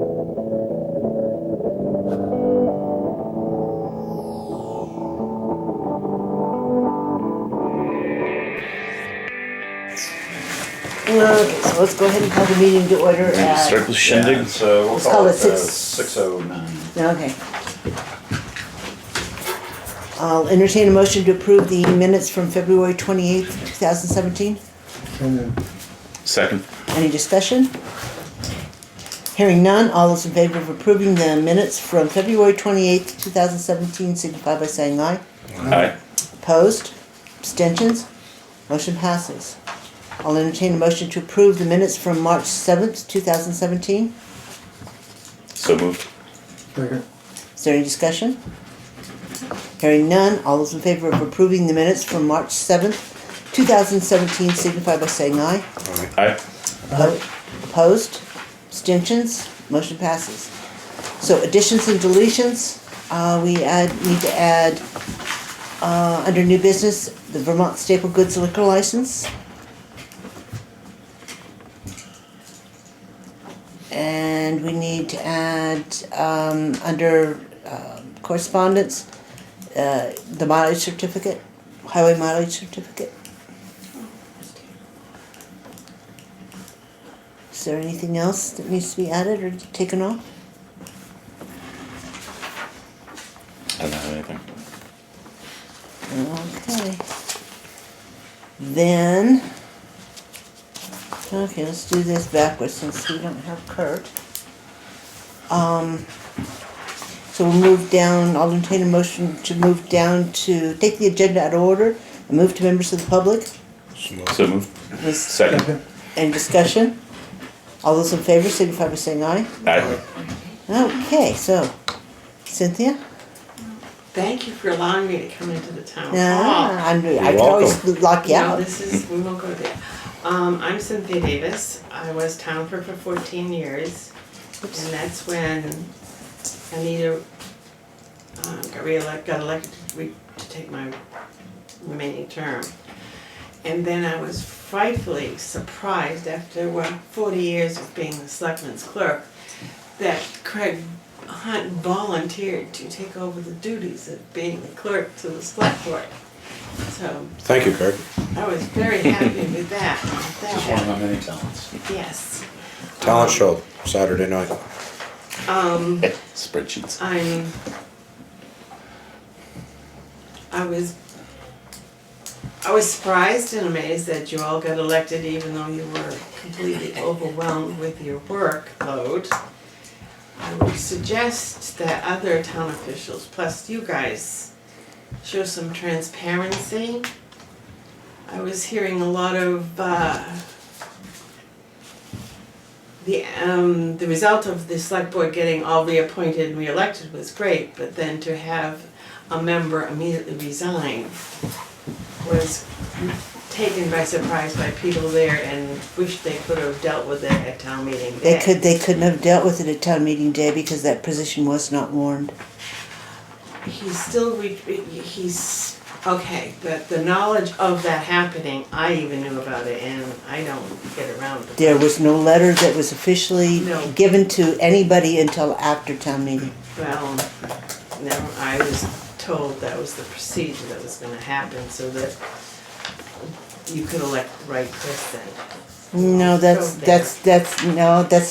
Okay, so let's go ahead and call the meeting to order Start with shindig. Yeah, so we'll Let's call call it it 6:09. Okay. I'll entertain a motion to approve the minutes from February 28th, 2017. Second. Any discussion? Hearing none, all those in favor of approving the minutes from February 28th, 2017 signify by saying aye. Aye. Opposed? Abstentions? Motion passes. I'll entertain a motion to approve the minutes from March 7th, 2017. So moved. Second. Is there any discussion? Hearing none, all those in favor of approving the minutes from March 7th, 2017 signify by saying aye. Aye. Opposed? Abstentions? Motion passes. So additions and deletions, we need to add, under new business, the Vermont Staple Goods liquor license. And we need to add, under correspondence, the mileage certificate, highway mileage certificate. Is there anything else that needs to be added or taken off? I don't have anything. Okay. Then, okay, let's do this backwards since we don't have Kurt. So we'll move down, I'll entertain a motion to move down to, take the agenda out of order and move to members of the public. So moved. Second. Any discussion? All those in favor signify by saying aye. Aye. Okay, so Cynthia? Thank you for allowing me to come into the town hall. I can always lock you No, out. this is, we won't go there. I'm Cynthia Davis. I was town clerk for 14 years. And that's when Anita got elected to take my remaining term. And then I was frightfully surprised after 40 years of being the selectman's clerk that Craig Hunt volunteered to take over the duties of being the clerk to the select board. So Thank you, Kurt. I was very happy with that. Just one of my many talents. Yes. Talent show, Saturday night. Spreadsheets. I was surprised and amazed that you all got elected even though you were completely overwhelmed with your workload. I would suggest that other town officials, plus you guys, show some transparency. I was hearing a lot of, the result of the select board getting all reappointed and reelected was great, but then to have a member immediately resign was taken by surprise by people there and wished they could have dealt with it at town meeting day. They couldn't have dealt with it at town meeting day because that position was not warned. He's still, he's, okay, but the knowledge of that happening, I even knew about it and I don't get around to it. There was no letter that was officially No. given to anybody until after town meeting. Well, no, I was told that was the procedure that was gonna happen so that you could elect the right person. No, that's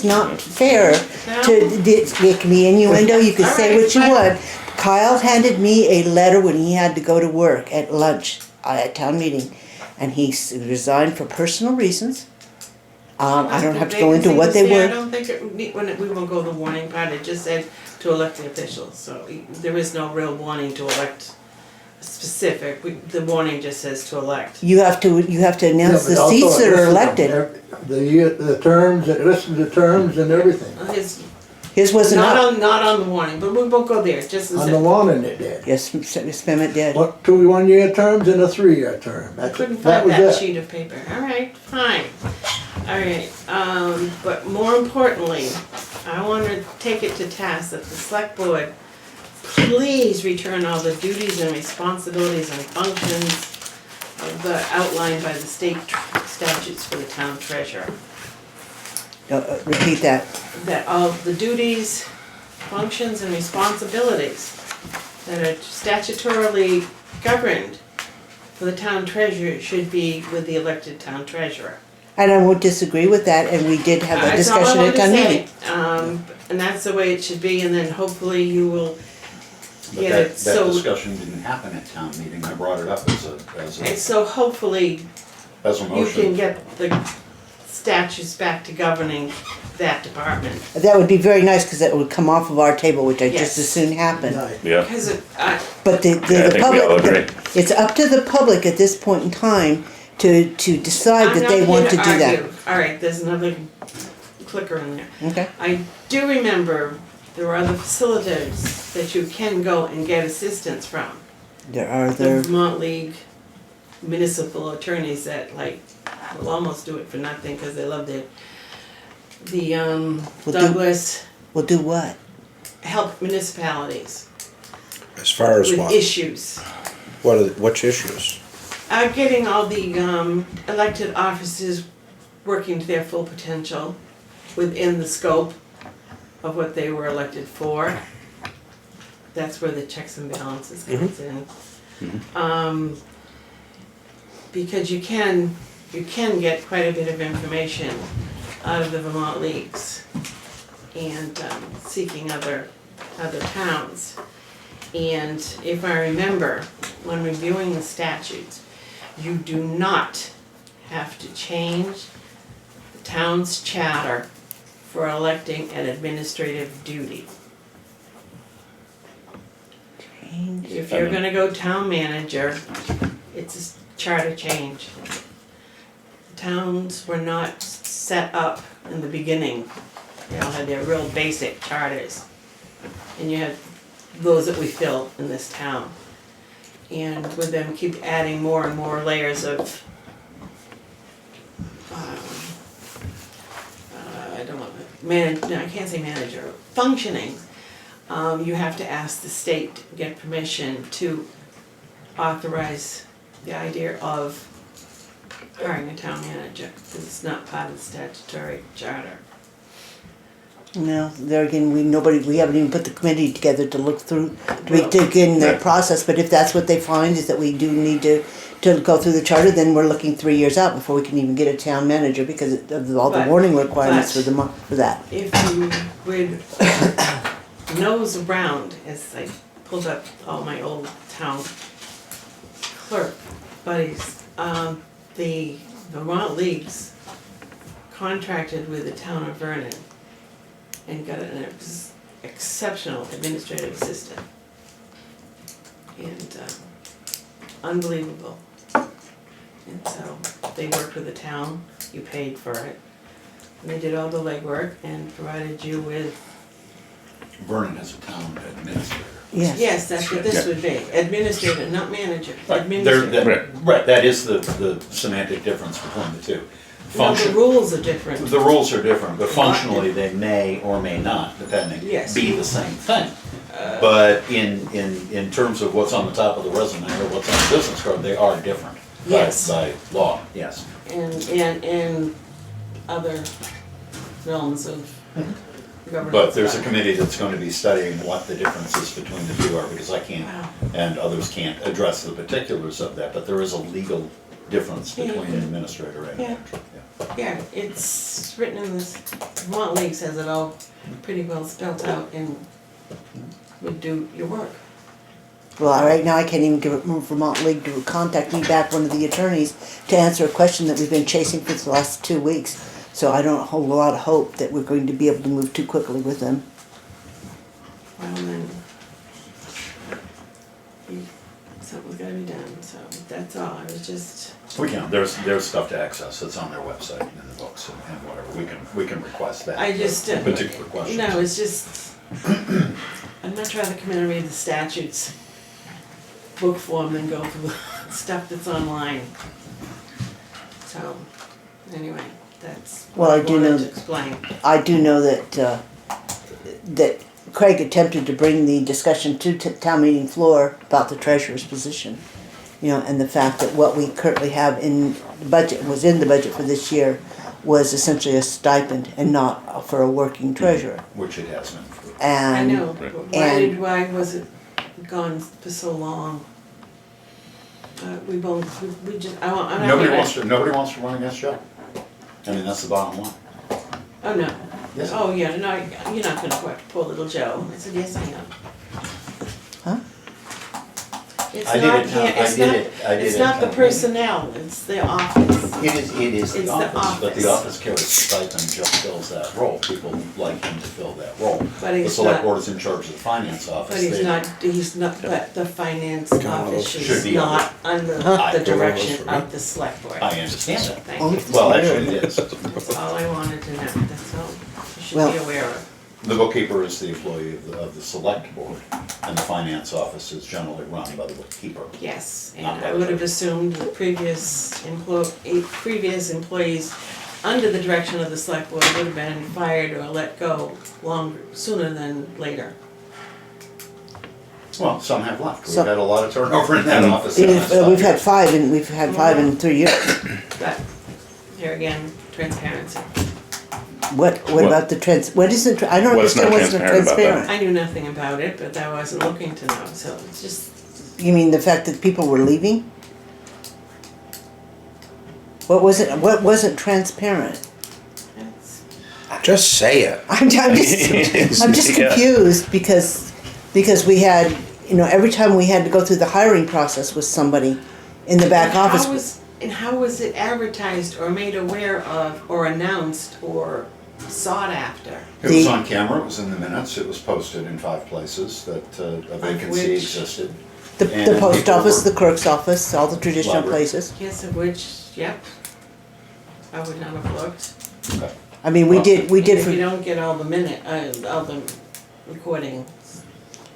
not fair. No. It can be innuendo, you can All say right, what you fine. want. Kyle handed me a letter when he had to go to work at lunch at town meeting, and he resigned for personal reasons. I don't have to go into what they I were. don't think we won't go the warning part, it just said to elect the officials, so there is no real warning to elect specific, the warning just says to elect. You have to announce the seats that are elected. The terms, it lists the terms and everything. His wasn't up. Not on the warning, but we won't go there, just as On the warning it did. Yes, Miss Mehmet did. What, 2 1-year terms and a 3-year term. I That's- couldn't find was that it. sheet of paper. All right, fine. All right, but more importantly, I want to take it to task that the select board please return all the duties and responsibilities and functions of the outlined by the state statutes for the town treasurer. Repeat that. that all the duties, functions, and responsibilities that are statutorily governed for the town treasurer should be with the elected town treasurer. And I won't disagree with that, and we did have a That's all I discussion wanted at to town say. meeting. And that's the way it should be, and then hopefully you will But get that, it, that so, discussion didn't happen at town meeting, I brought it up and as so hopefully a you can motion. get the statutes back to governing that department. That would be very nice, because that would come off of our table, which I just Yes. as soon happen. Nice. Yeah. Because But Yeah, I the think we all public, agree. it's up to the public at this point in time to decide that they want to do that. Alright, there's another clicker in there. Okay? I do remember there are other facilities that you can go and get assistance from. There are The other, Vermont League municipal attorneys that like will almost do it for nothing because they love it. The do- Douglas will do what? help municipalities As far as with what? issues. Which issues? Getting all the elected offices working to their full potential within the scope of what they were elected for. That's where the checks and balances comes in. Because you can get quite a bit of information out of the Vermont leagues and seeking other towns. And if I remember, when reviewing the statutes, you do not have to change the town's charter for electing an administrative duty. If you're gonna go town manager, it's a charter change. Towns were not set up in the beginning. They all had their real basic charters. And you had those that we fill in this town. And with them keep adding more and more layers of, I don't know, no, I can't say manager, functioning. You have to ask the state to get permission to authorize the idea of hiring a town manager, because it's not part of the statutory charter. No, there again, we haven't even put the committee together to look through, to begin the process, but if that's what they find is that we do need to go through the charter, then we're looking 3 years out before we can even get a town manager because of all the But- warning requirements for that. If you would nose around, as I pulled up all my old town clerk buddies, the Vermont Leagues contracted with the town of Vernon and got an exceptional administrative assistant. And unbelievable. And so they worked with the town, you paid for it. And they did all the legwork and provided you with, Vernon as a town administrator. yes, that's what this would be, administrator, not manager, Right, administrator. right, that is the semantic difference between the two. No, the Function, rules are different. the rules are different, but functionally they may or may not, depending, Yes. be the same thing. But in terms of what's on the top of the resume or what's on the business card, they are different. Yes. By law, yes. And other realms of governance. But there's a committee that's going to be studying what the differences between the two are, because I can't, Wow. and others can't address the particulars of that, but there is a legal difference between an administrator and a Yeah. manager. Yeah. Yeah, it's written in this, Vermont League says it all pretty well spelled out and would do your work. Well, right now I can't even give Vermont League to contact me back, one of the attorneys, to answer a question that we've been chasing for the last 2 weeks. So I don't hold a lot of hope that we're going to be able to move too quickly with them. Well, then, something's gotta be done, so that's all, I was just, We can, there's stuff to access, it's on their website and in the books and whatever, we can request that. I just, Particular questions. no, it's just, I'd much rather come in and read the statutes, book form, than go through stuff that's online. So, anyway, that's Well, what I I do wanted know- to explain. I do know that that Craig attempted to bring the discussion to town meeting floor about the treasurer's position. You know, and the fact that what we currently have in the budget, was in the budget for this year, was essentially a stipend and not for a working treasurer. Which it has been. I And know, Right. but And- why was it gone for so long? We both, we just, I'm not Nobody even- wants to run against Joe. I mean, that's the bottom line. Oh, no. Yes. Oh, yeah, no, you're not gonna put poor little Joe. I said, yes, I am. Huh? It's I did not it, him- I it's did not- it, I did It's it. not the personnel, it's the office. It is It's the the office, but the office. office carries the stipend, Joe fills that role. People like him to fill that role. But The he's select not- board is in charge of the finance office. But he's They- not, but the finance Kind of office should is be not under Huh? the I- direction of the select board. I understand that. Thank you. Well, actually, it is. That's all I wanted to know, that's all you should Well- be aware of. The bookkeeper is the employee of the select board, and the finance office is generally run by the bookkeeper. Yes, and Not I would have assumed the previous previous employees under the direction of the select board would have been fired or let go sooner than later. Well, some have left. We've So- had a lot of turnover in that office. we've had five in 3 years. But here again, transparency. What What? about the what is it, I don't What's not understand what's the transparent about that? transparent. I knew nothing about it, but I wasn't looking to know, so it's just, You mean the fact that people were leaving? What wasn't transparent? it's, Just say it. I'm just Yeah. confused because we had, every time we had to go through the hiring process with somebody in the back office. And how was it advertised or made aware of or announced or sought after? It was The- on camera, it was in the minutes, it was posted in 5 places that a vacancy which- existed. The And post people office, were- the clerk's office, all the traditional Library. places. Yes, of which, yep, I would not have looked. Okay. I mean, we did If you for, don't get all the recordings,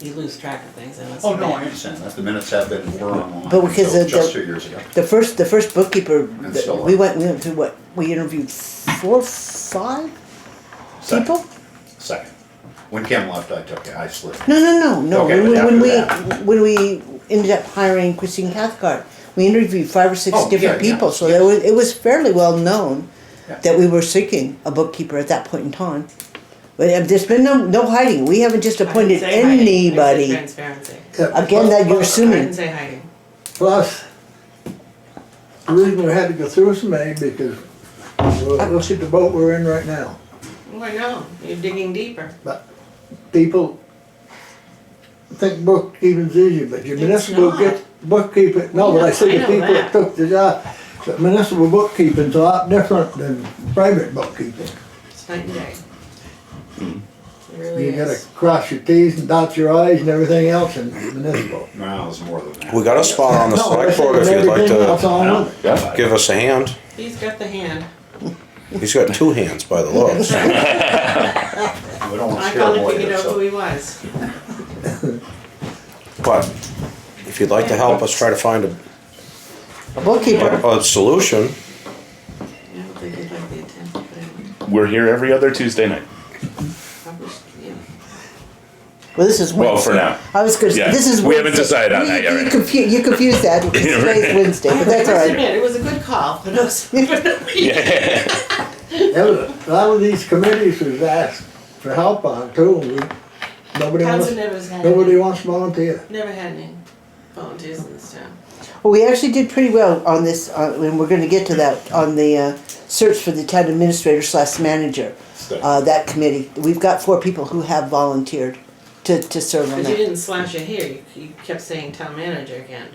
you lose track of things and it's Oh, no, I bad. understand that. The minutes have been, were online But because until of just the- 2 years ago. the first bookkeeper, And still we are. went through what, we interviewed 4, 5 Second. people? Second. When Kim left, I took it, I slid. No. Okay, but When we ended up hiring Christine Cathcart, we interviewed 5 or 6 Oh, different yeah, yeah, people, so yeah. it was fairly well known Yeah. that we were seeking a bookkeeper at that point in time. But there's been no hiding, we haven't just I didn't appointed say hiding, I said anybody. transparency. Again, that you're I assuming. didn't say hiding. Plus, the reason we had to go through so many because, well, look at the boat we're in right now. Oh, I know, you're digging deeper. But people think bookkeeping's easy, but your It's municipal not. get bookkeeping, no, but I I see the know people that. that took the job. But municipal bookkeeping's a lot different than private bookkeeping. It's night and day. It really You gotta is. cross your T's and dot your I's and everything else in municipal. No, it was more than that. We got a spot on the No, I select said board if you'd like everything else to on with it. Yeah. give us a hand. He's got the hand. He's got 2 hands by the looks. We don't want to I scare finally them away figured here, out who so. he was. But if you'd like to help us try to find A bookkeeper, a solution, I don't think he'd like the attempt, but anyway, We're here every other Tuesday night. probably, yeah. well, this is Wednesday. Well, for now. I was gonna say, Yeah, this is Wednesday. we haven't decided on that yet, right? You confused that, because today's Wednesday, but that's all I must right. admit, it was a good call, but it was. Yeah. A lot of these committees was asked for help on too. Nobody Townsend wants, never had nobody any, wants to volunteer. never had any volunteers in this town. Well, we actually did pretty well on this, and we're gonna get to that, on the search for the town administrator/manager, that committee. We've got 4 people who have volunteered to serve on But you that. didn't slash it here, you kept saying town manager again.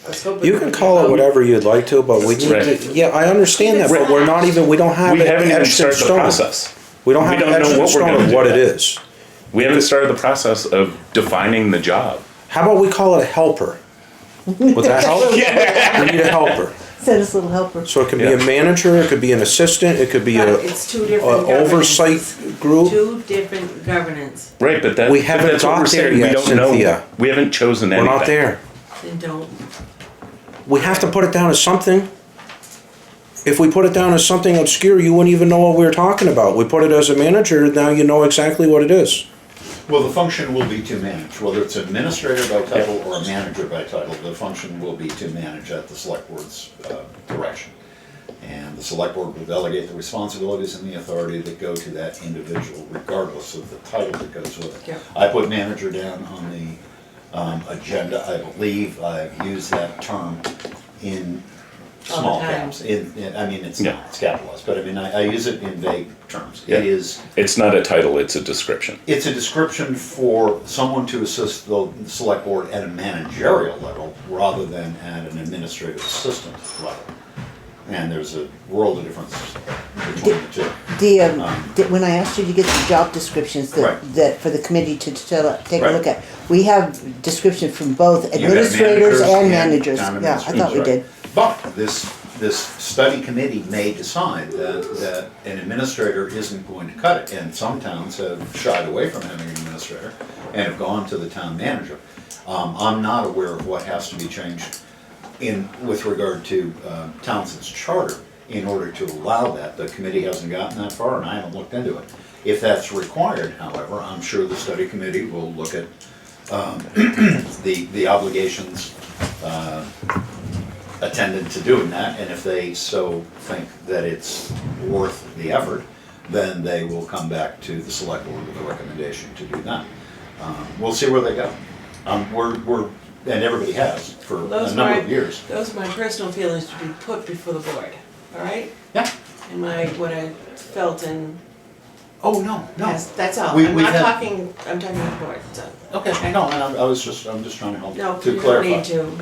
I was hoping. you can call it whatever you'd like to, but we need Right. to, yeah, I understand that, but we're not even, we don't have We it haven't even etched in started the stone. process. We don't We have don't it know etched in what we're stone gonna of do what it yet. is. We haven't started the process of defining the job. How about we call it a helper? Would that help? Yeah. We need a helper. Send us a little helper. So it could be Yeah. a manager, it could be an assistant, it could be But a it's 2 different oversight governances. group. 2 different governance, Right, but that, We but haven't that's what got we're there saying. We yet, don't know. Cynthia. We haven't chosen We're anything. not there. then don't, We have to put it down as something. If we put it down as something obscure, you wouldn't even know what we were talking about. We put it as a manager, now you know exactly what it is. Well, the function will be to manage, whether it's administrator by title or a manager by title, the function will be to manage at the select board's direction. And the select board will delegate the responsibilities and the authority that go to that individual, regardless of the title that goes with it. Yeah. I put manager down on the agenda. I believe I've used that term in All small the time. caps. I mean, it's Yeah. not, it's capitalized, but I mean, I use it in vague terms. Yeah. It is, It's not a title, it's a description. it's a description for someone to assist the select board at a managerial level rather than at an administrative assistant level. And there's a world of difference between the two. When I asked you to get the job descriptions Right. that for the committee to take a Right. look at, we have description from both You got administrators and managers. town Yeah, I thought we administrators, did. right. But this study committee may decide that an administrator isn't going to cut it. And some towns have shied away from having an administrator and have gone to the town manager. I'm not aware of what has to be changed with regard to Townsend's charter in order to allow that. The committee hasn't gotten that far and I haven't looked into it. If that's required, however, I'm sure the study committee will look at the obligations attendant to doing that, and if they so think that it's worth the effort, then they will come back to the select board with a recommendation to do that. We'll see where they go. And everybody has for a number of years. Those are my personal feelings to be put before the board, all right? Yeah. And what I felt and Oh, no. that's all. I'm talking to the board, so. Okay, no, I'm just trying to help No, to you don't clarify. need to.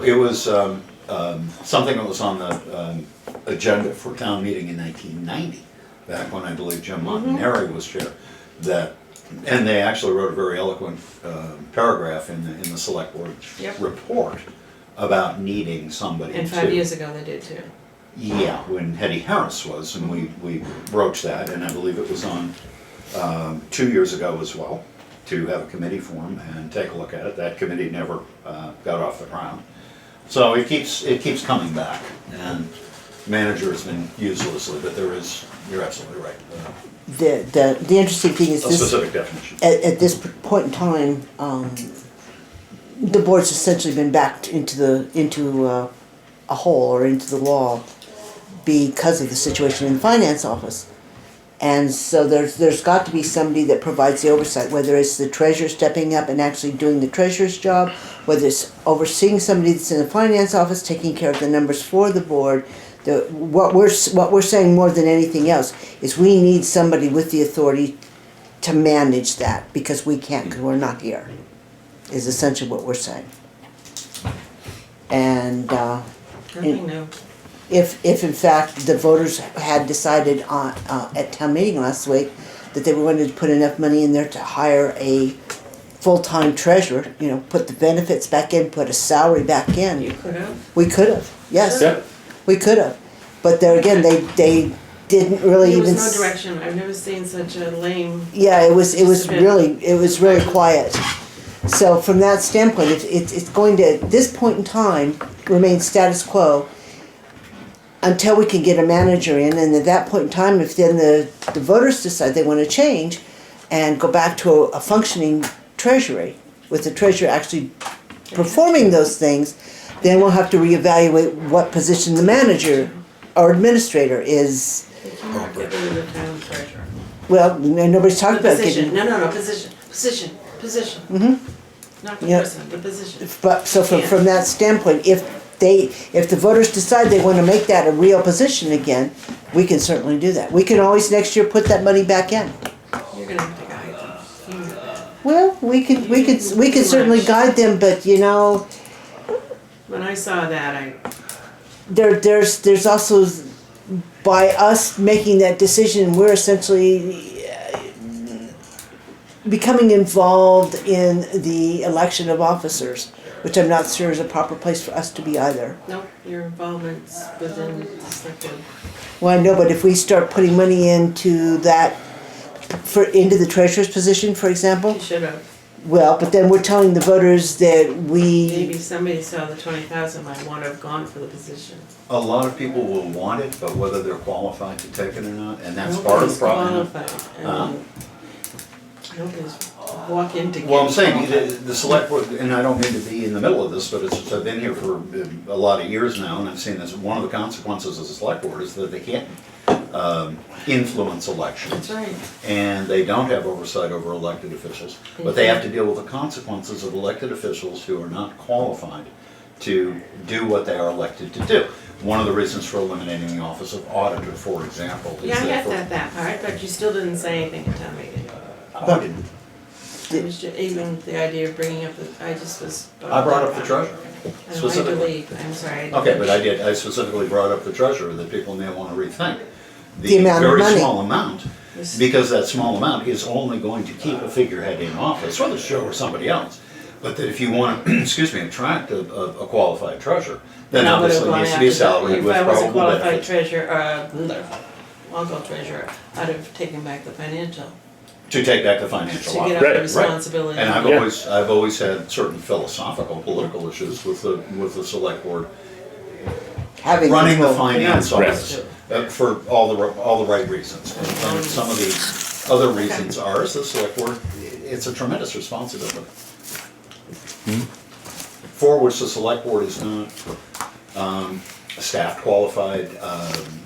It was something that was on the agenda for town meeting in 1990, back when I believe Jim Montanari was chair. And they actually wrote a very eloquent paragraph in the select board Yep. report about needing somebody to. And 5 years ago they did too. Yeah, when Hetty Harris was, and we broached that, and I believe it was on 2 years ago as well, to have a committee form and take a look at it. That committee never got off the ground. So it keeps coming back, and manager has been used loosely, but you're absolutely right. The interesting thing is A this, specific definition. at this point in time, the board's essentially been backed into a hole or into the wall because of the situation in the finance office. And so there's got to be somebody that provides the oversight, whether it's the treasurer stepping up and actually doing the treasurer's job, whether it's overseeing somebody that's in the finance office, taking care of the numbers for the board. What we're saying more than anything else is we need somebody with the authority to manage that, because we can't, because we're not here, is essentially what we're saying. And Nothing new. if in fact the voters had decided on at town meeting last week that they were going to put enough money in there to hire a full-time treasurer, put the benefits back in, put a salary back You in, could have. we could have, yes. Yeah. We could have, but there again, they didn't really There even. was no direction. I've never seen such a lame. Yeah, it was Participant. really quiet. So from that standpoint, it's going to, at this point in time, remain status quo until we can get a manager in, and at that point in time, if then the voters decide they want to change and go back to a functioning treasury, with the treasurer actually performing those things, then we'll have to reevaluate what position the manager or administrator is. They cannot get rid of the town treasurer. Well, nobody's The talked about position, getting. no, position. Not the Yep. person, the position. But so Yeah. from that standpoint, if the voters decide they want to make that a real position again, we can certainly do that. We can always next year put that money back in. You're gonna have to guide them. You know that. Well, we can certainly guide them, but When I saw that, there's also, by us making that decision, we're essentially becoming involved in the election of officers, which I'm not sure is a proper place for us to be either. nope, your involvement's within the select board. Well, I know, but if we start putting money into that, into the treasurer's position, for example, You should have. well, but then we're telling the voters that Maybe we, somebody saw the 20,000 might want to have gone for the position. A lot of people will want it, but whether they're qualified to take it or not, and that's part of the Nobody's problem. qualified. Um, Nobody's walk into. Well, I'm saying, qualified. the select board, and I don't mean to be in the middle of this, but it's, I've been here for a lot of years now, and I've seen this, one of the consequences of the select board is that they can't influence elections. That's right. And they don't have oversight over elected officials, but they have to deal with the consequences of elected officials who are not qualified to do what they are elected to do. One of the reasons for eliminating the office of auditor, for example, is Yeah, I that got that part, but you still didn't say anything at town meeting. I didn't. It was even the idea of bringing up the, I just was. I brought up the treasurer. I know, I specifically. believe, I'm sorry. Okay, but I specifically brought up the treasurer, that people may want to rethink. The amount of very money. small amount, because that small amount is only going to keep a figurehead in office, whether it's Joe or somebody else. But that if you want to, excuse me, attract a qualified treasurer, then I would've obviously gone needs to be after that. salary with If I was a probable qualified benefits. treasurer, I'll go treasurer, I'd have taken back the financial, To take back the to financial get office. out the Right, responsibility. And Yeah. I've always had certain philosophical, political issues with the select board Having running the control. finance Right. office for all the right reasons. And some of the other reasons are, as the select board, it's a tremendous responsibility. For which the select board is not staff qualified,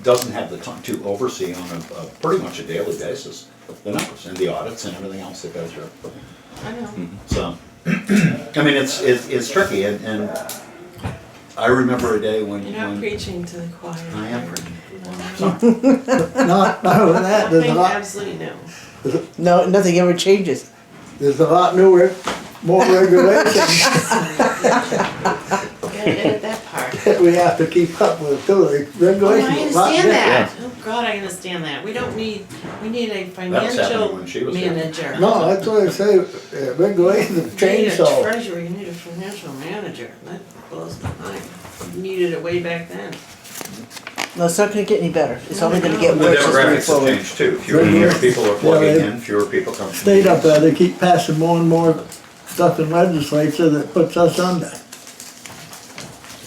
doesn't have the time to oversee on a pretty much a daily basis the numbers and the audits and everything else that goes through. I know. So, I mean, it's tricky, and I remember a day when. You're not when preaching to the choir. I am preaching. Not only that, there's a Nothing, lot, absolutely no. No, nothing ever changes. there's a lot newer, more regulations Gotta edit that part. that we have to keep up with too. The Oh, I regulations are a lot understand different. that. Oh, God, I understand that. We don't need, we need a happening financial when she was here. manager. No, that's what I say, regulations have You need changed a so. treasurer, you need a financial manager. That blows my mind. You needed it way back then. No, it's not gonna get any better. It's only gonna No. get The worse as we move demographics have forward. changed too. Fewer people are plugging in, fewer people come from. State up there, they keep passing more and more stuff in legislature that puts us under.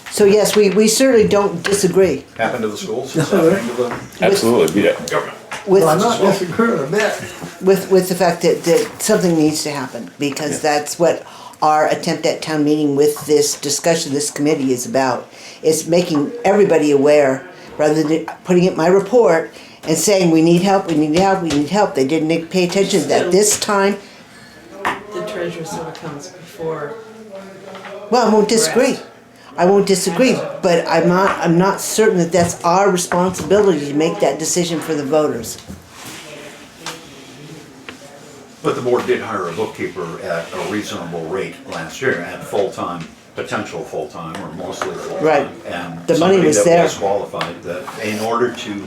So yes, we certainly don't disagree Happened to the schools, it's happening to the Absolutely, yeah. government. with, Well, I'm not disagreeing a bit. with the fact that something needs to happen, because that's what our attempt at town meeting with this discussion, this committee is about, is making everybody aware, rather than putting it in my report and saying, we need help, we need help, we need help. They didn't pay attention at this time. The treasurer sort of comes before. Well, I won't disagree. I won't disagree, but I'm not certain that that's our responsibility to make that decision for the voters. But the board did hire a bookkeeper at a reasonable rate last year, at full-time, potential full-time, or mostly full-time. Right. And The money was somebody there. that was qualified, that in order to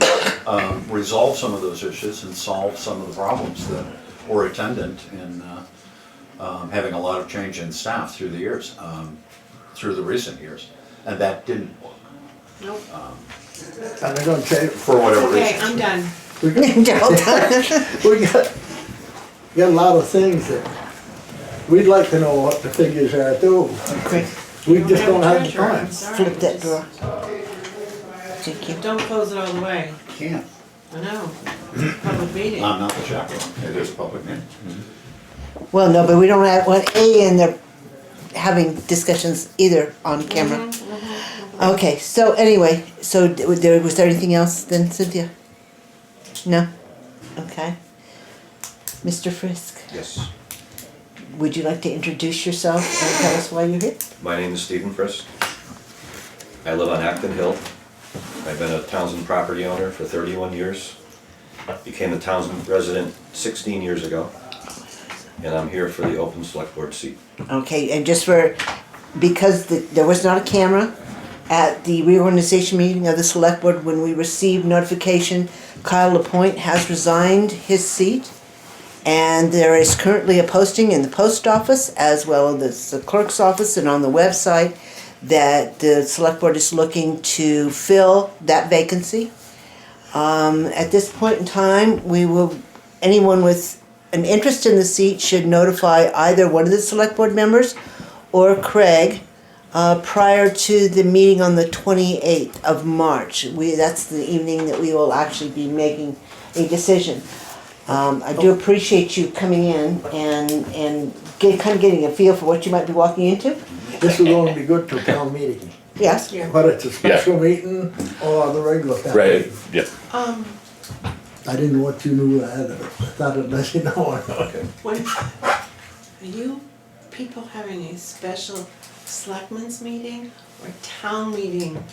resolve some of those issues and solve some of the problems that were attendant in having a lot of change in staff through the years, through the recent years, and that didn't work, Nope. And they're gonna change, for whatever Okay, reason. I'm done. we got a lot of things that, we'd like to know what the figures are too. Quick, We just don't have the a treasurer, I'm time. sorry. flip that door. Thank you. Don't close it all the way. Can't, I know. It's a public meeting. I'm not the chaperone, it is a public meeting. Well, no, but we don't have one in there having discussions either on camera. Okay, so anyway, so was there anything else then, Cynthia? No? Okay. Mr. Frisk, Yes, would you like to introduce yourself and tell us why you're here? my name is Stephen Frisk. I live on Acton Hill. I've been a Townsend property owner for 31 years. Became a Townsend resident 16 years ago. And I'm here for the open select board seat. Okay, and just because there was not a camera at the reorganization meeting of the select board when we received notification, Kyle Lapointe has resigned his seat. And there is currently a posting in the post office as well as the clerk's office and on the website that the select board is looking to fill that vacancy. At this point in time, anyone with an interest in the seat should notify either one of the select board members or Craig prior to the meeting on the 28th of March. That's the evening that we will actually be making a decision. I do appreciate you coming in and kind of getting a feel for what you might be walking into. This is going to be good for town meeting, Yes? Yeah. whether it's a special meeting or the regular town Right, meeting. yeah. I didn't know what you knew ahead of it, I thought I'd let you know. Okay. When, are you people having a special selectmen's meeting or town meeting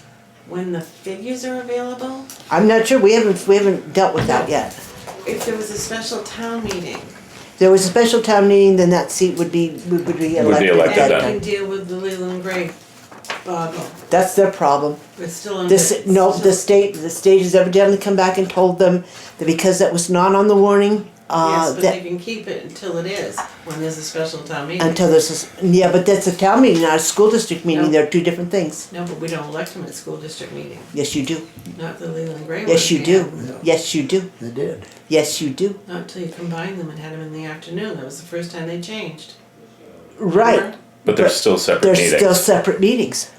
when the figures are available? I'm not sure, we haven't dealt with that yet. If there was a special town meeting, If there was a special town meeting, then that seat would be elected. elected at then. that and time. can deal with the Leland Gray boggle, That's their problem. it's still under. This, no, the state has evidently come back and told them that because that was not on the warning, Yes, but they that, can keep it until it is, when there's a special town meeting. until this is, yeah, but that's a town meeting, not a school district meeting, No. they're two different things. No, but we don't elect them at school district meeting, Yes, you do. not the Leland Gray one. Yes, you we do. had. Yes, you do. They did. Yes, you do. Not until you combined them and had them in the afternoon, that was the first time they changed. Right. Remember? But they're still separate They're meetings. still separate meetings.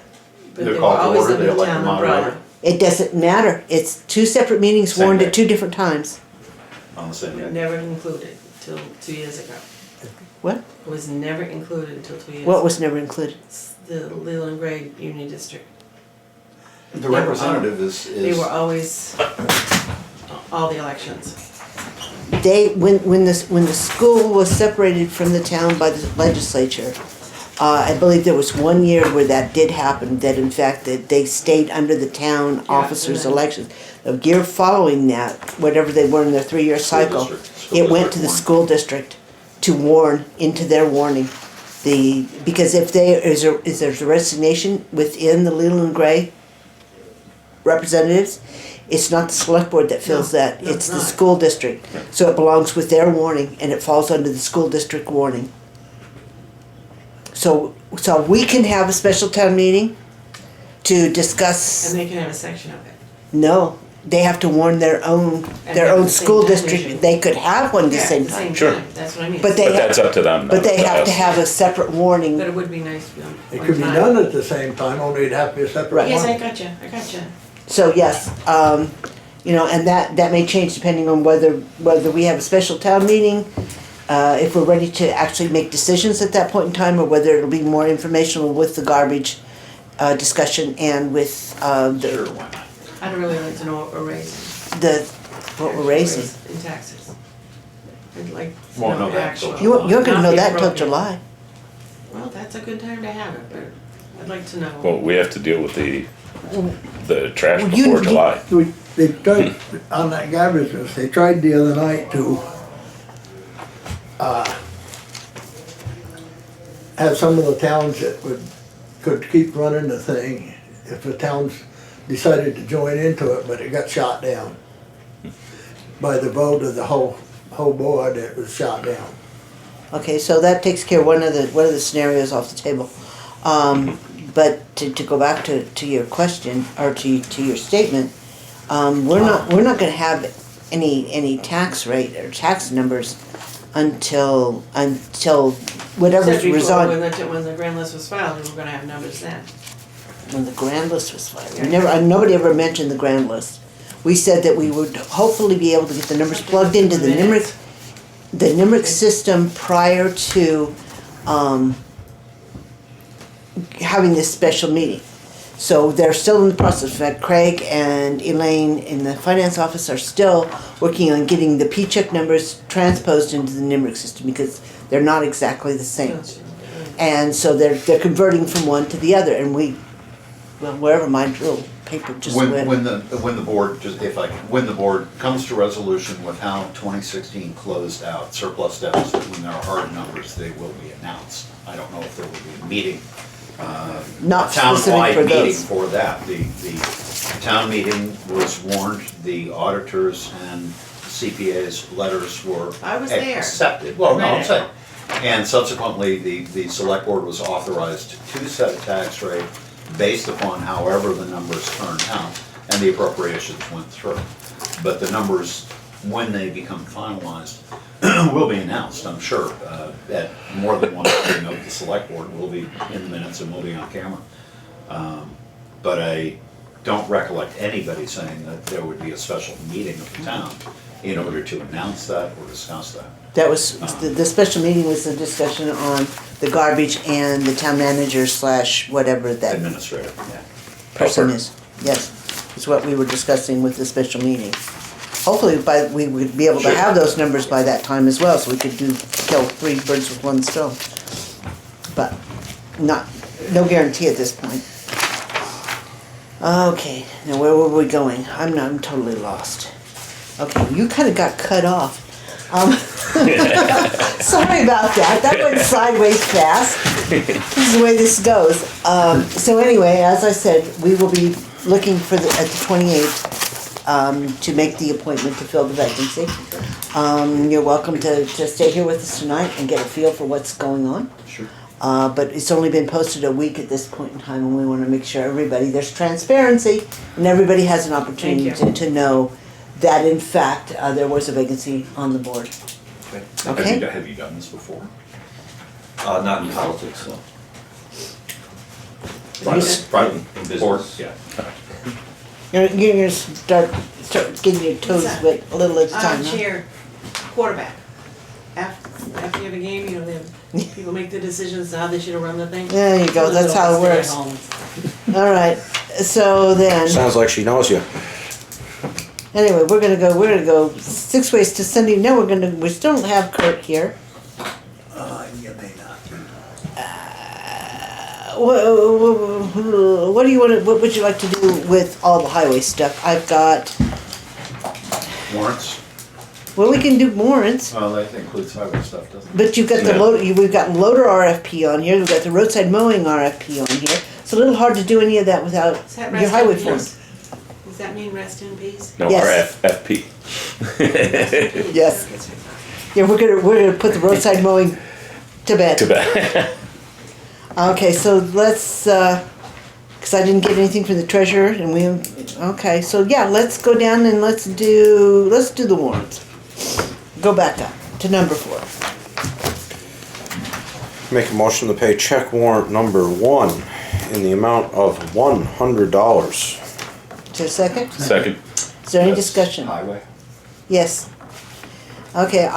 But They're they were called to always order, under they the elect town the umbrella. moderator. It doesn't matter. It's two separate meetings Same warned day. at two different times. On the same day. Never included till 2 years ago. What? It was never included until 2 years. What was never included? It's the Leland Gray Union District. The representative is. They were always, all the elections. When the school was separated from the town by the legislature, I believe there was 1 year where that did happen, that in fact that they stayed under the town officers' and then- elections. The year following that, whatever they were in their 3-year cycle, School it went district to the warned. school district to warn into their warning. Because if there's a resignation within the Leland Gray representatives, it's not the select board that fills No, that, no, it's it's the not. school district. So it belongs with their warning and it falls under the school district warning. So we can have a special town meeting to discuss, And they can have a section of it. no, they have to warn their own And have the same school time district. issue. They could have one at the Yeah, same at the time. Sure. That's what I mean. But they But have- that's up to them. But not they to have to us. have a separate warning. But it would be nice to be on It one could be time. done at the same time, only it'd have to be a separate one. Yes, I gotcha. So yes, and that may change depending on whether we have a special town meeting, if we're ready to actually make decisions at that point in time, or whether it'll be more informational with the garbage discussion and with Sure, the why not? I'd really like to know what we're raising. what we're raising. In taxes. I'd like to Won't know know that actual. till You're gonna Not know the that until appropriate. July. Well, that's a good time to have it, but I'd like to know. Well, we have to deal with the trash Well, you- before you- July. They tried, on that garbage list, they tried the other night to, have some of the towns that could keep running the thing if the towns decided to join into it, but it got shot down. By the vote of the whole board, it was shot down. Okay, so that takes care of one of the scenarios off the table. But to go back to your question, or to your statement, we're not gonna have any tax rate or tax numbers until whatever's Said before, resigned, when the grand list was filed, we were gonna have numbers then. when the grand list was filed. Nobody ever mentioned the grand list. We said that we would hopefully be able to get the numbers plugged into the NIMRIC system prior to, having this special meeting. So they're still in the process. In fact, Craig and Elaine in the finance office are still working on getting the P-check numbers transposed into the NIMRIC system because they're not exactly the same. And so they're converting from one to the other, and wherever my little paper just When went. the board, when the board comes to resolution with how 2016 closed out, surplus deficit, when there are hard numbers, they will be announced. I don't know if there will be a meeting, Not a specific townwide for meeting those. for that. The town meeting was warned, the auditors and CPA's letters were I was there. accepted. Well, no, I'm Right. saying. And subsequently, the select board was authorized to set a tax rate based upon however the numbers turned out, and the appropriations went through. But the numbers, when they become finalized, will be announced, I'm sure, at more than one meeting of the select board, will be in the minutes and will be on camera. But a don't recollect anybody saying that there would be a special meeting of the town in order to announce that or discuss that. That was, the special meeting was a discussion on the garbage and the town manager / whatever that Administrator, yeah. person is. Yes, it's what we were discussing with the special meeting. Hopefully we would be able to have those numbers by that time as well, so we could kill 3 birds with 1 stone. But no guarantee at this point. Okay, now where were we going? I'm totally lost. Okay, you kind of got cut off. Sorry about that. That went sideways fast. This is the way this goes. So anyway, as I said, we will be looking for at the 28th to make the appointment to fill the vacancy. You're welcome to stay here with us tonight and get a feel for what's going on. Sure. But it's only been posted a week at this point in time, and we want to make sure there's transparency and everybody has an opportunity to know that in fact there was a vacancy on the board. Okay. Have you done this before? Not in politics, no. Private, In business. or, yeah. You're gonna start getting your toes wet a little at a time, huh? Chair, quarterback. After you have a game, you know, people make the decisions how they should have run the thing. There you go, that's how it works. All right, so then, Sounds like she knows you. anyway, we're gonna go 6 ways to sending. No, we still don't have Kurt here. You may not. What do you want? What would you like to do with all the highway stuff? I've got. Warrants? Well, we can do warrants, Well, that includes highway stuff, doesn't it? but you've got the Yeah. loader. We've got loader RFP on here. We've got the roadside mowing RFP on here. It's a little hard to do any of that without Is that your rest highway in form. peace? Does that mean rest in peace? No, Yes. RFFP. Yes. Yeah, we're gonna put the roadside mowing to bed. Too bad. Okay, so let's, cause I didn't get anything from the treasurer and okay, so yeah, let's go down and let's do the warrants. Go back up to number 4. Make a motion to pay check warrant number 1 in the amount of $100. Is there a second? Second. Is there any discussion? Highway? Yes. Okay,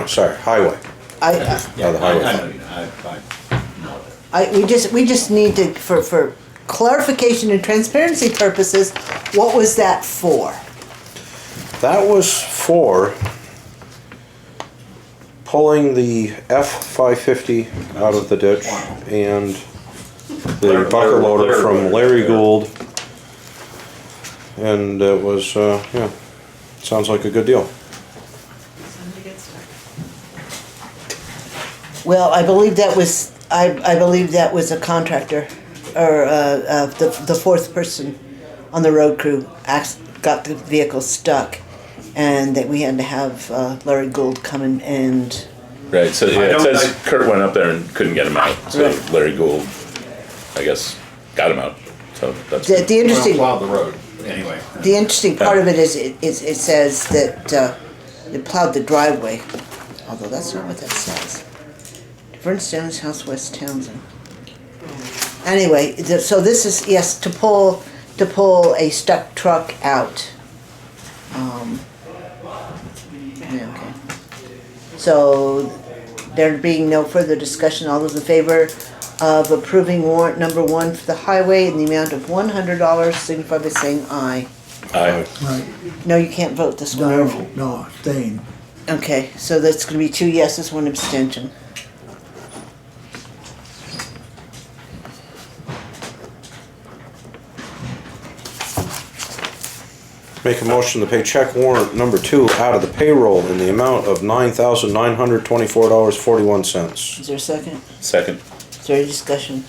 Sorry, highway. Yeah, the highway I fund. know, I know that. we just need to, for clarification and transparency purposes, what was that for? That was for pulling the F-550 out of the ditch and the bucket loader from Larry Gould. And it was, yeah, sounds like a good deal. Somebody gets stuck. Well, I believe that was a contractor, or the 4th person on the road crew got the vehicle stuck, and that we had to have Larry Gould come in and. Right, so yeah, it don't- says Kurt went up there and couldn't get him out, so Right. Larry Gould, I guess, got him out, so that's The good. interesting. Plow the road, anyway. The interesting part of it is it says that it plowed the driveway, although that's not what that says. Bernstown's House, West Townsend. Anyway, so this is, yes, to pull a stuck truck out. Yeah, okay. So there being no further discussion, all those in favor of approving warrant number 1 for the highway in the amount of $100, signify by saying aye. Aye. Right, No, you can't vote this one. no, abstain. Okay, so that's gonna be 2 yeses, 1 abstention. Make a motion to pay check warrant number 2 out of the payroll in the amount of $9,924.41. Is there a second? Second. Is there any discussion?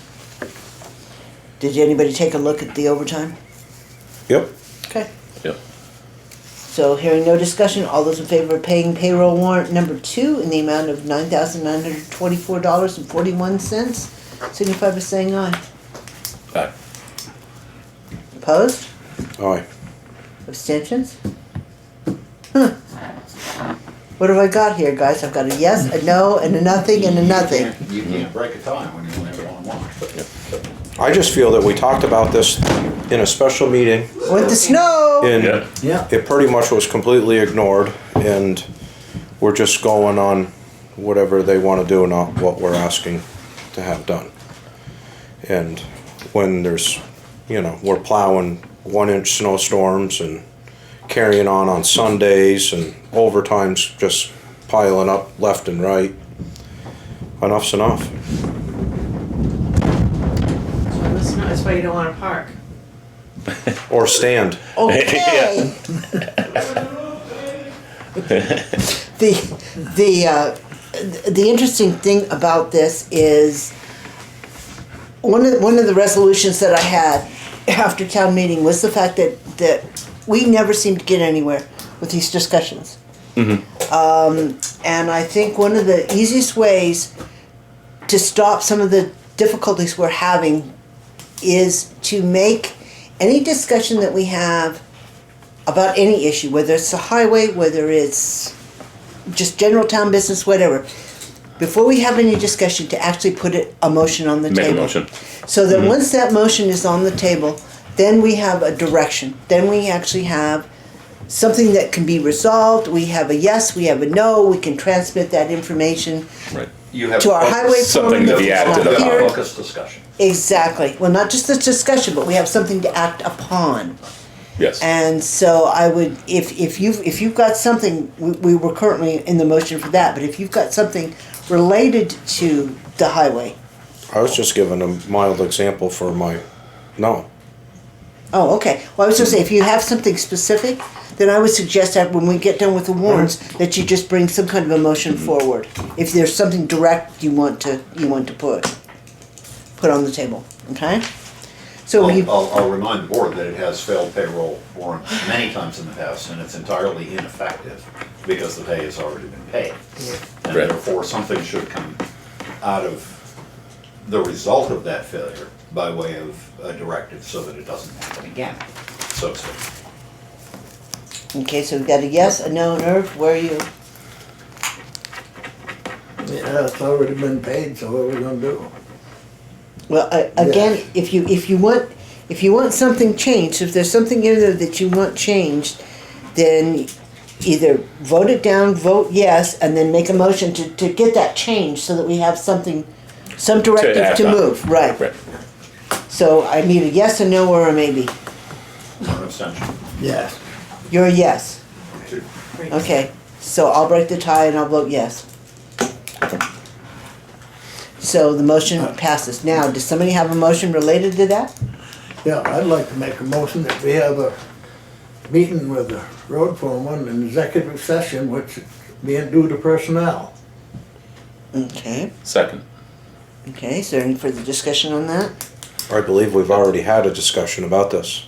Did anybody take a look at the overtime? Yep. Okay. Yep. So hearing no discussion, all those in favor of paying payroll warrant number 2 in the amount of $9,924.41, signify by saying aye. Aye. Opposed? Aye. Abstentions? Huh. What have I got here, guys? I've got a yes, a no, and a nothing, and a nothing. You can't break a tie when you only have one watch. I just feel that we talked about this in a special meeting, With the snow. and Yeah. Yeah. it pretty much was completely ignored, and we're just going on whatever they want to do, not what we're asking to have done. And when there's, we're plowing 1-inch snowstorms and carrying on Sundays, and overtime's just piling up left and right. Enough's enough. So that's why you don't wanna park. Or stand. Okay. The interesting thing about this is one of the resolutions that I had after town meeting was the fact that we never seem to get anywhere with these discussions. And I think one of the easiest ways to stop some of the difficulties we're having is to make any discussion that we have about any issue, whether it's the highway, whether it's just general town business, whatever, before we have any discussion, to actually put a motion on the Make table. a motion. So that once that motion is on the table, then we have a direction. Then we actually have something that can be resolved. We have a yes, we have a no, we can transmit that information Right. You have to our highway something foreman. to be if it's added to not the here. file. focused discussion. Exactly. Well, not just the discussion, but we have something to act upon. Yes. And so I would, if you've got something, we were currently in the motion for that, but if you've got something related to the highway. I was just giving a mild example for my, no. Oh, okay. Well, I was gonna say, if you have something specific, then I would suggest that when we get done with the warrants, that you just bring some kind of a motion forward. If there's something direct you want to put on the table, okay? So you, I'll remind the board that it has failed payroll warrants many times in the past, and it's entirely ineffective because the pay has already been paid. And Right. therefore, something should come out of the result of that failure by way of a directive so that it doesn't happen again, so to speak. okay, so we've got a yes, a no, and Irv, where are you? Yeah, it's already been paid, so what are we gonna do? Well, again, if you want something changed, if there's something in there that you want changed, then either vote it down, vote yes, and then make a motion to get that changed so that we have something, some directive act to on. move, right? Right. So I need a yes, a no, or a maybe. One abstention. Yes. You're a yes. Two. Okay, so I'll break the tie and I'll vote yes. So the motion passes. Now, does somebody have a motion related to that? Yeah, I'd like to make a motion that we have a meeting with the road foreman, an executive session, which is being due to personnel. Okay, Second. okay, is there any further discussion on that? I believe we've already had a discussion about this.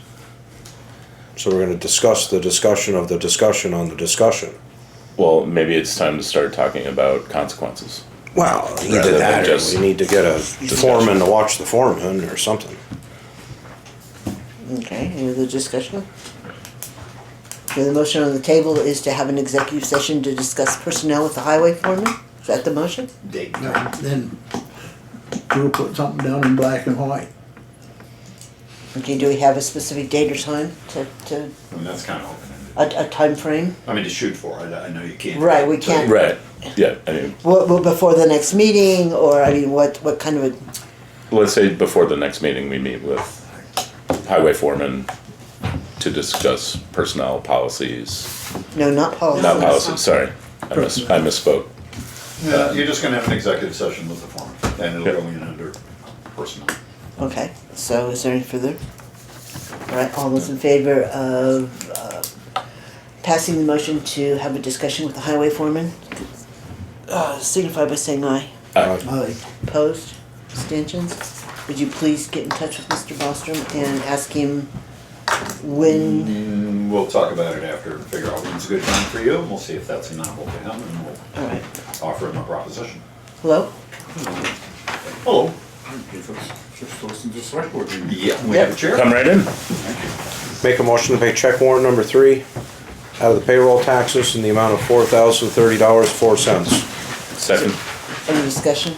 So we're gonna discuss the discussion of the discussion on the discussion. Well, maybe it's time to start talking about consequences. Well, Rather either than that, or just we need to get a foreman to watch the foreman or something. Okay, any other discussion? Okay, the motion on the table is to have an executive session to discuss personnel with the highway foreman? Is that the motion? Date. Then we'll put something down in black and white. Okay, do we have a specific date or time to, I mean, that's kind of open-ended. a time frame? I mean, to shoot for, I know you can't. Right, we can't. Right. Yeah. I mean, What, before the next meeting, or, I mean, what kind of a, let's say before the next meeting, we meet with highway foreman to discuss personnel policies. no, not policy. Not policies. Sorry, I misspoke. Yeah, you're just gonna have an executive session with the foreman, and it'll go in under personnel. Okay, so is there any further? All right, all those in favor of passing the motion to have a discussion with the highway foreman, signify by saying aye. Aye. Opposed? Abstentions? Would you please get in touch with Mr. Bostrom and ask him when, We'll talk about it after and figure out when's a good time for you, and we'll see if that's amenable to him, and we'll all right, offer him a proposition. hello? Hello. Just listen to select board meeting. Yeah, we have a chair. Come right in. Make a motion to pay check warrant number 3 out of the payroll taxes in the amount of $4,030.04. Second. Any discussion?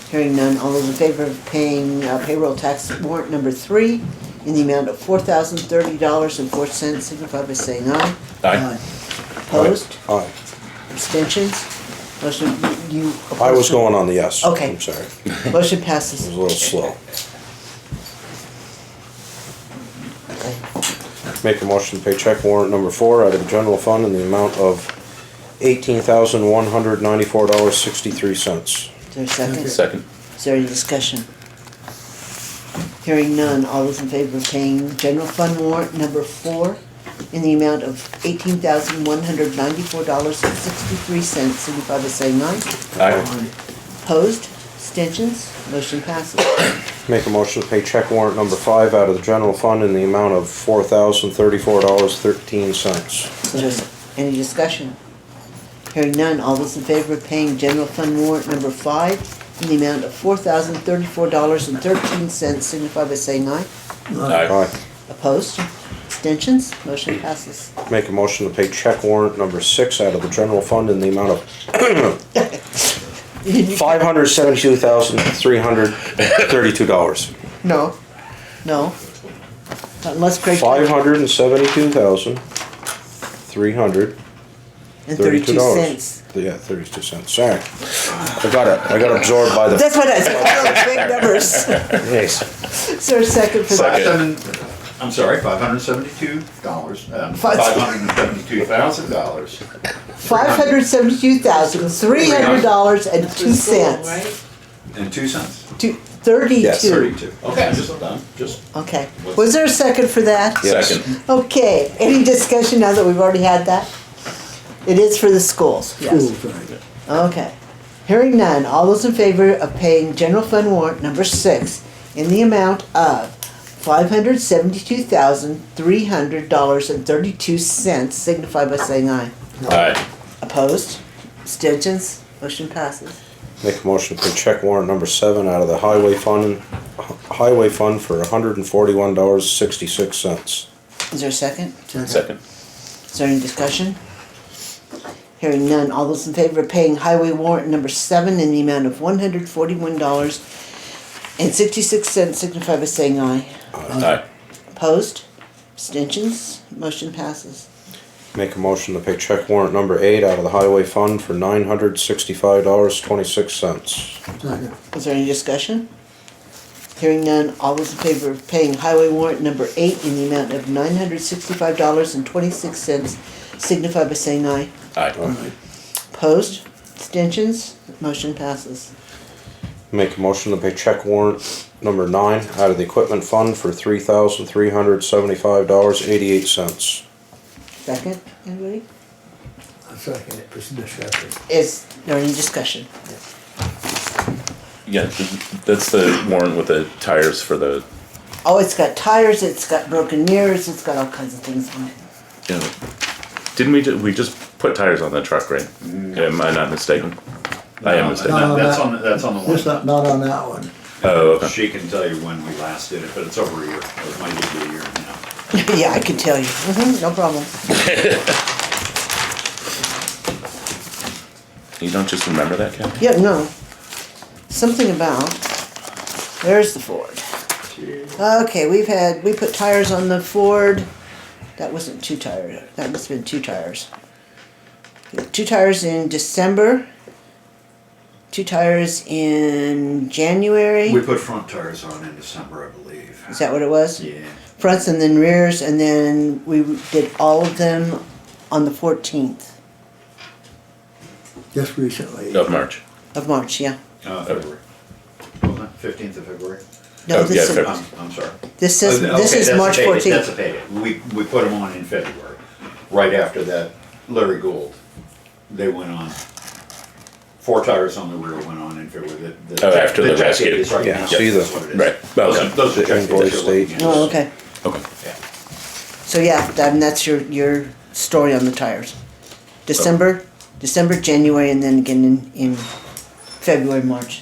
Hearing none, all those in favor of paying payroll tax warrant number 3 in the amount of $4,030.04, signify by saying aye. Aye. Opposed? Aye. Abstentions? Motion, you opposed? I was going on the yes. Okay. I'm sorry. Motion It passes. was a little slow. Okay. Make a motion to pay check warrant number 4 out of the general fund in the amount of $18,194.63. Is there a second? Second. Is there any discussion? Hearing none, all those in favor of paying general fund warrant number 4 in the amount of $18,194.63, signify by saying aye. Aye. Opposed? Abstentions? Motion passes. Make a motion to pay check warrant number 5 out of the general fund in the amount of $4,034.13. Is there any discussion? Hearing none, all those in favor of paying general fund warrant number 5 in the amount of $4,034.13, signify by saying aye. Aye. Opposed? Abstentions? Motion passes. Make a motion to pay check warrant number 6 out of the general fund in the amount of $572,332. No, no. Unless Craig. $572,332. And 32 cents. Yeah, 32 cents. Sorry. I got absorbed by the. That's what I said, those big numbers. Yes. Is there a second for that? I'm sorry, $572, $572,000. $572,300.02. Right? And 2 cents. 32. Yes. 32. Okay, I'm just, Okay. Was there a second for that? Yes. Second. Okay. Any discussion now that we've already had that? It is for the schools. Yes. Schools, right. Okay. Hearing none, all those in favor of paying general fund warrant number 6 in the amount of $572,300.32, signify by saying aye. Aye. Opposed? Abstentions? Motion passes. Make a motion to pay check warrant number 7 out of the highway fund for $141.66. Is there a second? Second. Is there any discussion? Hearing none, all those in favor of paying highway warrant number 7 in the amount of $141.66, signify by saying aye. Aye. Opposed? Abstentions? Motion passes. Make a motion to pay check warrant number 8 out of the highway fund for $965.26. Second. Is there any discussion? Hearing none, all those in favor of paying highway warrant number 8 in the amount of $965.26, signify by saying aye. Aye. Opposed? Abstentions? Motion passes. Make a motion to pay check warrant number 9 out of the equipment fund for $3,375.88. Second, anybody? I second it for discussion. Is there any discussion? Yeah, that's the warrant with the tires for the, Oh, it's got tires, it's got broken mirrors, it's got all kinds of things on it. you know, didn't we just put tires on the truck, right? Am I not mistaken? I am mistaken. No. That's on the Just one. not on that one. Oh, okay. She can tell you when we last did it, but it's over a year. It might be a year now. Yeah, I can tell you. No problem. You don't just remember that, Ken? Yeah, no. Something about, there's the Ford. Okay, we put tires on the Ford. That wasn't 2 tires, that must have been 2 tires. 2 tires in December. 2 tires in January. We put front tires on in December, I believe. Is that what it was? Yeah. Fronts and then rears, and then we did all of them on the 14th Just recently. Of March. of March, yeah. February. Wasn't it 15th of February? No, Oh, this yeah, is, February. I'm sorry. this Okay, is that's March a payday, 14th. That's a payday. We put them on in February, right after that Larry Gould. They went on. 4 tires on the rear went on in February. After the check rescue. is right Yeah, now. see the- That's what it is. Right. Those Okay. are- Those are The check invoice dates you're looking date. at. Oh, okay. Okay. Yeah. So yeah, that's your story on the tires. December, January, and then again in February, March,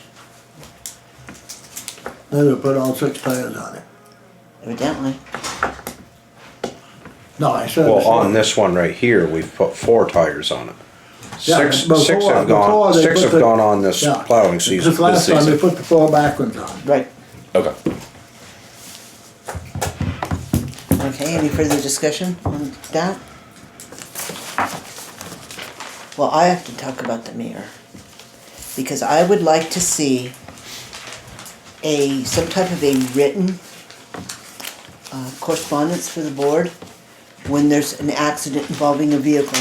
Then they put all 6 tires on it. evidently. No, I said. Well, on this one right here, we've put 4 tires on it. Yeah, Six before- have before they six put have the- gone on this Yeah. plowing season. Just last this time they season. put the 4 back ones on. Right. Okay. Okay, any further discussion on that? Well, I have to talk about the mayor. Because I would like to see some type of a written correspondence for the board when there's an accident involving a vehicle.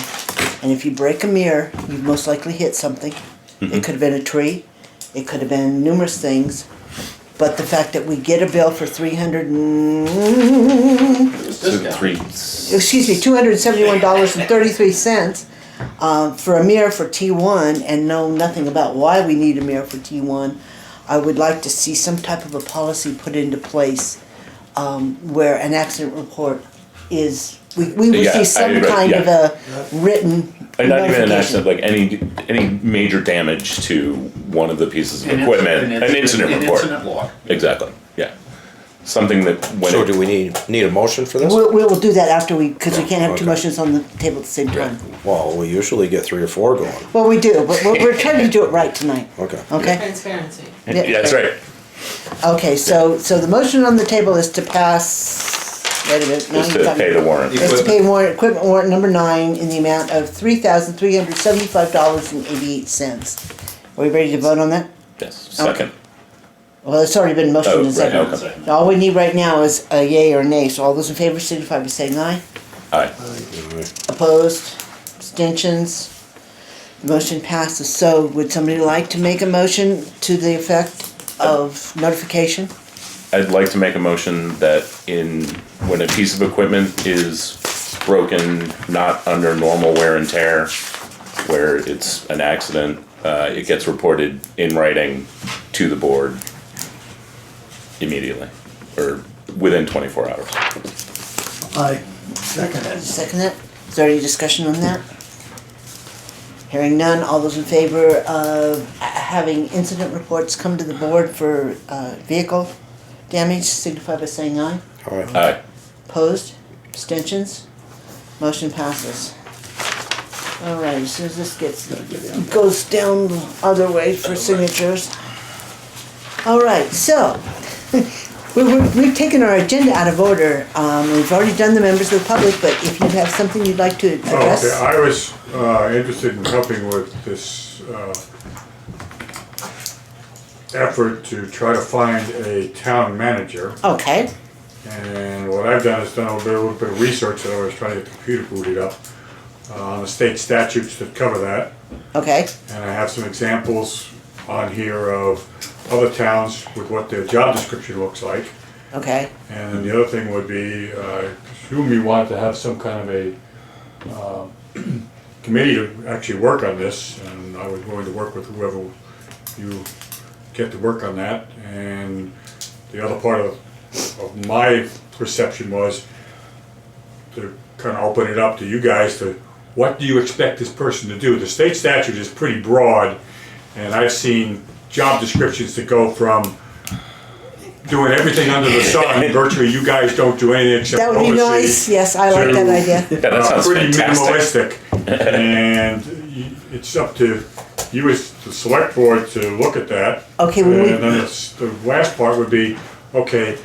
And if you break a mirror, you've most likely hit something. It could have been a tree, it could have been numerous things. But the fact that we get a bill for $271.33 for a mirror for T1 and know nothing about why we need a mirror for T1, I would like to see some type of a policy put into place where an accident report is, we Yeah, receive some I agree, kind yeah. of a written And not even an notification. accident, like any major damage to one of the pieces of equipment, an incident report. An incident log. Exactly, yeah. Something that when So it, do we need a motion for this? We'll do that after because we can't have two Okay. motions on the table at the same time. Well, we usually get 3 or 4 going. Well, we do, but we're trying to do it right tonight, Okay. okay? Transparency. yeah, that's right. Okay, so the motion on the table is to pass, wait a minute. now Just you're to talking- pay the warrant. Is to pay equipment warrant number 9 in the amount of $3,375.88. Are we ready to vote on that? Yes, second. Well, it's already been motioned Oh, and right, seconded. okay. All we need right now is a yay or nay, so all those in favor signify by saying aye. Aye. Opposed, abstentions, the motion passes. So would somebody like to make a motion to the effect of notification? I'd like to make a motion that when a piece of equipment is broken, not under normal wear and tear, where it's an accident, it gets reported in writing to the board immediately, or within 24 hours. I second it. Second that? Is there any discussion on that? Hearing none, all those in favor of having incident reports come to the board for vehicle damage signify by saying aye. All right. Aye. Opposed? Abstentions? Motion passes. All right, as soon as this goes down the other way for signatures. All right, so we've taken our agenda out of order. We've already done the members of the public, but if you have something you'd like to address. Okay, I was interested in helping with this effort to try to find a town manager. Okay, And what I've done is done a little bit of research that I was trying to get the computer booted up on the state statutes that cover that. okay, And I have some examples on here of other towns with what their job description looks like. okay, And the other thing would be, assume you wanted to have some kind of a committee to actually work on this, and I was going to work with whoever you get to work on that. And the other part of my perception was to kind of open it up to you guys to, what do you expect this person to do? The state statute is pretty broad, and I've seen job descriptions that go from doing everything under the sun, virtually you guys don't do anything except that would be oversee, nice, yes, I like that idea. Yeah, that sounds pretty fantastic. minimalistic. And it's up to you as the select board to look at that. Okay, And when we, then the last part would be, okay,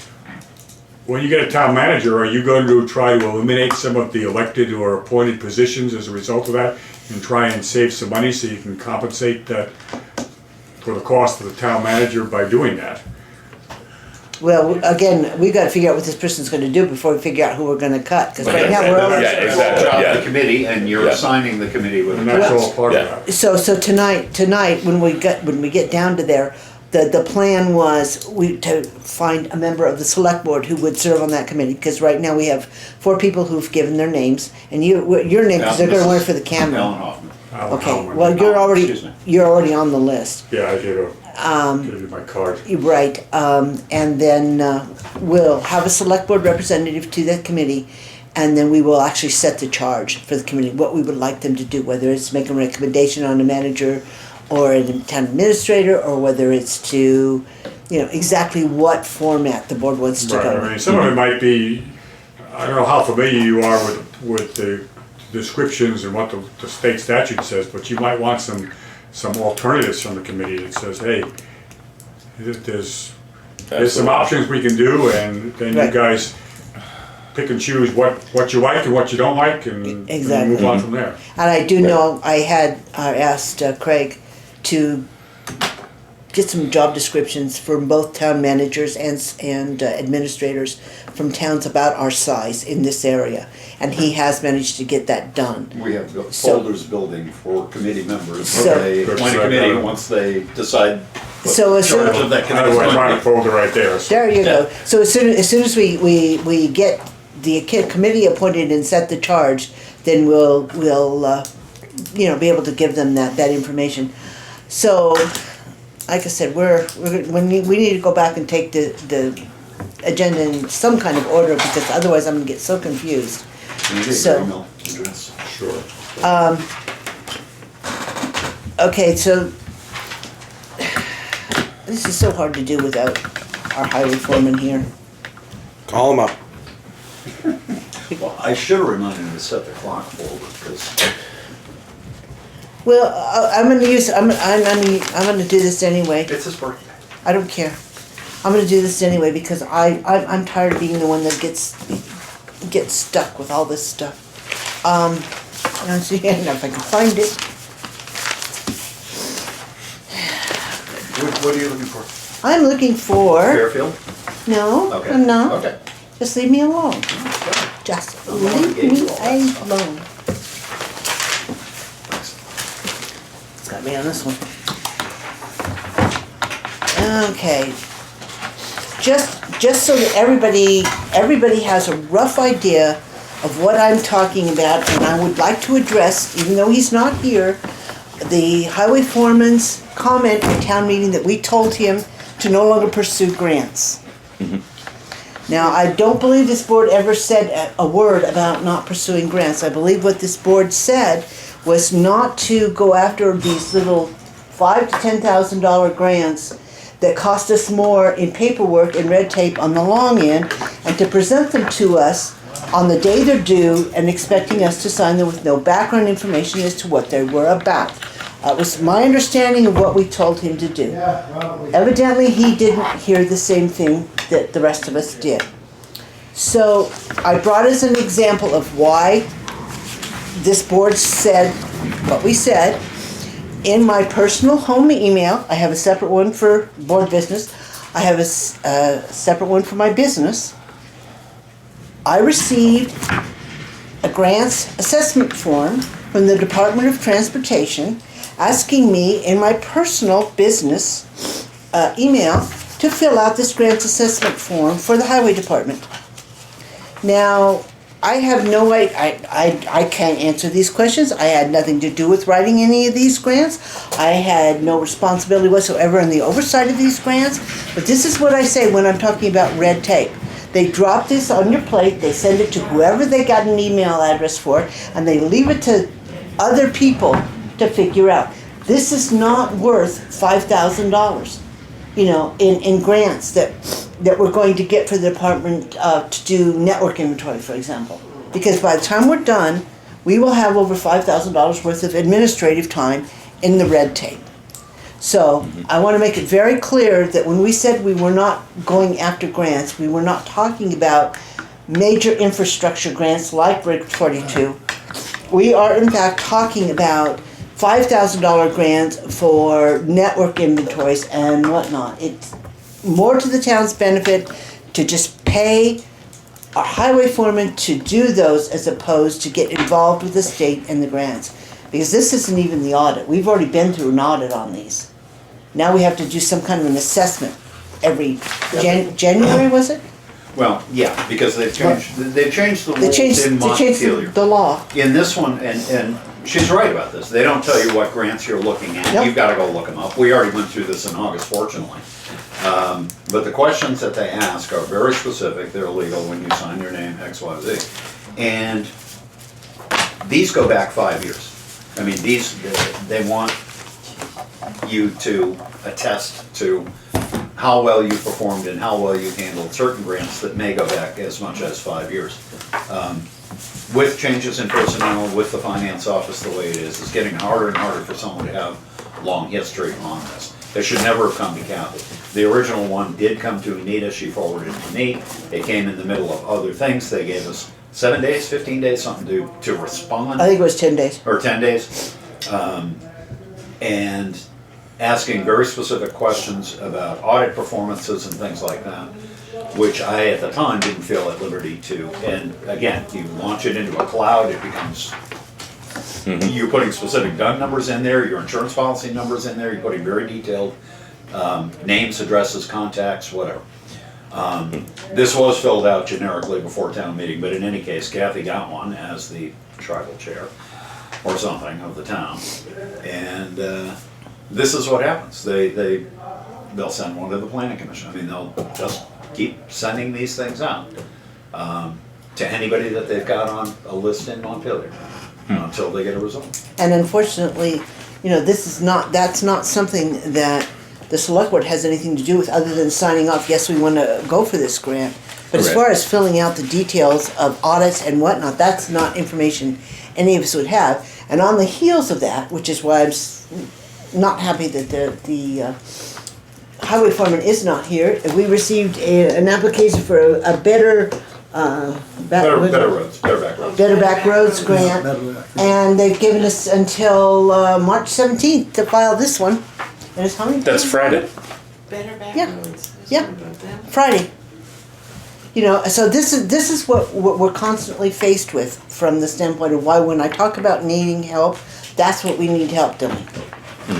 when you get a town manager, are you going to try to eliminate some of the elected or appointed positions as a result of that? And try and save some money so you can compensate that for the cost of the town manager by doing that? well, again, we've got to figure out what this person's gonna do before we figure out who we're gonna cut, because right now we're only. Yeah, exactly, Job of yeah. the committee, and you're Yeah. assigning the committee with. And that's all part Yeah. of that. So tonight, when we get down to there, the plan was to find a member of the select board who would serve on that committee, because right now we have 4 people who've given their names, and your name, because they're gonna run for the Alan camera. Hoffman. Alan Okay, Howard. well, Excuse me. you're already on the list. Yeah, I gave you my card. Right, and then we'll have a select board representative to that committee, and then we will actually set the charge for the committee, what we would like them to do, whether it's make a recommendation on a manager or a town administrator, or whether it's to, exactly what format the board wants to Right, go I mean, with. some of it might be, I don't know how familiar you are with the descriptions and what the state statute says, but you might want some alternatives from the committee that says, hey, there's some Absolutely. options we can do, and then you Right. guys pick and choose what you like and what you don't like and Exactly. move on from there. And I do know, I asked Craig to get some job descriptions for both town managers and administrators from towns about our size in this area. And he has managed to get that done. We have So- folders building for committee members. So- They appoint a committee once they decide what So as soon- charge of that I committee is was going trying to to folder right there. So There you go. So as soon as we get the committee appointed and set the charge, then we'll you know, be able to give them that information. So, like I said, we need to go back and take the agenda in some kind of order, because otherwise I'm gonna get so confused. Can you get So- your email address? sure. Okay, so this is so hard to do without our highway foreman here. Call them up. Well, I should have reminded him to set the clock forward, because Well, I'm gonna do this anyway. it's his birthday. I don't care. I'm gonna do this anyway because I'm tired of being the one that gets stuck with all this stuff. Let's see, if I can find it. What are you looking for? I'm looking for, Fairfield? no, Okay. I'm not. Okay. Just leave me alone. Just leave me alone. It's got me on this one. Okay. Just so that everybody has a rough idea of what I'm talking about, and I would like to address, even though he's not here, the highway foreman's comment at town meeting that we told him to no longer pursue grants. Now, I don't believe this board ever said a word about not pursuing grants. I believe what this board said was not to go after these little $5,000 to $10,000 grants that cost us more in paperwork and red tape on the long end, and to present them to us on the day they're due and expecting us to sign them with no background information as to what they were about. It was my understanding of what we told him to do. Evidently, he didn't hear the same thing that the rest of us did. So I brought as an example of why this board said what we said. In my personal home email, I have a separate one for board business. I have a separate one for my business. I received a grants assessment form from the Department of Transportation asking me in my personal business email to fill out this grants assessment form for the highway department. Now, I have no I can't answer these questions. I had nothing to do with writing any of these grants. I had no responsibility whatsoever in the oversight of these grants. But this is what I say when I'm talking about red tape. They drop this on your plate, they send it to whoever they got an email address for, and they leave it to other people to figure out. This is not worth $5,000, you know, in grants that we're going to get for the department to do network inventory, for example. Because by the time we're done, we will have over $5,000 worth of administrative time in the red tape. So I want to make it very clear that when we said we were not going after grants, we were not talking about major infrastructure grants like Bridge 42. We are in fact talking about $5,000 grants for network inventories and whatnot. It's more to the town's benefit to just pay our highway foreman to do those as opposed to get involved with the state and the grants. Because this isn't even the audit. We've already been through an audit on these. Now we have to do some kind of an assessment every January, was it? Well, yeah, because they've changed the They rules changed, in they changed Montpelier. the law. In this one, and she's right about this, they don't tell you what grants you're looking at, Yep. you've gotta go look them up. We already went through this in August, fortunately. But the questions that they ask are very specific, they're legal when you sign your name, X, Y, Z. And these go back 5 years. I mean, they want you to attest to how well you performed and how well you handled certain grants that may go back as much as 5 years. With changes in personnel, with the finance office the way it is, it's getting harder and harder for someone to have long history on this. They should never have come to Kathy. The original one did come to Anita, she forwarded it to me. It came in the middle of other things. They gave us 7 days, 15 days, something to respond. I think it was 10 days. Or 10 days. And asking very specific questions about audit performances and things like that, which I at the time didn't feel at liberty to. And again, you launch it into a cloud, it becomes, you're putting specific DUN numbers in there, your insurance policy numbers in there, you're putting very detailed names, addresses, contacts, whatever. This was filled out generically before town meeting, but in any case, Kathy got one as the tribal chair or something of the town. And this is what happens. They'll send one to the planning commission. I mean, they'll just keep sending these things out to anybody that they've got on a list in Montpelier until they get a result. And unfortunately, you know, that's not something that the select board has anything to do with other than signing off, yes, we want to go for this grant. But as Correct. far as filling out the details of audits and whatnot, that's not information any of us would have. And on the heels of that, which is why I'm not happy that the highway foreman is not here, we received an application for a better, Better roads, better back roads. Better Back Roads grant. Better Back. And they've given us until March 17th to file this one. And it's how many That's days? Friday. Better back Yeah. roads. Yeah. About them. Friday. You know, so this is what we're constantly faced with from the standpoint of why when I talk about needing help, that's what we need help doing.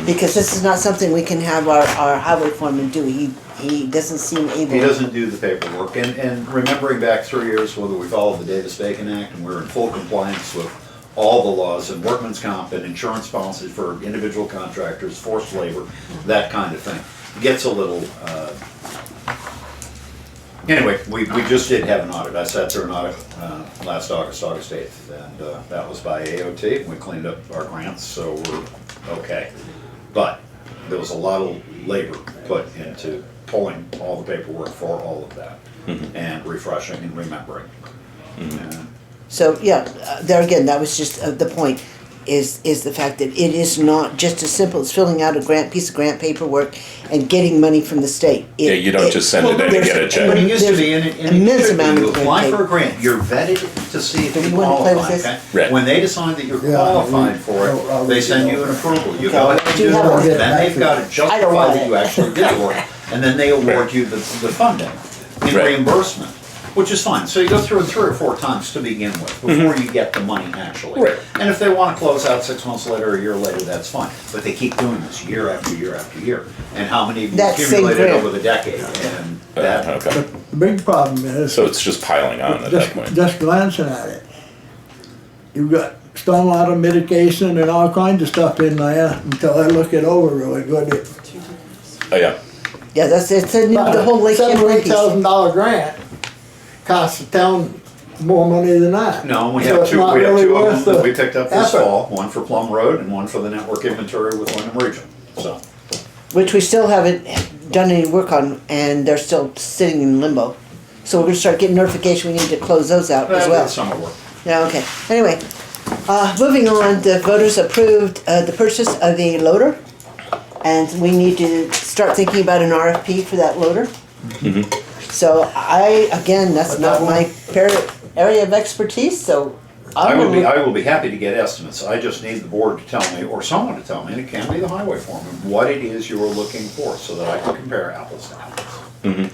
Because this is not something we can have our highway foreman do. He doesn't seem able. He doesn't do the paperwork. And remembering back 3 years, whether we followed the Davis-Bacon Act and we're in full compliance with all the laws and workman's comp and insurance policies for individual contractors, forced labor, that kind of thing. Gets a little, anyway, we just did have an audit. I sat through an audit last August 8th, and that was by AOT. We cleaned up our grants, so we're okay. But there was a lot of labor put into pulling all the paperwork for all of that and refreshing and remembering. And So, yeah, there again, that was just the point, is the fact that it is not just as simple as filling out a piece of grant paperwork and getting money from the state. Yeah, you don't just send it in and there's- get a But check. it used to be, and There's it immense should be, amount you of apply red for a tape. grant, you're vetted to see if Do you we wanna play with qualify, this? okay? Right. When they decide that you're Yeah, qualified we- for I'll it, they read send it you an over. approval, you Okay. go ahead and Do you do have the work, one? then they've got to I don't justify want that it. you actually did the work, and then they award you the funding in Right. reimbursement, which is fine. So you go through it 3 or 4 times to begin with, before you get the money actually. Right. And if they want to close out 6 months later, a year later, that's fine. But they keep doing this year after year after year. And how many of you That same accumulated grant. over the decade? And that, Okay. The big problem is, So it's just piling on at that point. just glancing at it, you've got stormwater mitigation and all kinds of stuff in there until I look it over really good. Oh, yeah. Yeah, it's the whole Lake $7,000 or Champlain piece. $8,000 grant costs the town more money than that. no, we So have it's two, not we have really two of worth them that the we picked up this effort. fall, one for Plum Road and one for the network inventory with Wyndham Region, so. Which we still haven't done any work on, and they're still sitting in limbo. So we're gonna start getting notification, we need to close those out as well. That's summer work. Yeah, okay. Anyway, moving on, the voters approved the purchase of a loader. And we need to start thinking about an RFP for that loader. So again, that's not my area of expertise, so I I'm will gonna be, look. I will be happy to get estimates, I just need the board to tell me, or someone to tell me, and it can be the highway foreman, what it is you are looking for, so that I can compare apples to apples.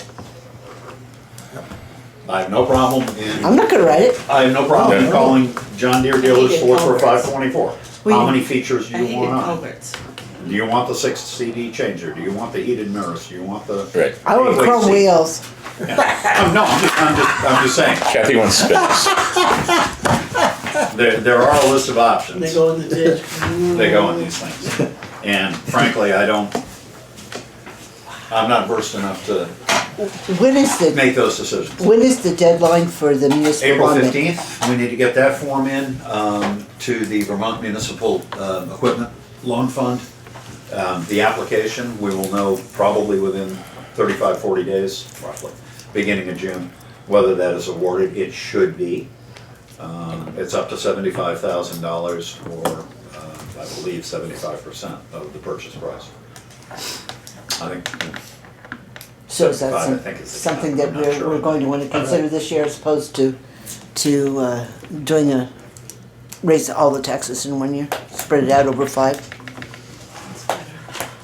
I have no problem I'm in, not gonna write it. I have no problem in Yeah. calling John Deere dealers hated to look for a culverts. 524. We- How many features do I you hated want on it? culverts. Do you want the 6 CD changer? Do you want the heated mirrors? Do you want the? Right. I want Wait, chrome see. wheels. No, I'm just saying, Kathy wants spinners. there are a list of options. They go in the ditch. They go in these things. And frankly, I'm not versed enough to When is make those decisions. the deadline for the municipal April bond? 15th, we need to get that form in to the Vermont Municipal Equipment Loan Fund. The application, we will know probably within 35, 40 days, roughly, beginning of June, whether that is awarded. It should be. It's up to $75,000 or, I believe, 75% of the purchase price. I think So is that 75, I think is the cap. something that I'm not sure. we're going to want to consider this year as opposed to doing raise all the taxes in 1 year, spread it out over 5?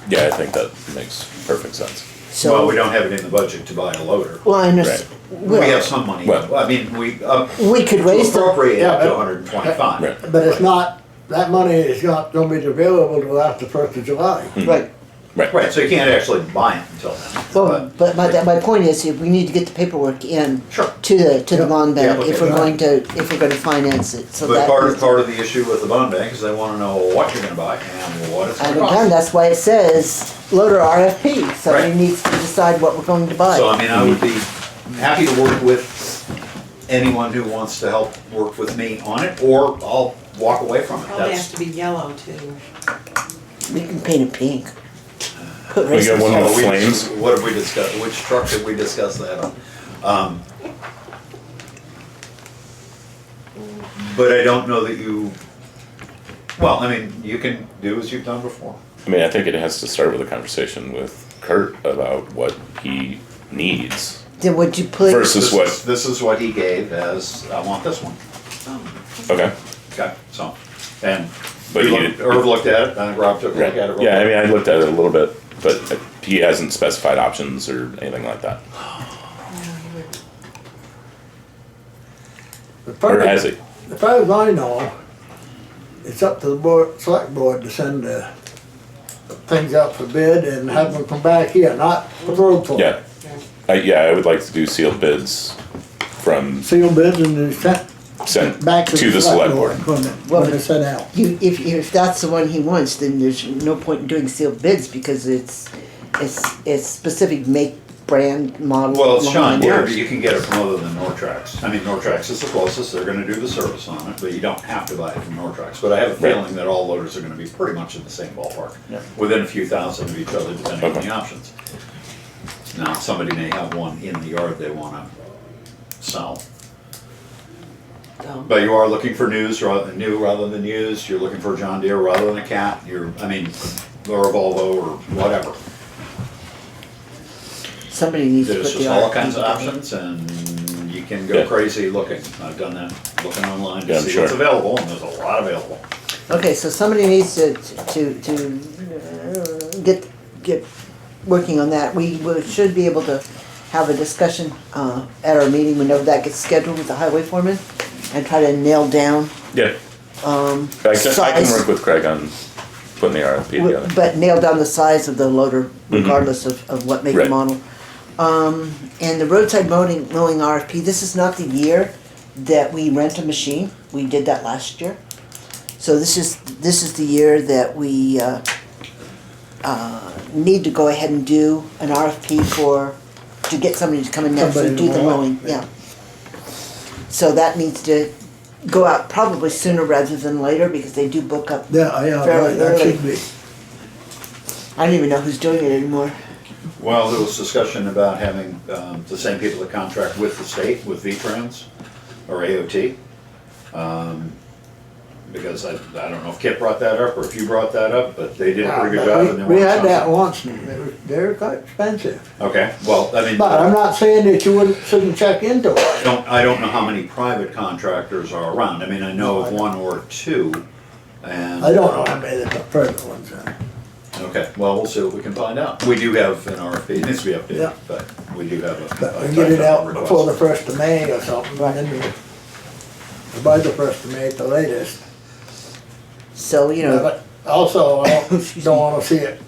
Yeah, I think that makes perfect sense. So, Well, we don't have it in the budget to buy a loader. well, I understand. We have some money, Well- I mean, We could raise to the, appropriate Yeah, up to but- 125. Right. But it's not, that money is not gonna be available till after 1st of July. right. Right, so you can't actually buy it until then. Well, but my point is, we need to get the paperwork in Sure. to the Yeah. bond bank Yeah, if we're okay. going to finance it, so But that. part of the issue with the bond bank is they wanna know what you're gonna buy and what it's And gonna again, cost. that's why it says loader RFP, somebody Right. needs to decide what we're going to buy. So I mean, I would be happy to work with anyone who wants to help work with me on it, or I'll walk away from it. Probably has That's, to be yellow too. We can paint it pink. Put We got racist- one Oh, with flames. what have we discussed, which truck did we discuss that on? But I don't know that you, well, I mean, you can do as you've done before. I mean, I think it has to start with a conversation with Kurt about what he needs Then would you please? versus what, This is what he gave as, I want this one. okay. Okay, so, and But we he looked- did- Irv looked at it, and Rob took a look Right. at it. real Yeah, I quick. mean, I looked at it a little bit, but he hasn't specified options or anything like that. Or has he? As far as I know, it's up to the board, select board to send the things out for bid and have them come back here, not the road for Yeah. I would like to do sealed bids from seal bids and then sent back to the select board. when they're sent out. If that's the one he wants, then there's no point in doing sealed bids because it's specific make, brand, model. Well, it's John line. Deere, but you can get it from other than Nortrax. I mean, Nortrax is the closest, they're gonna do the service on it, but you don't have to buy it from Nortrax. But I have a Right. feeling that all loaders are gonna be pretty much in the same ballpark, Yeah. within a few thousand of each other, depending on Okay. the options. Now, somebody may have one in the yard they wanna sell. But you are looking for new rather than used, you're looking for a John Deere rather than a Cat, or a Volvo or whatever. Somebody needs to put There's the just all RFP kinds of together. options and you can go Yeah. crazy looking. I've done that, looking online Yeah, to I'm see sure. what's available, and there's a lot available. Okay, so somebody needs to get working on that. We should be able to have a discussion at our meeting whenever that gets scheduled with the highway foreman and try to nail down, Yeah. I can size. work with Craig on putting the RFP together. but nail down the size of the loader regardless of what make and Right. model. And the roadside mowing RFP, this is not the year that we rent a machine. We did that last year. So this is the year that we need to go ahead and do an RFP to get somebody to come in and actually Somebody do to the mow it. mowing, yeah. So that needs to go out probably sooner rather than later because they do book up. Yeah, Fairly right, that early. should be. I don't even know who's doing it anymore. Well, there was discussion about having the same people that contract with the state, with V-Trans or AOT. Because I don't know if Kip brought that up or if you brought that up, but they did a pretty good job and they We weren't had that something. once and they're quite expensive. Okay, well, I mean, But I'm not saying that you shouldn't check into it. I don't know how many private contractors are around. I mean, I know of one or two, and. I don't know how many the present ones are. Okay, well, we'll see what we can find out. We do have an RFP, it needs to be Yeah. updated, but we do have a. But we get it out request. before the 1st of May or something, and then by the 1st of May at the latest. So, you know, But also, I don't wanna see it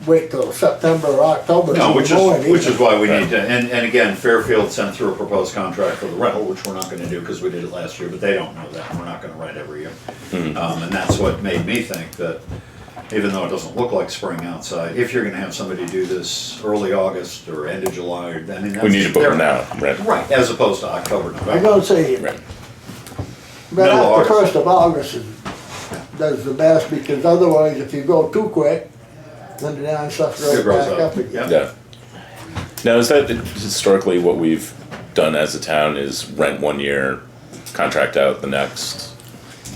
wait till September or October. No, to which mow it is either. why we need to, and again, Fairfield sent through a proposed contract for the rental, which we're not gonna do because we did it last year, but they don't know that, and we're not gonna rent every year. And that's what made me think that, even though it doesn't look like spring outside, if you're gonna have somebody do this early August or end of July, I mean, that's. We need to book them now, right? Right, as opposed to October, I'm November. gonna say, Right. but Middle of after August. 1st of August does the best, because otherwise, if you go too quick, then the down stuff It goes grows back up, up again. Yeah. Now, is that historically what we've done as a town is rent 1 year, contract out the next?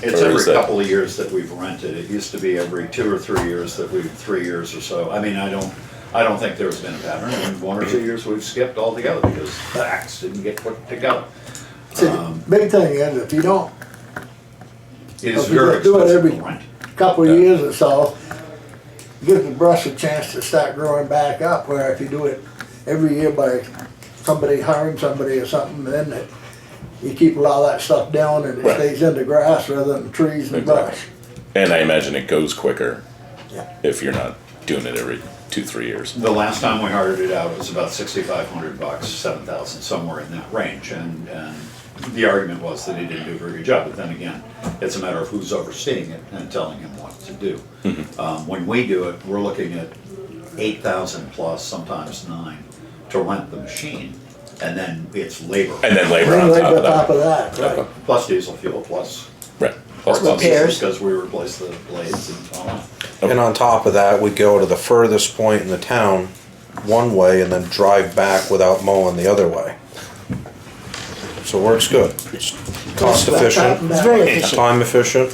It's Or every is that- couple of years that we've rented. It used to be every 2 or 3 years that 3 years or so. I mean, I don't think there's been a pattern. In 1 or 2 years, we've skipped altogether because the acts didn't get put together. See, the big thing is, if you don't, It is if you very do it expensive every to rent. couple of years or so, gives the brush a chance to start growing back up, where if you do it every year by somebody hiring somebody or something, then you keep a lot of that stuff down and it Right. stays in the grass rather than trees and brush. And I imagine it goes quicker Yeah. if you're not doing it every 2-3 years. The last time we hired it out, it was about $6,500, 7,000, somewhere in that range, and the argument was that he didn't do a very good job, but then again, it's a matter of who's overseeing it and telling him what to do. When we do it, we're looking at 8,000 plus, sometimes 9, to rent the machine, and then it's labor. And then labor Then on right top on of top that. of that, right. Plus diesel fuel, plus Right. parts and Repairs. pieces, because we replaced the blades and all that. And on top of that, we go to the furthest point in the town one way and then drive back without mowing the other way. So it works good. It's cost efficient, It's very efficient. time efficient.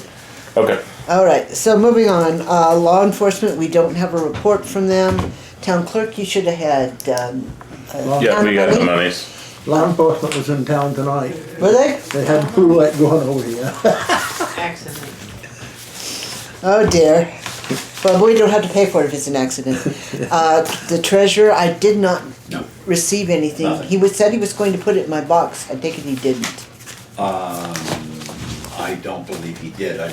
Okay. All right, so moving on, law enforcement, we don't have a report from them. Town clerk, you should have had, Yeah, we got the money. monies. Law enforcement was in town tonight. Were they? They had blue light going over here. Accident. Oh dear. Well, we don't have to pay for it if it's an accident. The treasurer, I did not No. receive anything. Nothing. Said he was going to put it in my box. I take it he didn't. I don't believe he did, I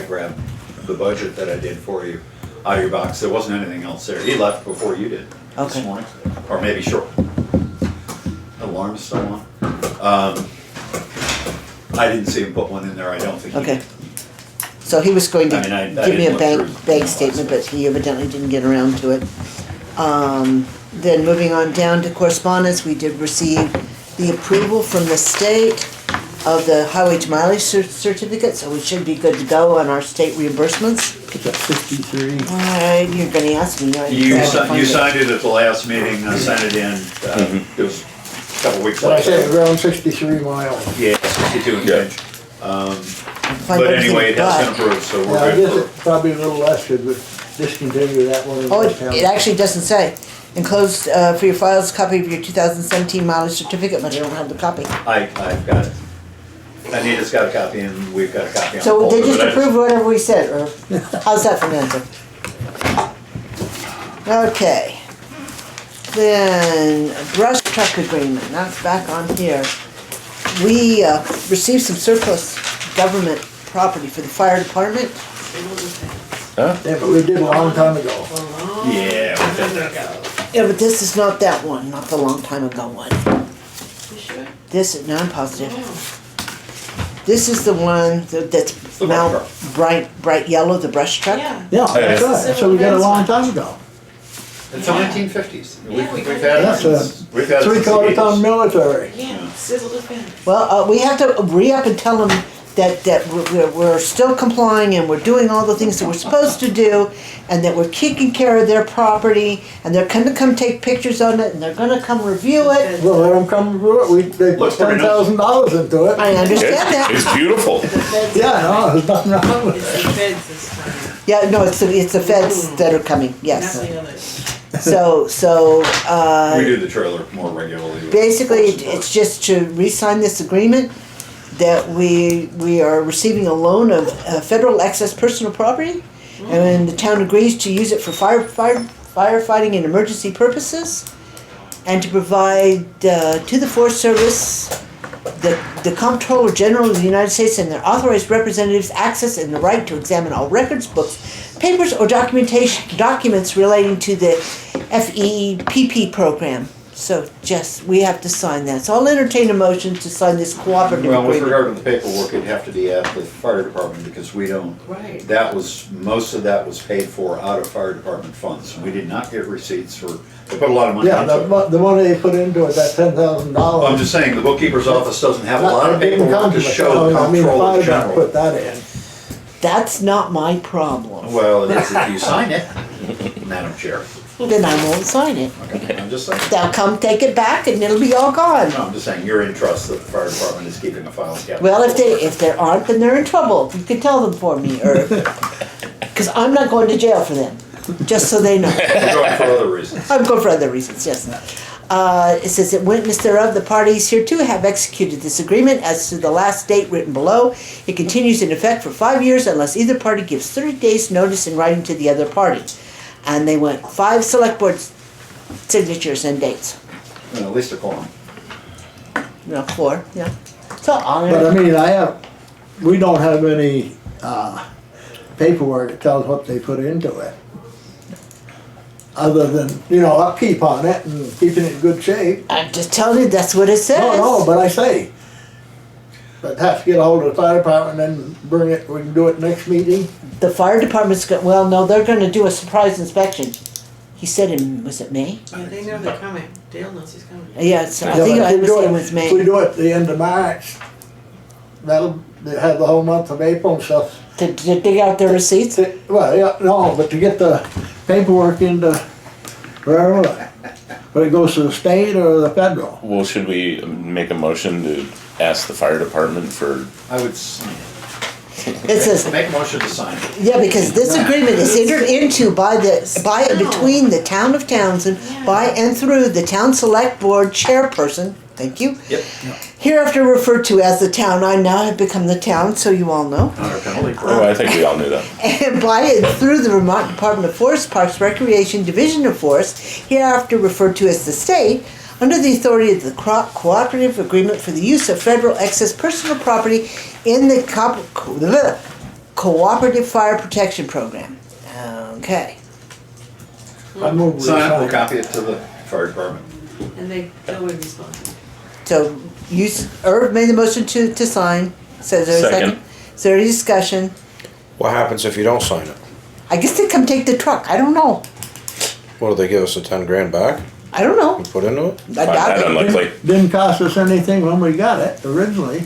grabbed the budget that I did for you out of your box, there wasn't anything else there. He left before you did this Okay. morning, or maybe short. Alarm's still on. I didn't see him put one in there, I don't think he Okay. did. So he was going to I mean, I give me a didn't look through bank the statement, box. but he evidently didn't get around to it. Then moving on down to correspondence, we did receive the approval from the state of the highway mileage certificate, so we should be good to go on our state reimbursements. It's at 63. All right, you're gonna ask me. right? You I have to find you it. signed it at the last meeting, I sent it in, it was a couple weeks Did I say later. around 63 miles? Yeah, 62 and Yeah. change. Find But everything anyway, it has been but- approved, so Yeah, I we're guess good it's probably a little less, cause we discontinued that one in Oh, this town. it actually doesn't say. Enclosed for your files, copy of your 2017 mileage certificate, but I don't have the copy. I've got it. Anita's got a copy and we've got a copy on So both they of just it. approved whatever we said, or how's that for an answer? Okay. Then brush truck agreement, that's back on here. We received some surplus government property for the fire department. Huh? Yeah, but we did a long time ago. Yeah, we did that. Yeah, but this is not that one, not the long time ago one. You sure? This is, no, I'm positive. This is the one that's The now brush truck. bright yellow, the brush truck. Yeah. Yeah, that's yeah. right, so we got a long time ago. It's the 1950s. Yeah, We've we had got it That's since, we've had it Three since the quarter ton 80s. military. Yeah, sizzle the fence. Well, we have to re-up and tell them that we're still complying and we're doing all the things that we're supposed to do, and that we're taking care of their property, and they're gonna come take pictures on it, and they're gonna come review it. Well, let them come through it, they put Looks pretty nice. $10,000 into it. I understand It's that. beautiful. The feds. Yeah, no, there's nothing wrong with It's it. the feds this time, Yeah, no, it's the feds that are coming, not yes. the others. So, We do the trailer more regularly. with basically, horse and it's just to re-sign this agreement that we are receiving a loan of federal excess personal property, and the town agrees to use it for firefighting and emergency purposes, and to provide to the Forest Service the Comptroller General of the United States and their authorized representatives access and the right to examine all records, books, papers, or documents relating to the FEPP program. So we have to sign that. So I'll entertain a motion to sign this cooperative Well, with agreement. regard to the paperwork, it'd have to be at the fire department because we don't, Right. most of that was paid for out of fire department funds. We did not get receipts for, they put a lot of money Yeah, into it. the money they put into it, that $10,000. I'm just saying, the bookkeeper's office doesn't have a lot of That didn't paperwork come to from the show town. the I mean, comptroller fire general. put that in. That's not my problem. Well, it is if you sign it, Madam Chair. Then I won't sign it. Okay, I'm just saying. They'll come take it back and it'll be all gone. No, I'm just saying, you're in trust that the fire department is keeping a file cabinet. Well, if they aren't, then they're in trouble. You can tell them for me, or because I'm not going to jail for them. just so they know. We're going for other reasons. I'm going for other reasons, yes. It says, "In witness thereof, the parties hereto have executed this agreement as to the last date written below. It continues in effect for 5 years unless either party gives 30 days notice in writing to the other party." And they went 5 select board signatures and dates. Well, at least a quorum. No, 4, yeah. So on But I there. mean, we don't have any, paperwork that tells what they put into it. Other than, upkeep on it and keeping it in good shape. I'm just telling you, that's what it says. No, but I say, but have to get a hold of the fire department and then bring it, we can do it next meeting. The fire department's well, no, they're gonna do a surprise inspection. He said was it May? Yeah, they know they're coming. Dale knows he's coming. Yeah, it's, I think I was saying it was If we May. do it at the end of March, that'll have the whole month of April and stuff. To dig out their receipts? Well, yeah, no, but to get the paperwork into wherever, whether it goes to the state or the federal. Well, should we make a motion to ask the fire department for, I would sign it. It says, Make a motion to sign it. yeah, because this agreement is entered into by and between the town of Townsend, by and through the town select board chairperson, thank you. Yep. Hereafter referred to as the town, I now have become the town, so you all know. Under penalty. oh, I think we all knew that. And by and through the Vermont Department of Forest, Parks, Recreation, Division of Forest, hereafter referred to as the state, under the authority of the cooperative agreement for the use of federal excess personal property in the cooperative fire protection program. Okay. I move we Sign it, we'll sign. copy it to the fire department. And they'll be responsible. So Irv made the motion to sign. So is there a second? Second. Is there any discussion? What happens if you don't sign it? I guess they come take the truck. I don't know. What, do they give us the 10 grand back I don't know. we put into it? I Find doubt that it. unlikely. Didn't cost us anything when we got it originally,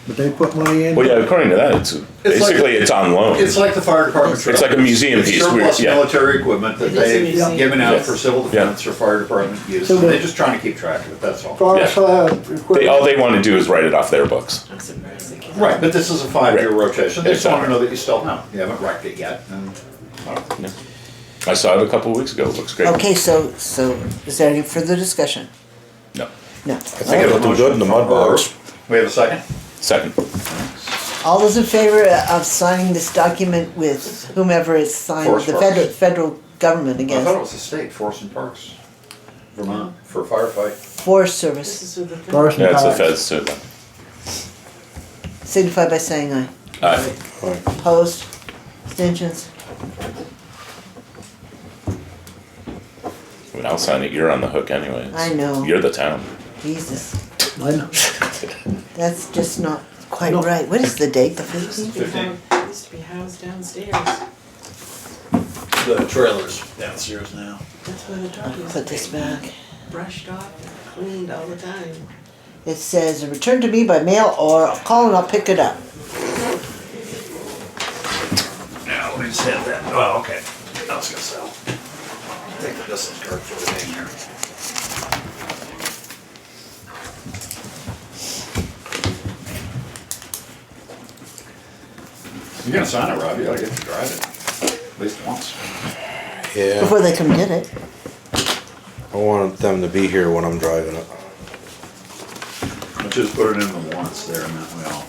but they put money in. Well, yeah, according to that, it's basically it's on loan. It's like the fire department truck. It's like a museum It's piece. surplus Yeah. military equipment that It is a they've museum. given out Yeah. for civil Yeah. defense or fire department use. So They're just trying to keep track of it, that's all. Forest, equipment. All they want to do is write it off their books. I'm surprised they can't. Right, but this is a 5-year Right. rotation. They just want to Exactly. know that you still have it. You haven't wrecked it yet. And Yeah. I saw it a couple of weeks ago. It looks great. Okay, so is there any further discussion? No. No. I think it'll do good in the mud box. we have a second? Second. All those in favor of signing this document with whomever is signed, Forest the Parks. federal government I thought it again, was the state, Forest and Parks, Vermont, for firefight. Forest This Service, is with the. Forest Yeah, and it's the Parks. feds too. Then. signify by saying aye. Aye. Opposed? Abstentions? I mean, I'll sign it. You're on the hook anyways. I know. You're the town. Jesus, I know. that's just not quite No. right. What is the date, the 15th? 15. It used to be housed downstairs. The trailer's downstairs now. That's where the truck used to Put this be. back. Brushed off and cleaned all the time. It says, return to me by mail or I'll call and I'll pick it up. Now, let me just have that. Oh, okay. I was gonna sell. Take the business card for the thing here. You're gonna sign it, Rob, you gotta get to drive it, at least once. Yeah, Before they come get it. I want them to be here when I'm driving it. Let's just put it in the warrants there and that we all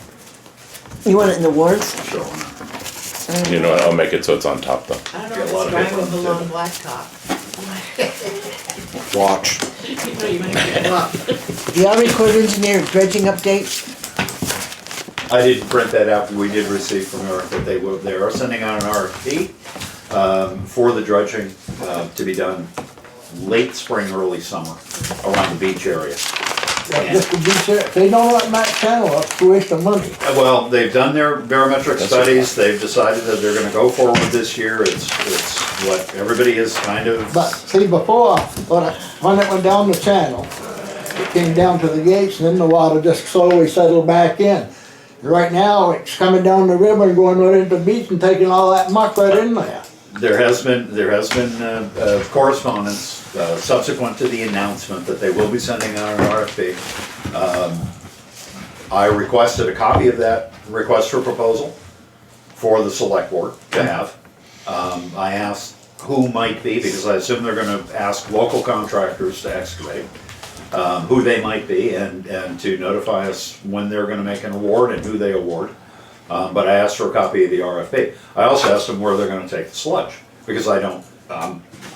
You want it in the warrants? show them. You know what? I'll make it so it's on top though. I don't Got know a if lot it's of paper on the drivable on table. blacktop. Watch. No, you might get it up. The Army Corps of Engineer dredging update. I didn't print that out, we did receive from Eric that they are sending out an RFP for the dredging to be done late spring, early summer, around the beach area. Yeah, just to be sure, if they don't let Matt Channel up, it's a waste of money. Well, they've done their barometric studies, they've decided that they're gonna go forward this year, it's what everybody is kind of. But see, before, when it went down the channel, it came down to the gates and then the water just slowly settled back in. Right now, it's coming down the river and going right into the beach and taking all that muck right in there. There has been correspondence subsequent to the announcement that they will be sending out an RFP. I requested a copy of that request for proposal for the select board to have. I asked who might be, because I assume they're gonna ask local contractors to excavate, who they might be, and to notify us when they're gonna make an award and who they award. But I asked for a copy of the RFP. I also asked them where they're gonna take the sludge, because I don't,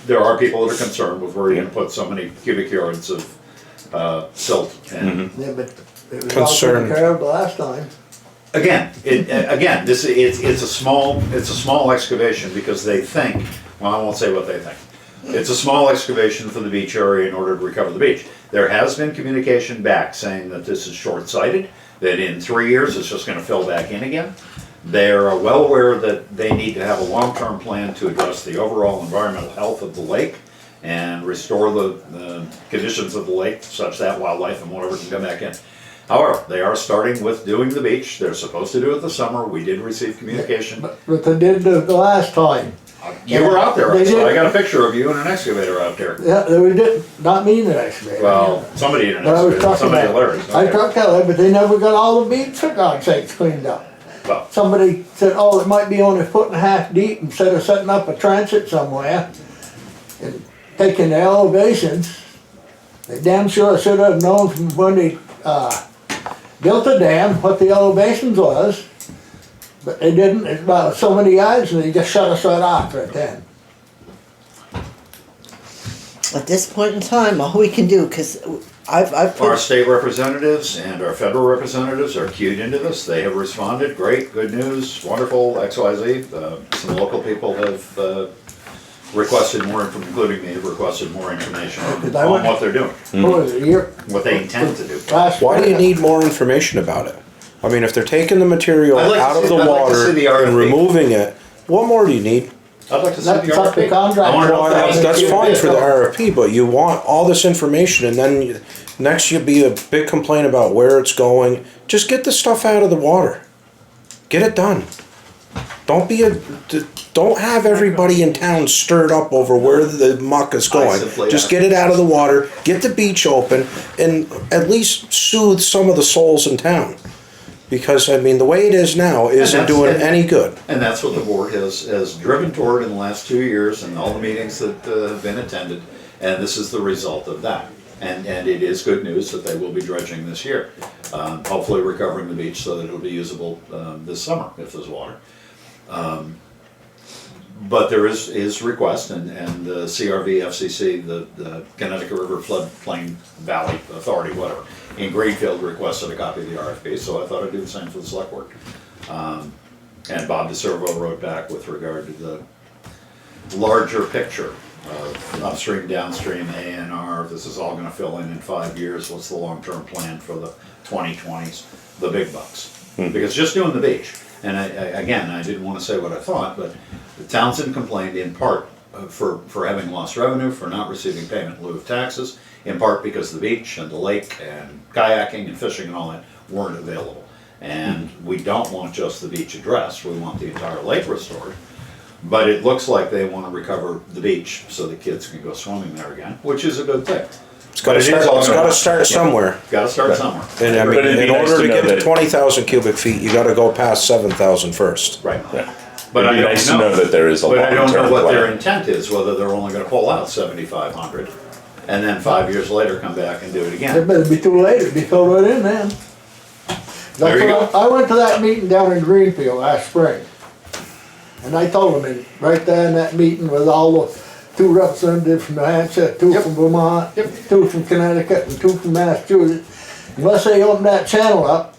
there are people that are concerned with where you're gonna put so many cubic yards of silt. And Yeah, but it was all Concern. taken care of the last time. again, it's a small excavation because they think, well, I won't say what they think. It's a small excavation for the beach area in order to recover the beach. There has been communication back saying that this is short-sighted, that in 3 years it's just gonna fill back in again. They're well aware that they need to have a long-term plan to address the overall environmental health of the lake and restore the conditions of the lake such that wildlife and whatever can come back in. However, they are starting with doing the beach. They're supposed to do it this summer. We did receive communication. But they did the last time. You were out there, They so I did. got a picture of you and an excavator out there. Yeah, they did, not me in the excavator. Well, somebody in an But I was excavator, talking somebody at about, Larry's. I okay. trucked out there, but they never got all the beach, for God's sakes, cleaned up. Well, Somebody said, oh, it might be only 1.5 feet deep instead of setting up a transit somewhere and taking the elevations. They damn sure should have known from when they, built the dam, what the elevations was. But they didn't, it's about so many yards and they just shut us right off right then. At this point in time, all we can do, cause I've our put, state representatives and our federal representatives are cued into this. They have responded, great, good news, wonderful, XYZ. Some local people have requested more, including me, have requested more information Because I on went- what they're doing, What was it, a year? what they intend to do. Last Why do you spring. need more information about it? I mean, if they're taking the material I'd like to out of see- the I'd like to water see the RFP. and removing it, what more do you need? I'd like to see That's the up to RFP. contract. I wanna know Well, if Well, that's- that's Yeah. fine for the RFP, but you want all this information and then next you'll be a big complaint about where it's going. Just get the stuff out of the water. Get it done. Don't have everybody in town stirred up over where the muck is going. simply Just ask- get it out of the water, get the beach open, and at least soothe some of the souls in town. Because, I mean, the way it is now isn't that's- doing and- any good. And that's what the board has driven toward in the last 2 years and all the meetings that have been attended. And this is the result of that. And it is good news that they will be dredging this year. Hopefully recovering the beach so that it'll be usable this summer if there's water. But there is request and the CRV, FCC, the Connecticut River Floodplain Valley Authority, whatever, in Greenfield requested a copy of the RFP, so I thought I'd do the same for the select board. And Bob DeServo wrote back with regard to the larger picture of upstream, downstream, A&R. This is all gonna fill in 5 years. What's the long-term plan for the 2020s, the big bucks? Because just doing the beach, and again, I didn't wanna say what I thought, but Townshend complained in part for having lost revenue, for not receiving payment in lieu of taxes, in part because the beach and the lake and kayaking and fishing and all that weren't available. And we don't want just the beach addressed, we want the entire lake restored. But it looks like they want to recover the beach so the kids can go swimming there again, which is a good thing. It's gotta start somewhere. Gotta start somewhere. And I mean, But it'd be in nice order to to know get to that- 20,000 cubic feet, you gotta go past 7,000 first. Right. Yeah. But It'd I be don't nice to know know. that there is a But I don't know long-term what their plan. intent is, whether they're only gonna pull out 7,500 and then 5 years later come back and do it It again. better be too late, it'd be filled right in then. There you That's what I went to that meeting down in Greenfield last spring. And I told them, and right there in that meeting with all the 2 representatives from New Hampshire, 2 Yep. from Vermont, Yep. 2 from Connecticut, and 2 from Massachusetts. Unless they open that channel up,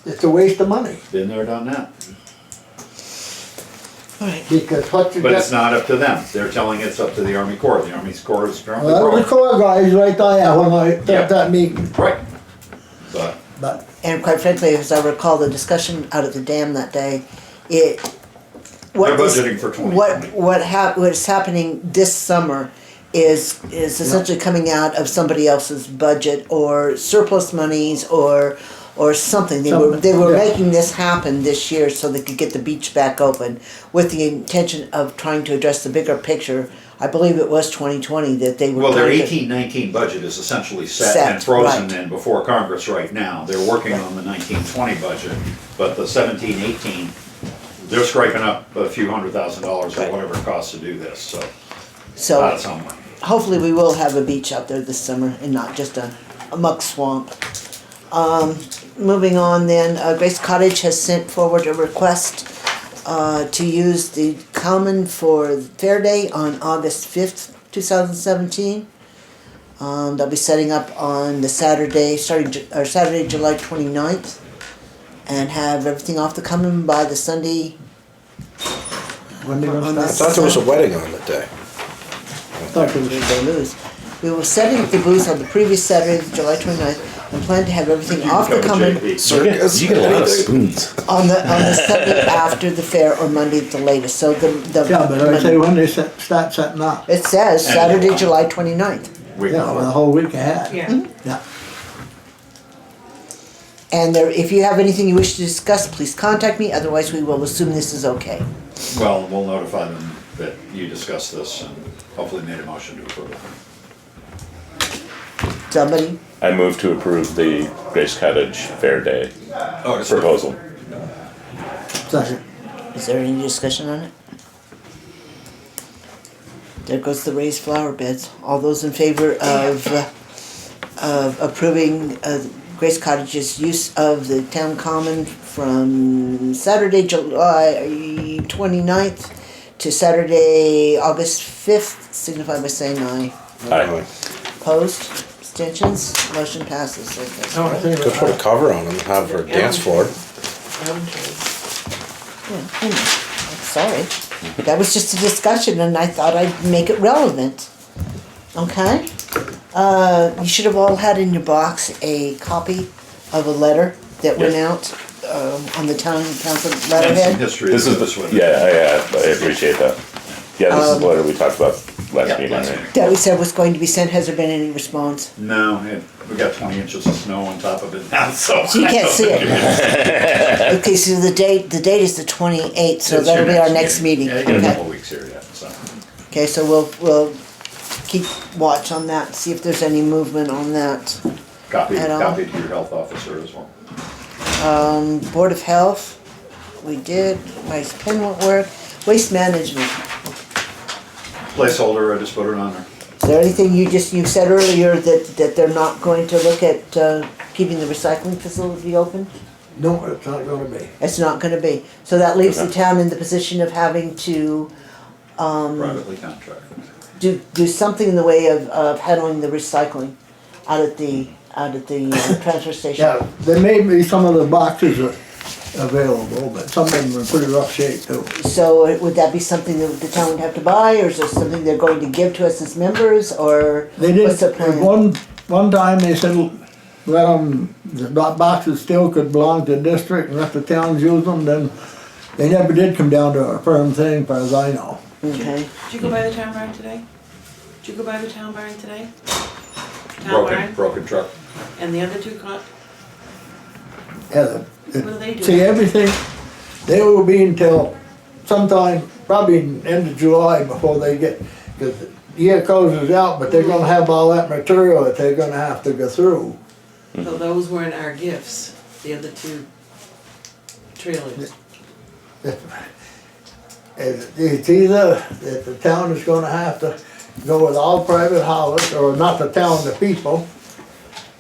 it's a waste of money, Been there, done that. alright, because what you But it's got. not up to them. They're telling it's up to the Army Corps. The Army Corps is currently Well, the growing. Corps guys right there when I Yeah. at that meeting, Right. But but and quite frankly, as I recall the discussion out at the dam that day, it. what They're is- budgeting for 2020. What is happening this summer is essentially coming out of somebody else's budget or surplus monies or something. They were Yeah. making this happen this year so they could get the beach back open with the intention of trying to address the bigger picture. I believe it was 2020 that they were. Well, their trying to- 18-19 budget is essentially set Set, and frozen right. and before Congress right now. They're working on the 19-20 budget, but the 17-18, they're scraping up a few $100,000 or Right. whatever it costs to do this, so, So out of somewhere. hopefully we will have a beach out there this summer and not just a muck swamp. Moving on then, Grace Cottage has sent forward a request to use the common for Fair Day on August 5th, 2017. They'll be setting up on the Saturday, Saturday, July 29th, and have everything off the common by the Sunday. When they gonna On I the start? thought there was a wedding on that day. They lose. We were setting up the booth on the previous Saturday, July 29th, and plan to have everything off the common Circus? You get a lot of Anything? spoons. on the Sunday after the fair or Monday at the latest. So the Yeah, but I say when they start setting up. it says Saturday, July 29th. Yeah, well, the whole week ahead. Yeah. Yeah. And if you have anything you wish to discuss, please contact me. Otherwise, we will assume this is okay. Well, we'll notify them that you discussed this and hopefully made a motion to approve it. Somebody, I move to approve the Grace Cottage Fair Day proposal. Second. is there any discussion on it? There goes the raised flower beds. All those in favor of approving Grace Cottage's use of the town common from Saturday, July 29th to Saturday, August 5th, signify by saying aye. Aye. Opposed? Abstentions? Motion passes. Okay. No, I think Could put a cover on and have her dance floor. Yeah, I know. I'm sorry. That was just a discussion and I thought I'd make it relevant. Okay? You should have all had in your box a copy of a letter that went out on the town council And some letterhead. history. This is this the, one. I appreciate that. Yeah, this is the letter we talked about last meeting, last right? meeting. That we said was going to be sent. Has there been any response? No, we got 20 inches of snow on top of it now, so. So you can't see it. Okay, so the date is the 28th, so It's that'll your be our next meeting. Yeah, you got a Okay. couple weeks here yet, so. Okay, so we'll keep watch on that, see if there's any movement on that. Copy At all. to your health officer as well. Board of Health, we did. My pen won't work. Waste Management. Placeholder, I just put it on there. Is there anything you said earlier that they're not going to look at keeping the recycling facility open? No, it's not gonna be. It's not gonna be. So that leaves the town in the position of having to Privately contracted. do something in the way of handling the recycling out at the transfer station. Yeah, there may be some of the boxes available, but some of them are in pretty rough shape too. So would that be something that the town would have to buy, or is it something they're going to give to us as members, or They did, what's the at plan? one time they said, let them, the boxes still could belong to the district and let the towns use them, then they never did come down to a firm thing, as far as I know. Okay, Did you go by the town barn today? Did you go by the town barn today? Town barn? Broken truck. And the other two Yeah, what are they doing? see, everything, they will be until sometime, probably end of July before they get, because the year closes out, but they're gonna have all that material that they're gonna have to go through. So those weren't our gifts, the other two trailers. It's either that the town is gonna have to go with all private haulers, or not the town, the people,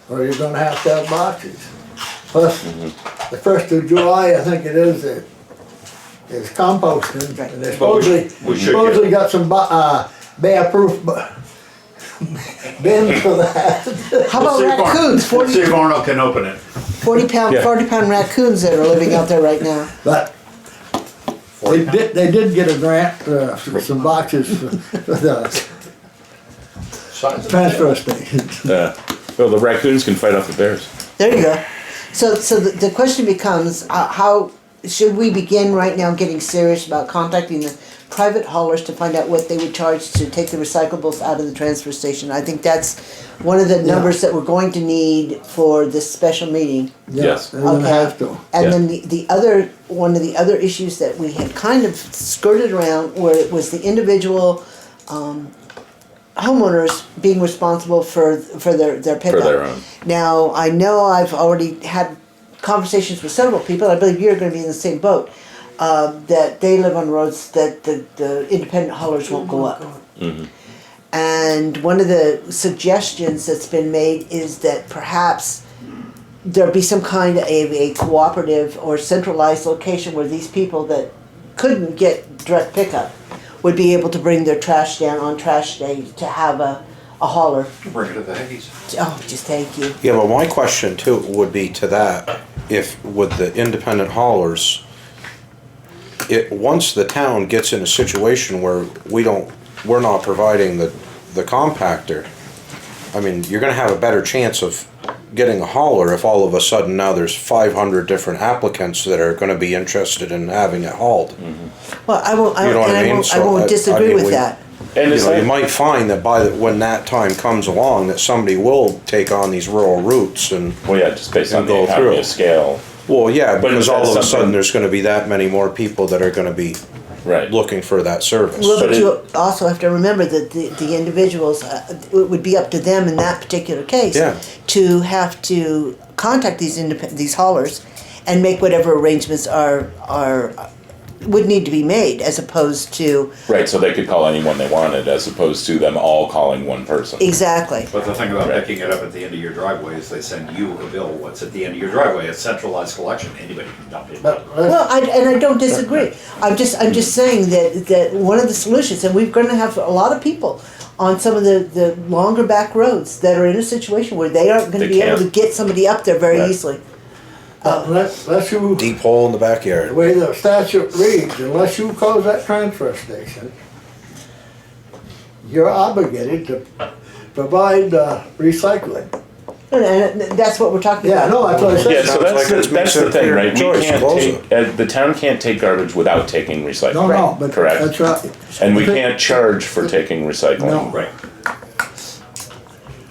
or you're gonna have to have boxes. Plus, the 1st of July, I think it is composting, and they supposedly got some bear-proof bins for that. how about raccoons? See if Arnold can open it. 40 Yeah. pound raccoons that are living out there right now. But they did get a grant for some boxes for the Size of the transfer tail. station. Well, the raccoons can fight off the bears. There you go. So the question becomes, how should we begin right now getting serious about contacting the private haulers to find out what they would charge to take the recyclables out of the transfer station? I think that's one of the numbers that we're going to need for this special meeting. Yeah, Yes. they're gonna Okay. have to. And Yeah. then one of the other issues that we had kind of skirted around where it was the individual homeowners being responsible for their pickup. their own. Now, I know I've already had conversations with several people, I believe you're gonna be in the same boat, that they live on roads that the independent haulers won't go up. And one of the suggestions that's been made is that perhaps there be some kind of a cooperative or centralized location where these people that couldn't get direct pickup would be able to bring their trash down on trash day to have a hauler. Bring it to the Haggies. Oh, just thank you. Yeah, but my question too would be to that, if with the independent haulers, once the town gets in a situation where we're not providing the compactor, I mean, you're gonna have a better chance of getting a hauler if all of a sudden now there's 500 different applicants that are gonna be interested in having it hauled. Well, I won't, You know what I mean? I So, won't disagree mean, with that. And You it's know, you like, might find that when that time comes along, that somebody will take on these rural routes and, well, yeah, just based on And the go economy through. of scale. well, yeah, But because is all that of a something- sudden there's gonna be that many more people that are gonna be Right. looking for that service. Well, But but you also have to remember that the individuals, it would be up to them in that particular case Yeah. to have to contact these haulers and make whatever arrangements would need to be made, as opposed to Right, so they could call anyone they wanted as opposed to them all calling one person. exactly. But the thing about Right. picking it up at the end of your driveway is they send you a bill, what's at the end of your driveway, it's centralized collection, anybody can dump it. But Well, I don't disagree. I'm just saying that one of the solutions, and we're going to have a lot of people on some of the longer back roads that are in a situation where they aren't going to They be able to can't. get somebody up there very Right. easily. unless you, Deep hole in the the backyard. way the statute reads, unless you close that transfer station, you're obligated to provide recycling. And that's what we're talking Yeah, about. no, that's what I Yeah, said. so Sounds like that's it makes the it a thing, clear right? We choice, can't close take, the town can't take garbage without taking recycling. No, no, but Correct. that's right. And we can't charge for taking recycling. No. Right.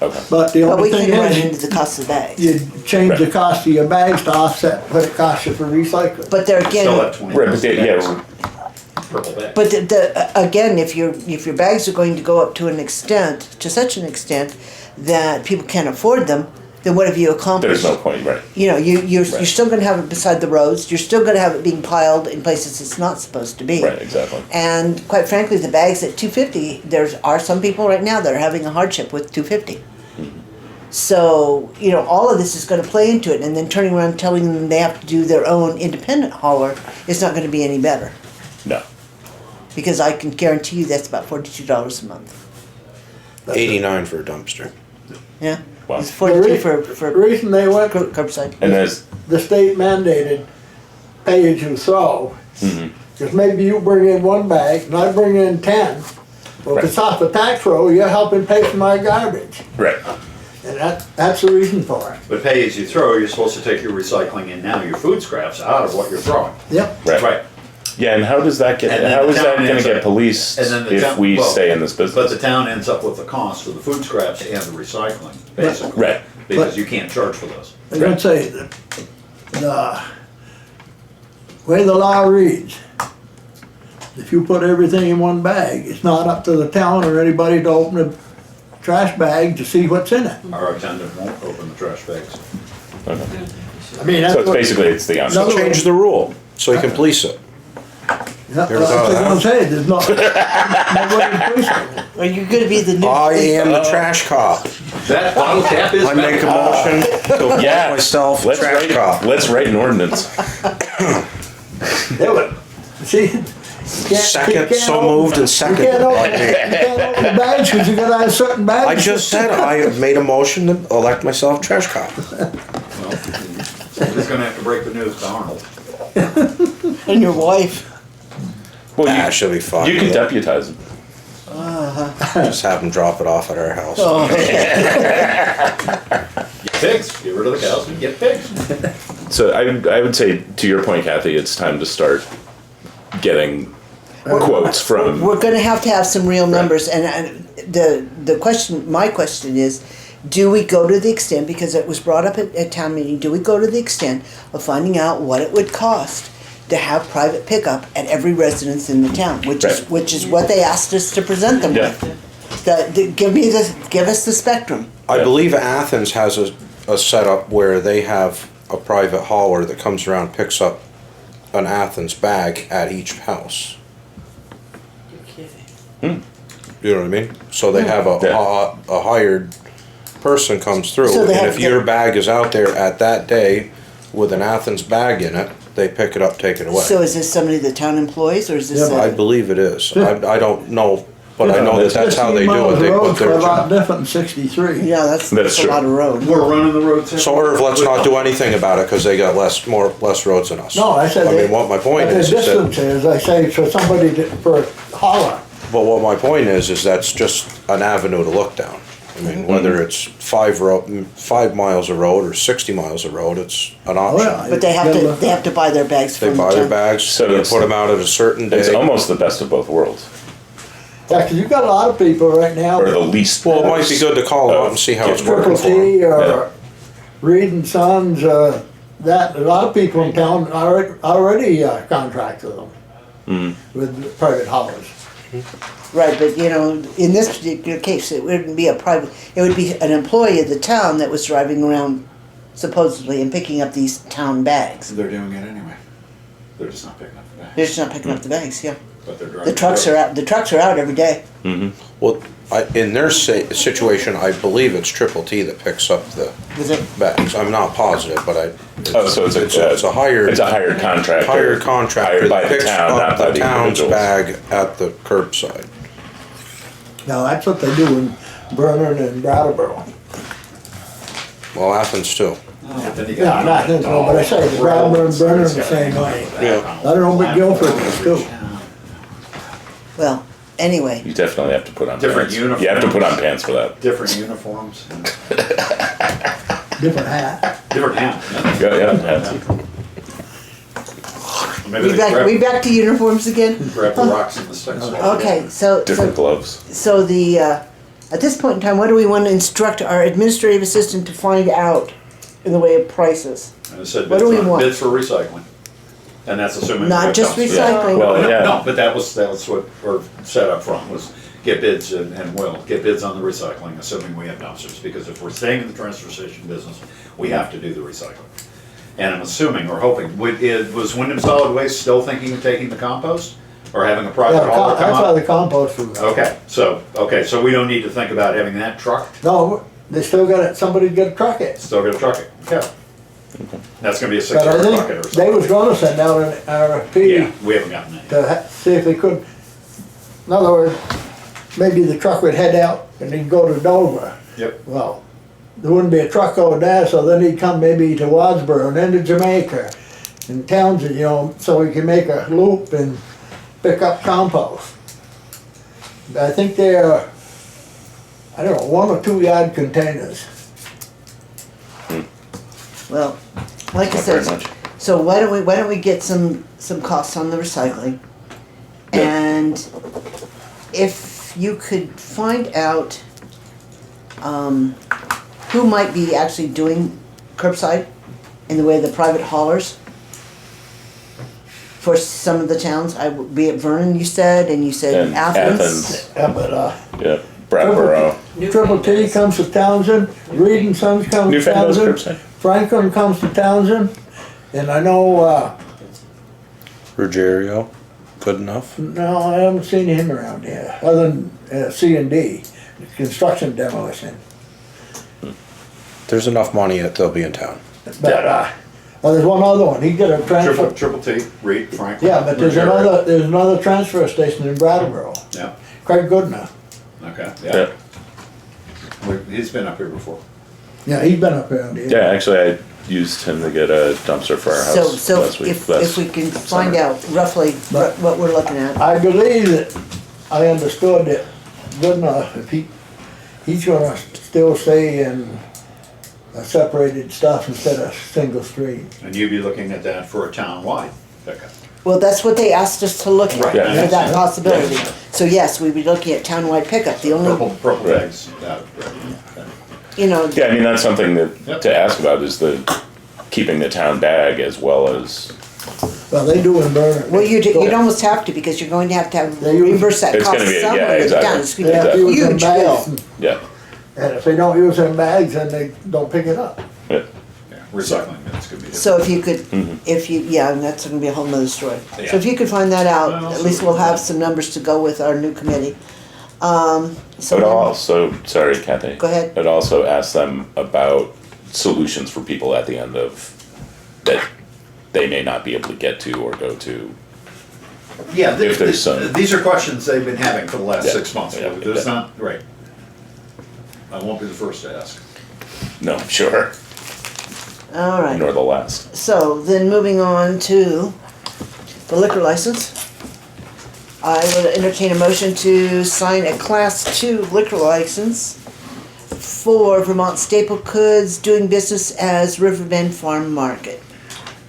Okay. But the But we only thing can run is, into the cost of bags. you change the Right. cost of your bags to offset what it costs you for recycling. But there Still again, at 20 Right, but they, yeah, purple bag. but again, if your bags are going to go up to such an extent that people can't afford them, then what have you accomplished? there's no point, right? You know, you're Right. still going to have it beside the roads. You're still going to have it being piled in places it's not supposed to be. Right, exactly. And quite frankly, the bags at $2.50, there are some people right now that are having a hardship with $2.50. So, you know, all of this is going to play into it, and then turning around and telling them they have to do their own independent hauler is not going to be any better. No. Because I can guarantee you that's about $42 a month. 89 for a dumpster. Yeah? Wow. It's 42 The for reason they went, curbside. And there's, the state mandated pay as you throw, Mm-hmm. because maybe you bring in one bag and I bring in 10. Well, if it's off the tax roll, you're helping pay for my garbage. right, And that's the reason for it. But pay as you throw, you're supposed to take your recycling and now your food scraps out of what you're throwing. Yep. right. Yeah, and how does that get, And then how the is that town gonna ends get up- policed and then the if town- we well, stay in this But business? the town ends up with the cost of the food scraps and the recycling, basically. Right. Because you can't charge for those. I gotta say, the way the law reads, if you put everything in one bag, it's not up to the town or anybody to open a trash bag to see what's in it. Our attendant won't open the trash bags. Okay. I mean, that's So it's what. basically, it's the No. unsafe. Change the rule so you can police it. Yeah, Never that's thought what of I'm that. saying, there's not, nobody police it. Or you're going to be the new. I am the trash cop. That bottle cap is I make a back. motion to appoint Yeah. myself Let's trash cop. write an ordinance. Do it. See? you can't- Second, you can't so open- moved and You seconded can't by open, me. you can't open the bags because you gotta have certain bags. I just said I have made a motion to elect myself trash cop. He's gonna have to break the news to Arnold. And your wife. Well, Ah, she'll be fine. you can deputize them. Just have them drop it off at our house. Get pigs, get rid of the cows and get pigs. So I would say, to your point, Kathy, it's time to start getting quotes from, We're going to have some real numbers, and the question, my question is, do we go to the extent, because it was brought up at town meeting, do we go to the extent of finding out what it would cost to have private pickup at every residence in the town, which Right. is what they asked us to present them Yeah. with. Give us the spectrum. I believe Athens has a setup where they have a private hauler that comes around, picks up an Athens bag at each house. You're kidding. You know what I mean? So they have a hired person comes through, So they and have if to- your bag is out there at that day with an Athens bag in it, they pick it up, take it away. So is this somebody the town employs, or is this? Yeah, I believe it is. I don't know, but I know that that's how they 15 do it. miles They of put road's their a lot job. different than 63. Yeah, that's a true. lot of road. We're running the roads. So Irv, let's not do anything about it, cause they got less roads than us. No, I said. I mean, what my point but is the that, distance is, I say, for somebody for a hauler. but what my point is that's just an avenue to look down. I mean, whether it's 5 miles of road or 60 miles of road, it's an option. yeah. But they have to buy their bags They from buy the their town. bags, So they it's- put them out at a certain day. It's almost the best of both worlds, Yeah, 'cause you've got a lot of people right now. or the least. Well, it might be good to call Oh, out and see how it's yeah. working Triple for them. T or Yeah. Reed and Sons, that, a lot of people in town already contract with them. With private haulers. Right, but you know, in this particular case, it wouldn't be a private, it would be an employee of the town that was driving around supposedly and picking up these town bags. They're doing it anyway. They're just not picking up the They're bags. just not picking up the bags, yeah. But they're driving. The trucks are out, the trucks are out every day. Well, in their situation, I believe it's Triple T that picks up the Is it? bags. I'm not positive, but Oh, so it's a hired. It's a hired contractor. Hired contractor Hired by that the picks town, not up by the the town's individuals. bag at the curbside. Now, that's what they do in Vernon and Brattleboro. Well, Athens too. But then you Yeah, got- not this one, but I say, the Brattleboro and Vernon the same way. Yeah. I don't know, but Guilford is too. Well, anyway, You definitely have to put on Different pants. You have to put on uniforms. pants for that. Different uniforms. Different hat. Different hat. Yeah, pants. Maybe they we grab, back to uniforms again? grab the rocks and the sticks. Okay, so, Different gloves. so the, at this point in time, what do we want to instruct our administrative assistant to find out in the way of prices? And it said What do we want? bids for recycling. And that's assuming. Not what just dumpsters- recycling. Well, No, yeah. no, but that was what, or said up front was get bids and we'll get bids on the recycling, assuming we have dumpsters. Because if we're staying in the transfer station business, we have to do the recycling. And I'm assuming or hoping, was Wyndham Solid Waste still thinking of taking the compost? Or having a Yeah, private hauler come that's why up? the compost was. Okay, so we don't need to think about having that trucked? No, they still got it, somebody's got to truck it. Still gonna truck it, okay. That's gonna be a But I 6-yard bucket or think they was something. gonna send out an RFP. Yeah, we haven't gotten that. To see if they could, in other words, maybe the truck would head out and he'd go to Dover. Yep. Well, there wouldn't be a truck over there, so then he'd come maybe to Wadsboro and then to Jamaica and Townsend, you know, so he can make a loop and pick up compost. I think they're, I don't know, 1 or 2 yard containers. Well, like I Not very said, much. so why don't we get some costs on the recycling? Yeah. And if you could find out, who might be actually doing curbside in the way of the private haulers for some of the towns, be it Vernon you said, and you said And Athens. Athens. Yeah, but, Yeah, Brattleboro. Triple T comes to Townsend, Reed and Sons comes to Newfoundland's Townsend, curbside. Franklin comes to Townsend, and I know, Ruggiero, good enough. no, I haven't seen him around here, other than C&D, construction demolition. There's enough money that they'll be in town. But, well, there's one other one, he did a transfer, Triple T, Reed, Franklin. yeah, but there's Ruggiero. another transfer station in Brattleboro, Yeah, Craig Goodenough. okay, Yeah. yeah. He's been up here before. Yeah, he's been up around here. Yeah, actually, I used him to get a dumpster for our house So last week. if we can find summer. out roughly what we're looking at. I believe that, I understood that Goodenough, if he's gonna still stay in separated stuff instead of single stream. And you'd be looking at that for a town-wide pickup. Well, that's what they asked us to look at, Right. Yeah. for that possibility. So yes, we'd be looking at townwide pickup, the only, Purple Right. bags, okay. you know, Yeah, I mean, that's something Yep. that, to ask about is the, keeping the town bag as well as, Well, they do in Vernon. well, you'd almost have to, because you're going to have They use- reimburse that It's cost gonna be- yeah, somewhere to the exactly. town. It's They gonna have be to a use them huge bill. bags, yeah, and if they don't use them bags, then they don't pick it up. yeah. recycling bins could be different. So if you could, if you, yeah, and that's gonna be a whole nother story. So Yeah. if you could find that out, Well, at least we'll have some numbers to go with our new committee. So But then- also, sorry, Kathy. Go ahead. I'd also ask them about solutions for people at the end of, that they may not be able to get to or go to. Yeah, If there's some- these are questions they've been having for the last Yeah, 6 months. yeah, There's yeah. not, right. I won't be the first to ask. No, I'm sure, All right. nor the last. So then moving on to the liquor license. I would entertain a motion to sign a Class 2 liquor license for Vermont Staple Goods doing business as Riverbend Farm Market.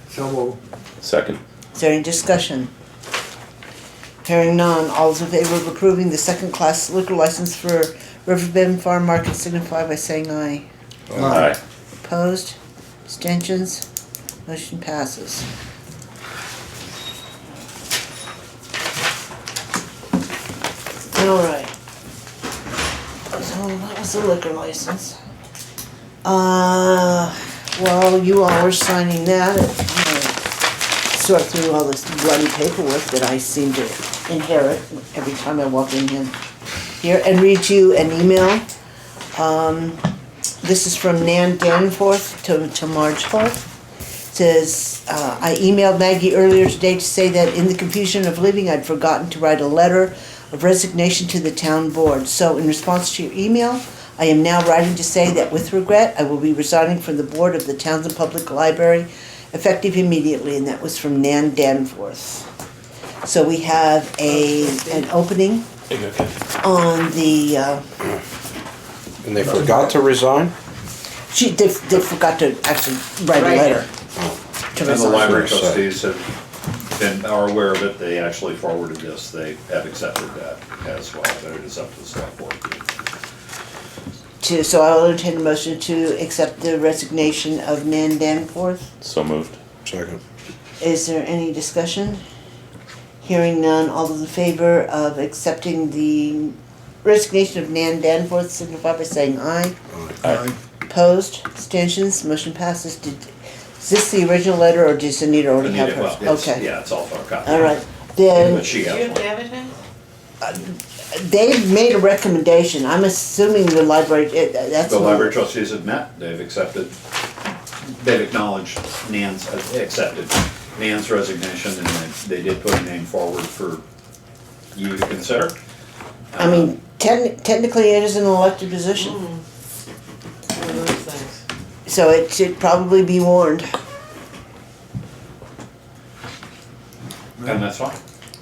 So we'll, Second. Is there any discussion? Hearing none, all those in favor of approving the second class liquor license for Riverbend Farm Market signify by saying aye. Aye. Opposed? Abstentions? Motion passes. Alright. So that was the liquor license. Well, you all were signing that. Sort through all this bloody paperwork that I seem to inherit every time I walk in here and read you an email. This is from Nan Danforth to Marge Forth. Says, I emailed Maggie earlier today to say that in the confusion of leaving, I'd forgotten to write a letter of resignation to the town board. So in response to your email, I am now writing to say that with regret, I will be resigning from the board of the Townsend Public Library effective immediately, and that was from Nan Danforth. So we have an opening on the, And they forgot to resign? they forgot to actually write a Right. letter. To And the resign. library Sorry. trustees are aware of it, they actually forwarded this, they have accepted that as well, but it is up to the select board. So I will entertain a motion to accept the resignation of Nan Danforth. So moved. Second. Is there any discussion? Hearing none, all those in favor of accepting the resignation of Nan Danforth signify by saying aye. Aye. Opposed, abstentions, motion passes. Is this the original letter or does Anita already have Anita, well, hers? it's, Okay, yeah, it's all photocopy. all right. Then But she Do has you have one. to advertise? they've made a recommendation. I'm assuming the library, that's. The library trustees have met, they've accepted, they've acknowledged accepted Nan's resignation, and they did put a name forward for you to consider. I mean, technically it is an elected position, One of those things. so it should probably be warned. And that's fine,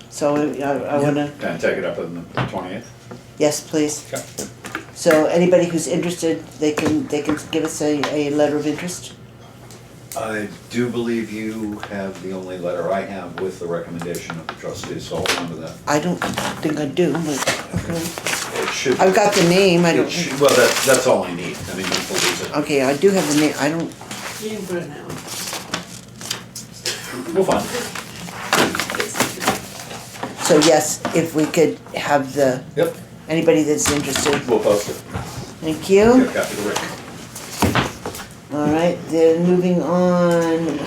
So I wanna, and take it up on the 28th. yes, please. Okay. So anybody who's interested, they can give us a letter of interest. I do believe you have the only letter I have with the recommendation of the trustees, so hold on to that. I don't think I do, but, okay. It should. I've got the name, I it don't, should- Well, that's all I need, I mean, you can lose it. okay, I do have the name, I don't, You can put it now. We'll find so yes, if we could have it. Yep, anybody that's interested, we'll post it. thank you. Get a copy to Rick. All right, then moving on,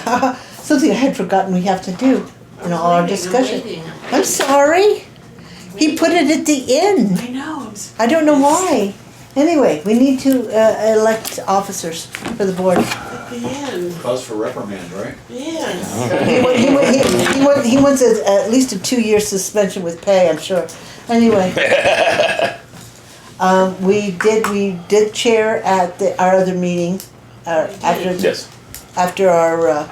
something I had forgotten we have to do in all our discussion. I'm sorry, he put it at the end. I know, I don't know why. Anyway, we need to elect officers for the board. at the end, Cause for reprimand, right? yes. He wants at least a 2-year suspension with pay, I'm sure. Anyway. We did chair at our other meeting, Yes, after our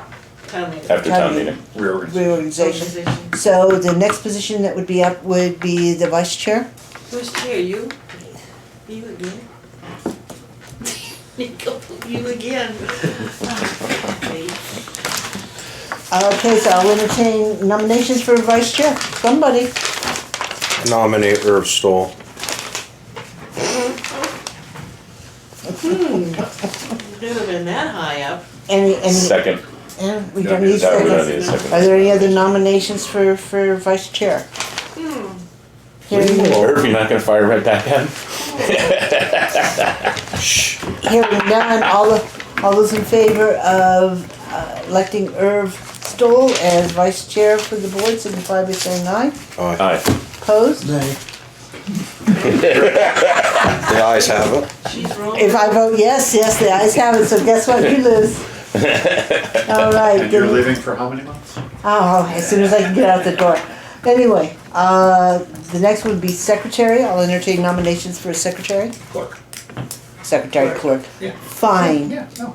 Tell me. after town meeting. Reorganization. reorganization. Organization. So the next position that would be up would be the vice chair. Who's chair, you? You again? You again. Okay, so I'll entertain nominations for vice chair. Somebody. Nominate Irv Stoll. Never been that high up. Any, Second. we don't need No, we don't need a seconds. second. Are there any other nominations for vice chair? Hearing Irv, you're not gonna fire right back in? hearing none, all All those in favor of electing Irv Stoll as vice chair for the board, signify by saying aye. Aye. Aye. Opposed? Nay. The ayes have it. She's rolling. If I vote yes, the ayes have it, so guess what, you lose. All right. And you're then- leaving for how many months? Oh, as soon as I can get out the door. Anyway, the next would be secretary. I'll entertain nominations for a secretary. Clerk. Secretary clerk. Yeah. Fine. Yeah, no,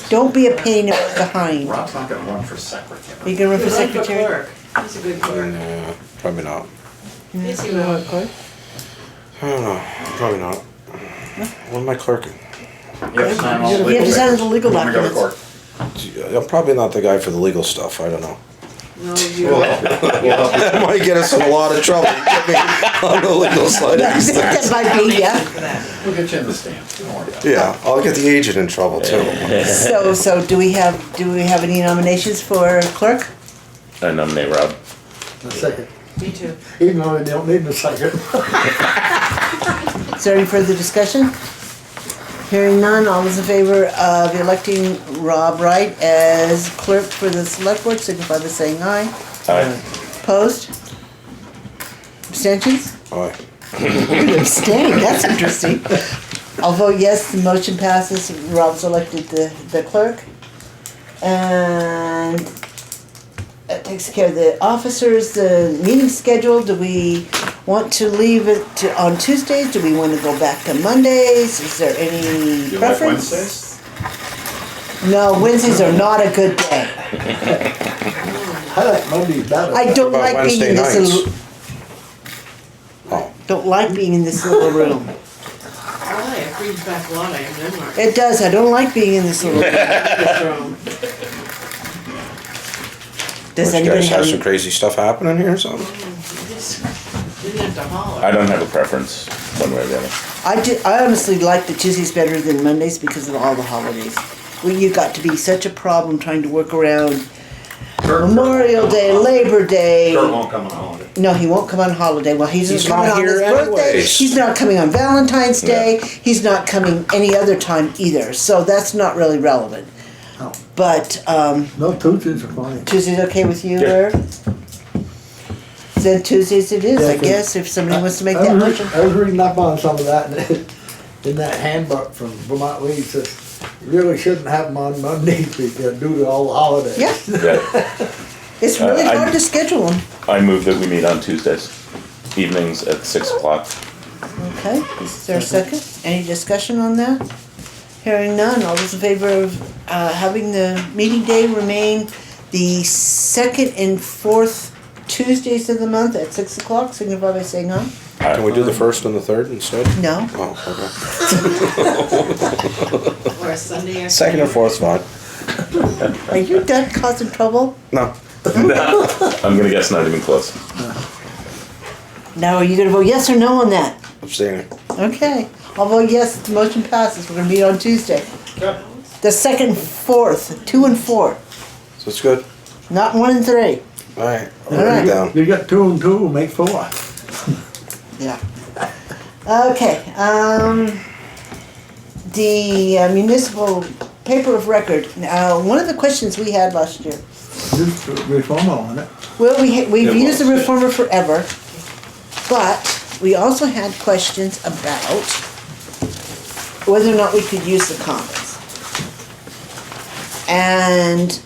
Don't be a pain behind. Rob's not gonna run for secretary. Are you gonna run for He's like a secretary? clerk. He's a good clerk. Yeah, probably not. Yes, he You know will. what, clerk? I don't know. Probably not. What am I clerking? You have to sign all the You have legal to sign papers. the legal When we go to documents. court. I'm probably not the guy for the legal stuff. I don't know. No, you. We'll help you. We'll help you. That might get us in a lot of trouble. Get me on the legal side of these That things. might be, yeah. For that. We'll get you in the stand. Don't worry about it. Yeah, I'll get the agent in trouble too. So do we have any nominations for clerk? I nominate Rob. A second. Me too. Even though I don't need a second. Is there any further discussion? Hearing none, all those in favor of electing Rob Wright as clerk for the select board, signify by saying aye. Aye. Opposed? Abstentions? Aye. You abstained, that's interesting. I'll vote yes, the motion passes, Rob's elected the clerk. And that takes care of the officers, the meeting schedule. Do we want to leave it on Tuesdays? Do we want to go back to Mondays? Is there any You like preference? Wednesdays? No, Wednesdays are not a good day. I like Mondays better. I don't About like being Wednesday in this nights? little, Oh, don't like being in this little room. Oh, it brings back a lot of memories. It does, I don't like being in this little room. This room. Does you anybody guys have have some any? crazy stuff happening here or something? You just didn't have to holler. I don't have a preference one way or the other. I honestly like the Tuesdays better than Mondays because of all the holidays. Well, you got to be such a problem trying to work around Memorial Day, Labor Day. Kurt won't come on holiday. No, he won't come on holiday. Well, he's He's not coming not on his here birthday. anyways. He's not coming on Valentine's Day. He's not coming any other time either. So that's not really relevant. Oh. But No, Tuesdays are fine. Tuesday's okay with you, Yeah. Irv? Then Tuesdays it is, Yeah, I 'cause guess, if somebody wants to make I that was motion. I was reading up on some of that in that handbook from Vermont League, says you really shouldn't have them on Mondays because due to all the holidays. Yeah, Yeah. it's really I- hard to schedule them. I move that we meet on Tuesdays, evenings at 6 o'clock. Okay, is there a second? Any discussion on that? Hearing none, all those in favor of having the meeting day remain the second and fourth Tuesdays of the month at 6 o'clock, signify by saying aye. Can we do the first and the third instead? No? Oh, okay. Or a Sunday afternoon. Second and fourth's fine. Are you done causing trouble? No. I'm gonna guess not even close. Now, are you gonna vote yes or no on that? Abstaining. Okay, I'll vote yes, the motion passes, we're gonna meet on Tuesday. The second, fourth, 2 and 4, So it's good. not 1 and 3. Alright, I'll All write right. it down. You got 2 and 2, make 4. Yeah. Okay, the municipal paper of record. One of the questions we had last year, Just reform on it. well, we've It used the was. reformer forever, but we also had questions about whether or not we could use the commons. And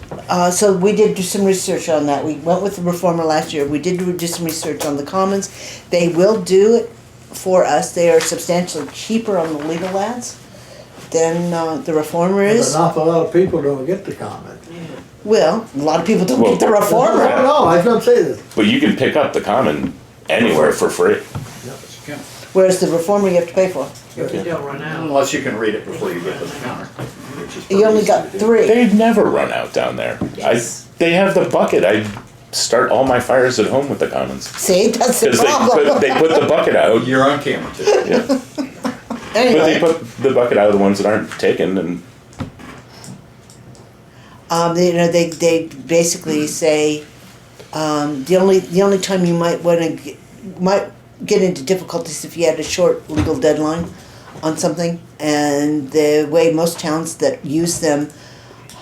so we did do some research on that. We went with the reformer last year. We did do some research on the commons. They will do it for us. They are substantially cheaper on the legal ads than the reformer But is. an awful lot of people don't get the comment. Well, a lot of people don't Well, get the No, reformer. no, I was gonna say this. But you can pick up the common anywhere for free. Whereas the reformer you have to pay for. If you don't run out. Unless you can read it before you get to the counter, which is You pretty only easy got to do. 3. They've never run out down there. Yes. They have the bucket. I start all my fires at home with the commons. See, that's the Because problem. they put the bucket out. You're on camera too. Yeah. But they Anyway, put the bucket out of the ones that aren't taken, and they basically say, the only time you might get into difficulties if you had a short legal deadline. on something, and the way most towns that use them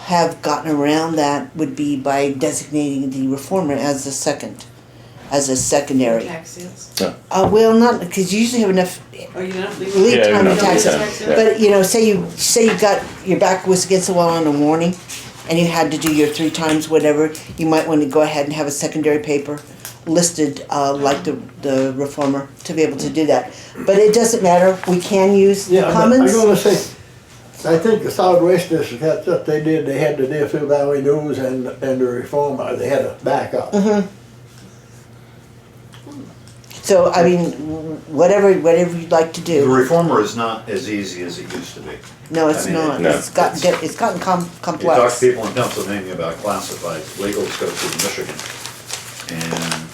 have gotten around that would be by designating the reformer as a secondary. Tax sales. No. Well, not, because you usually have enough Oh, you don't lead leave. Yeah, time no, to tax yeah, it. yeah. But, you know, say you got, your back was against the wall on a warning, and you had to do your 3 times whatever, you might want to go ahead and have a secondary paper listed, like the reformer, to be able to do that. But it doesn't matter, we can use Yeah, but Commons. I'm gonna say, I think the Solid Waste District, that's what they did, they had the Deerfield Valley News and the Reformer, they had a backup. So, I mean, whatever you'd like to The do. reformer is not as easy as it used to be. No, it's I mean, not, No. it's gotten You talk complex. to people in Pennsylvania about classified, legals go through Michigan. And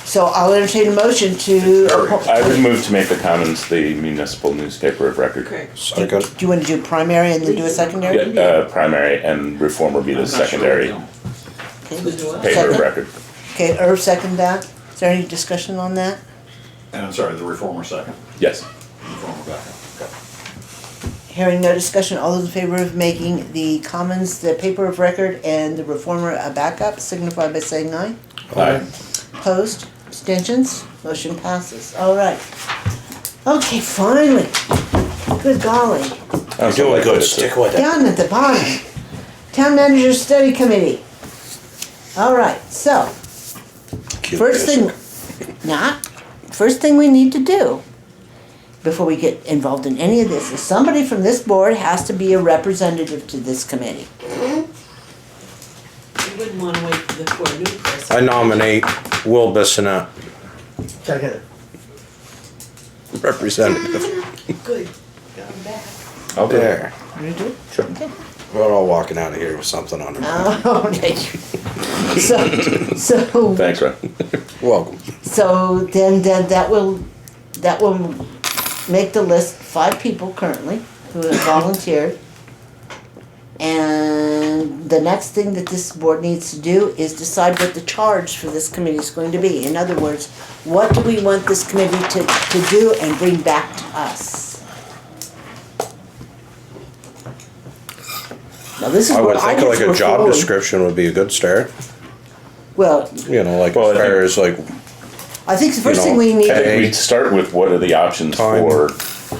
So I'll entertain a motion to. I would move to make the Commons the municipal newspaper of record. Okay. Second. Do you want to do primary and then do a secondary? Yeah, primary and reformer be the I'm not sure secondary we know. Okay. paper of Second? record. Okay, Irv second that. Is there any discussion on that? And I'm sorry, the reformer second. Yes. Reformer back. Hearing no discussion, all those in favor of making the Commons the paper of record and the reformer a backup, signify by saying aye. Aye. Opposed? Abstentions? Motion passes. All right. Okay, finally. Good golly. You're Doing good, stick with it. Down at the bottom. Town Manager Study Committee. All right, so, Cute first music. first thing we need to do before we get involved in any of this is somebody from this board has to be a representative to this committee. You wouldn't wanna wait for a new person. I nominate Will Bissonette, Second. representative. Good, got him back. I'll do it. There. You do it? Sure. Okay. We're all walking out of here with something on our Oh, okay. So, Thanks, Ron. Welcome. so then that will make the list 5 people currently who have volunteered. And the next thing that this board needs to do is decide what the charge for this committee is going to be. In other words, what do we want this committee to do and bring back to us? Now, this is I what would think just like a put job forward. description would be a good start. Well, You know, like Well, I as far as like, I think the first You thing know, we need, I think Hey. we'd start with what are the options Time. for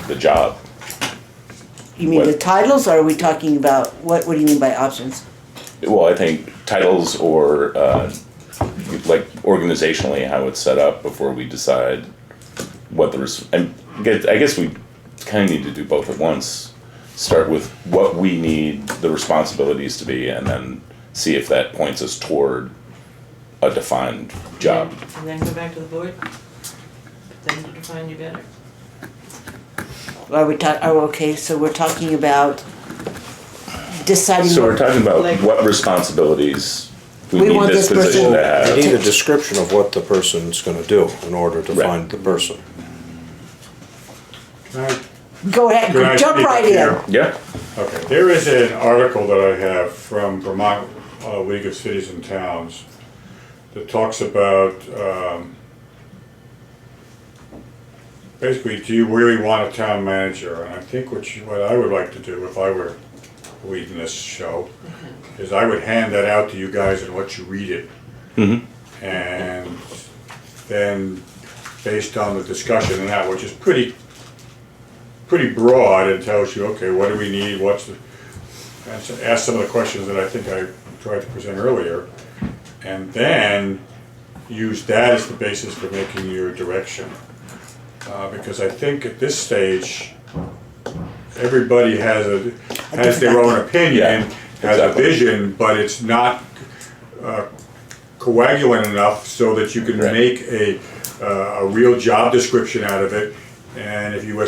the job? you mean the what- titles, or are we talking about, what do you mean by options? Well, I think titles or like organizationally how it's set up before we decide what I guess we kind of need to do both at once. Start with what we need the responsibilities to be, and then see if that points us toward a defined job. And then go back to the board, then to define you better. Okay, so we're talking about deciding. So we're what- talking about Like- what responsibilities we We need want this this person- position to you have. need a description of what the person's gonna do in order to Right. find the person. Go ahead, Can I jump speak right up in. here? Yeah. Okay, there is an article that I have from Vermont League of Cities and Towns that talks about, basically, do you really want a town manager? And I think what I would like to do if I were leading this show is I would hand that out to you guys and let you read it. And then, based on the discussion and that, which is pretty broad and tells you, okay, what do we need, and so ask some of the questions that I think I tried to present earlier, and then use that as the basis for making your direction. Because I think at this stage, everybody has their own opinion, Yeah, has a exactly. vision, but it's not coagulant enough so that you can Right. make a real job description out of it. And if you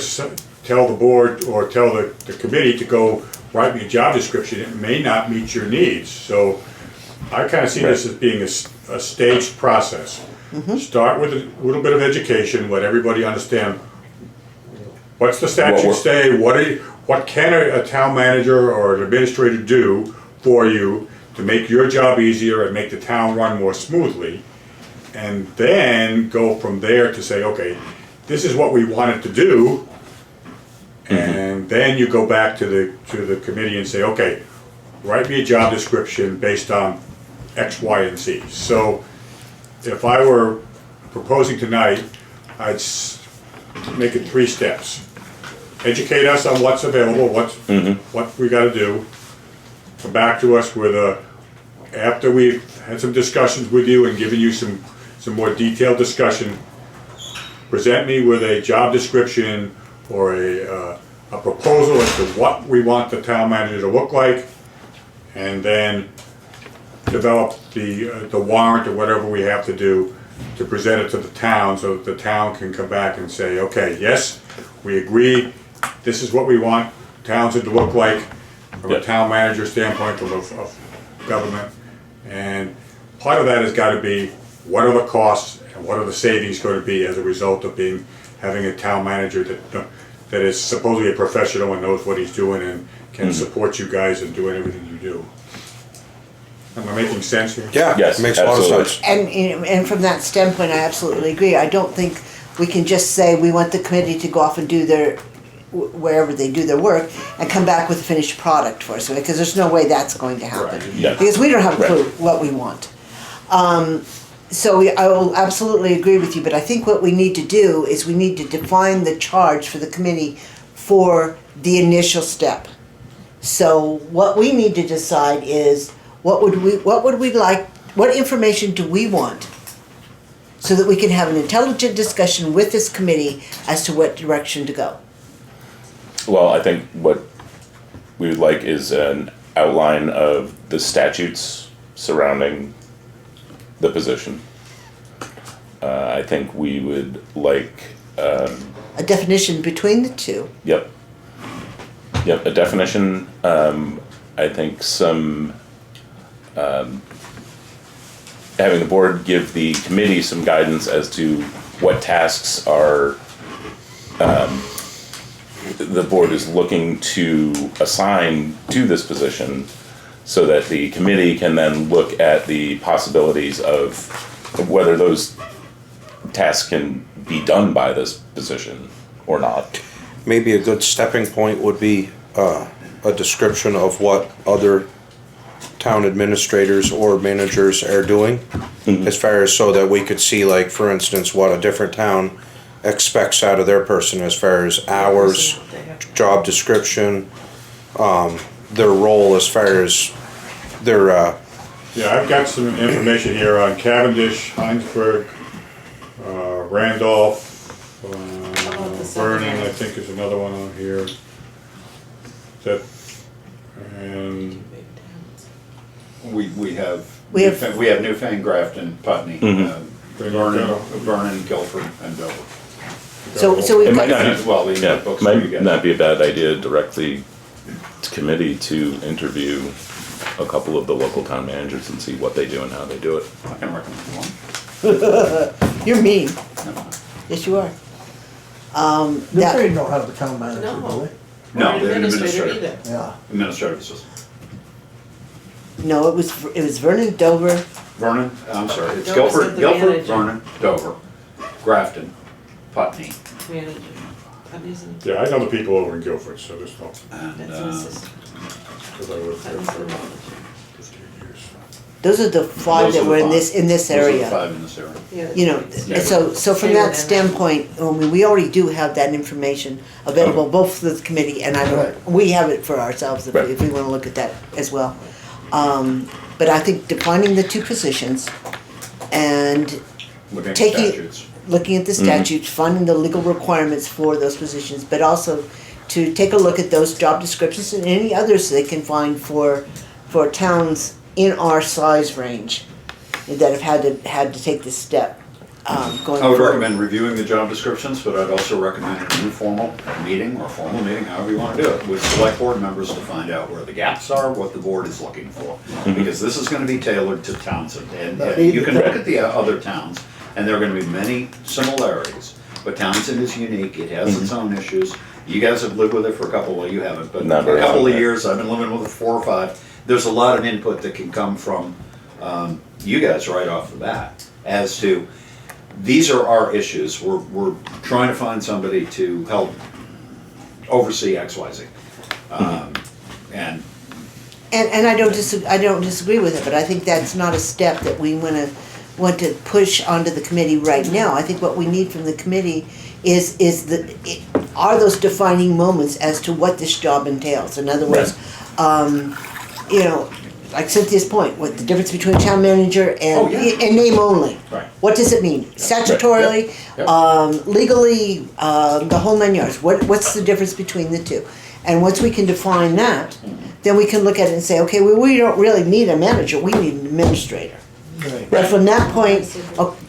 tell the board or tell the committee to go write me a job description, it may not meet your needs. So I kind of see this as being a staged process. Start with a little bit of education, let everybody understand what's the statute say, what can a town manager or an administrator do for you to make your job easier and make the town run more smoothly. And then go from there to say, okay, this is what we wanted to do. And then you go back to the committee and say, okay, write me a job description based on X, Y, and Z. So if I were proposing tonight, I'd make it 3 steps. Educate us on what's available, what we gotta do. Come back to us with after we've had some discussions with you and given you some more detailed discussion, present me with a job description or a proposal as to what we want the town manager to look like, and then develop the warrant or whatever we have to do to present it to the town so that the town can come back and say, okay, yes, we agree, this is what we want Townshend to look like from a town manager standpoint of government. And part of that has got to be, what are the costs and what are the savings going to be as a result of having a town manager that is supposedly a professional and knows what he's doing and can support you guys in doing everything you do. Am I making sense here? Yeah, Yes, it makes a lot of absolutely. sense. And from that standpoint, I absolutely agree. I don't think we can just say we want the committee to go off and do wherever they do their work and come back with a finished product for us, because there's no way that's going to happen. Right. Yeah. Because we don't have a Right. clue what we want. So I will absolutely agree with you, but I think what we need to do is we need to define the charge for the committee for the initial step. So what we need to decide is what would we like, what information do we want, so that we can have an intelligent discussion with this committee as to what direction to go. Well, I think what we would like is an outline of the statutes surrounding the position. I think we would like, A definition between the two. Yep, a definition, I think some, having the board give the committee some guidance as to what tasks are, the board is looking to assign to this position, so that the committee can then look at the possibilities of whether those tasks can be done by this position or not. Maybe a good stepping point would be a description of what other town administrators or managers are doing, as far as so that we could see, like, for instance, what a different town expects out of their person as far as hours, job description, their role as far as their, Yeah, I've got some information here on Cavendish, Heinsberg, Randolph, Vernon, I think is another one on here. And We have We have- Newfane, Grafton, Putney, Vernon, Guilford, and Dover. So we've It might got, not be, Well, the yeah, books that you might get. not be a bad idea to direct the committee to interview a couple of the local town managers and see what they do and how they do it. I can recommend one. you're mean. No. Yes, you are. They That, don't have a town manager, do No. No, Or they're an administrator administrator. they? Yeah. Administrative assistant. no, it was Vernon, Dover. Vernon, I'm sorry, it's Dover's Guilford, the Guilford, manager. Vernon, Dover, Grafton, Putney, Manager. Putney's an- yeah, I know the people over in Guilford, so there's no, and, That's an assistant. because I worked there Putney's for the manager. 15 years. Those are the five Those that are the were in five. this Those are the area. 5 in this area. Yeah, You know, that's so from Stay that within that. standpoint, I mean, we already do have that information available, both for the committee and we have it for ourselves Right. if we wanna look at that as well. But I think defining the two positions and Looking at Taking- statutes. looking at the statutes, finding the legal requirements for those positions, but also to take a look at those job descriptions and any others they can find for towns in our size range that have had to take this step, going I would forward. recommend reviewing the job descriptions, but I'd also recommend an informal meeting or formal meeting, however you want to do it, with select board members to find out where the gaps are, what the board is looking for. Because this is going to be tailored to Townsend. And you can look at the other towns, and there are going to be many similarities. But Townsend is unique, it has its own issues. You guys have lived with it for a couple, well, you haven't, but Not for a very couple long, of yeah. years, I've been living with it 4 or 5. There's a lot of input that can come from you guys right off the bat as to these are our issues. We're trying to find somebody to help oversee X, Y, Z. And And I don't disagree with it, but I think that's not a step that we want to push onto the committee right now. I think what we need from the committee is are those defining moments as to what this job entails. In other words, you know, like Cynthia's point, what the difference between town manager and and name only. Right. What does it mean? Statutorily, legally, the whole 9 yards. What's the difference between the two? And once we can define that, then we can look at it and say, okay, we don't really need a manager, we need an administrator. Right. But from that point,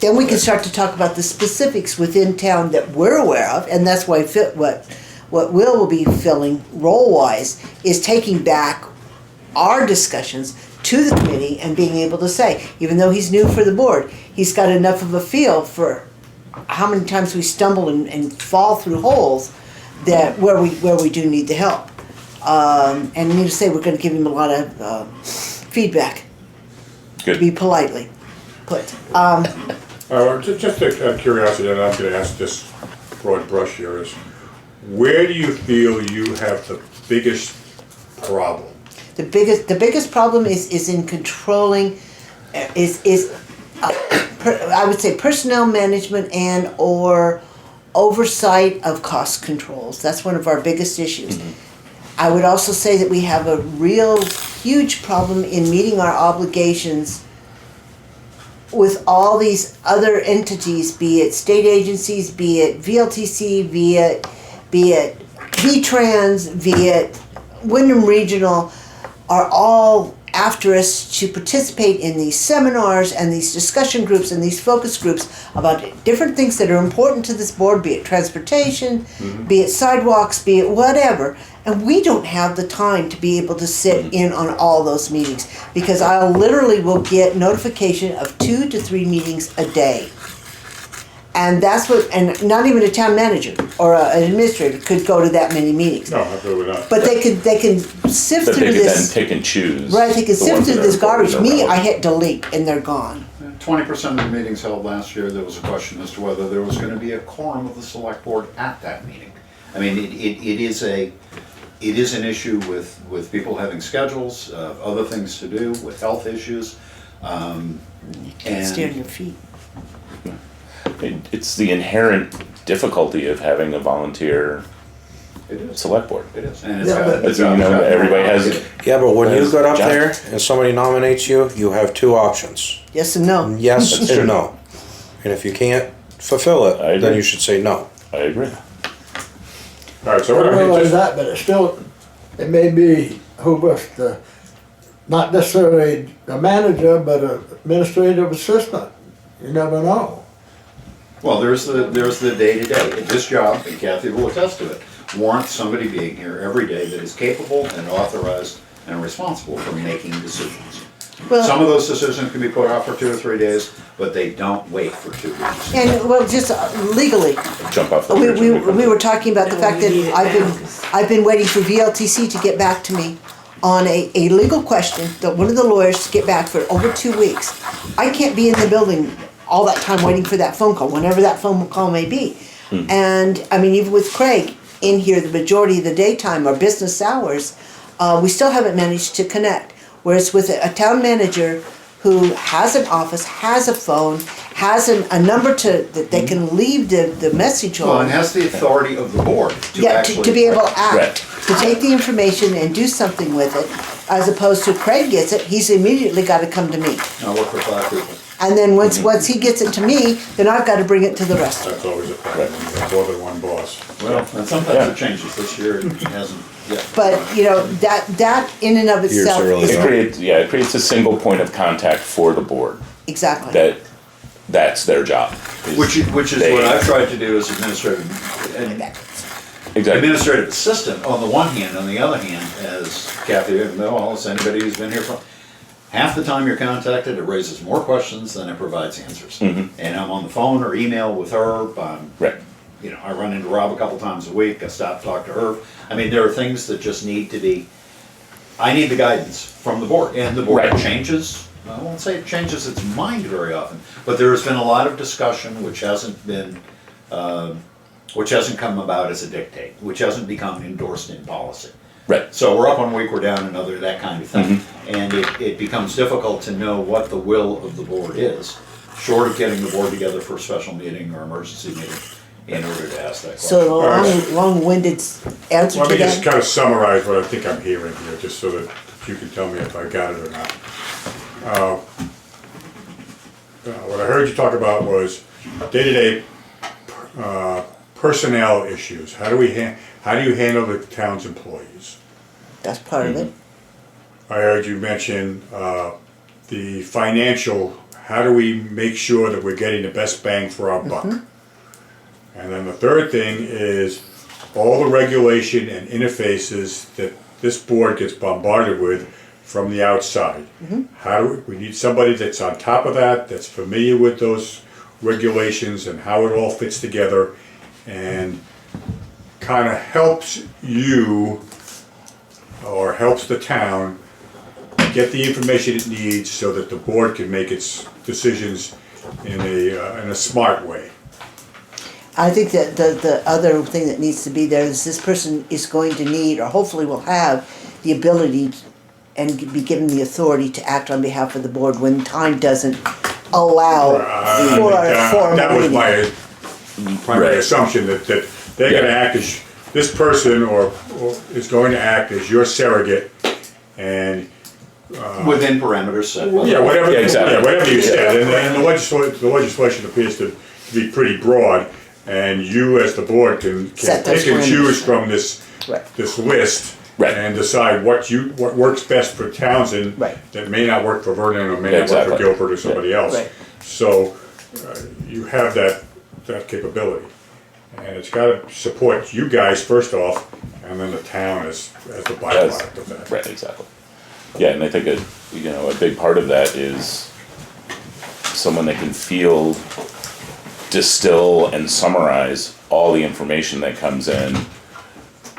then we can start to talk about the specifics within town that we're aware of, and that's why what will be filling role-wise is taking back our discussions to the committee and being able to say, even though he's new for the board, he's got enough of a feel for how many times we stumble and fall through holes that where we do need the help. And need to say we're going to give him a lot of feedback. To be Good. politely put. Just out of curiosity, and I'm gonna ask this broad brush here, is where do you feel you have the biggest problem? The biggest problem is in controlling, I would say personnel management and or oversight of cost controls. That's one of our biggest issues. I would also say that we have a real huge problem in meeting our obligations with all these other entities, be it state agencies, be it VLTC, be it V-Trans, be it Wyndham Regional, are all after us to participate in these seminars and these discussion groups and these focus groups about different things that are important to this board, be it transportation, be it sidewalks, be it whatever. And we don't have the time to be able to sit in on all those meetings because I literally will get notification of 2 to 3 meetings a day. And that's what, and not even a town manager or an administrator could go to that many meetings. No, absolutely not. But they can sift But through they could then this. pick and choose. Right, they can the sift ones through that this are important garbage. or Me, I relevant. hit delete and they're gone. 20% of the meetings held last year, there was a question as to whether there was gonna be a quorum of the select board at that meeting. I mean, it is an issue with people having schedules, other things to do, with health issues. Stay on your feet. It's the inherent difficulty of having a volunteer It is. select board. It is. And it's Yeah, got- but- it's You got- know, it's got- everybody has. Yeah, but when you That's got up John. there and somebody nominates you, you have 2 options. Yes and no. Yes That's true. and no. And if you can't fulfill I it, then agree. you should say no. I agree. All right, so I what I realize just, that, but it still, it may be who was the, not necessarily a manager, but an administrative assistant. You never know. Well, there's the day-to-day. This job, and Kathy will attest to it, warrants somebody being here every day that is capable and authorized and responsible for making decisions. Some Well, of those decisions can be put off for 2 or 3 days, but they don't wait for 2 weeks. and well, just legally, Jump off the we, bridge. we, and become- we were talking about the No, fact we that need it now. I've been waiting for VLTC to get back to me on a legal question, that one of the lawyers to get back for over 2 weeks. I can't be in the building all that time waiting for that phone call, whenever that phone call may be. And, I mean, even with Craig in here, the majority of the daytime or business hours, we still haven't managed to connect. Whereas with a town manager who has an office, has a phone, has a number that they can leave the message Well, and on. has the authority of the board to Yeah, actually. to be able to act, Right. to take the information and do something with it, as opposed to Craig gets it, he's immediately gotta come to me. I work for 5 people. And then once he gets it to me, then I've gotta bring it to the rest of that's always a problem, when you have more than one boss. Well, and sometimes it changes. This year it hasn't yet. But, you know, that in and of Years itself early is, on. It creates a single point of contact for the board, exactly. that's their job. is Which is they- what I've tried to do as Exactly. administrative assistant on the one hand, on the other hand, as Kathy, well, as anybody who's been here for, half the time you're contacted, it raises more questions than it provides answers. And I'm on the phone or email with her, Right. you know, I run into Rob a couple times a week, I stop, talk to her. I mean, there are things that just need to be, I need the guidance from the board, and the board Right. changes I won't say it changes its mind very often, but there has been a lot of discussion which hasn't come about as a dictate, which hasn't become endorsed in policy. Right. So we're up 1 week, we're down another, that kind of thing. And it becomes difficult to know what the will of the board is, short of getting the board together for a special meeting or emergency meeting in order to ask that question. So the long-winded answer Let to me just that, kind of summarize what I think I'm hearing here, just so that you can tell me if I got it or not. What I heard you talk about was day-to-day personnel issues. How do you handle the town's employees? that's part of it. I heard you mention the financial, how do we make sure that we're getting the best bang for our buck? And then the third thing is all the regulation and interfaces that this board gets bombarded with from the outside. How do we need somebody that's on top of that, that's familiar with those regulations and how it all fits together, and kind of helps you or helps the town get the information it needs so that the board can make its decisions in a smart way. I think that the other thing that needs to be there is this person is going to need, or hopefully will have, the ability and be given the authority to act on behalf of the board when time doesn't allow for a formal That was meeting. my primary assumption, that they're gonna act as, this person or is going to act as your surrogate, and Within parameters set. yeah, whatever, Yeah, exactly. yeah, whatever you said, and the legislation appears to be pretty broad, and you as the board can Set those pick and parameters. choose from this Right. list. Right. And decide what works best for Townsend. Right. That may not work for Vernon or may not work Exactly. for Guilford or somebody else. Right. So, you have that capability. And it's gotta support you guys first off, and then the town as the byproduct of that. Right, exactly. Yeah, and I think a big part of that is someone that can field, distill, and summarize all the information that comes in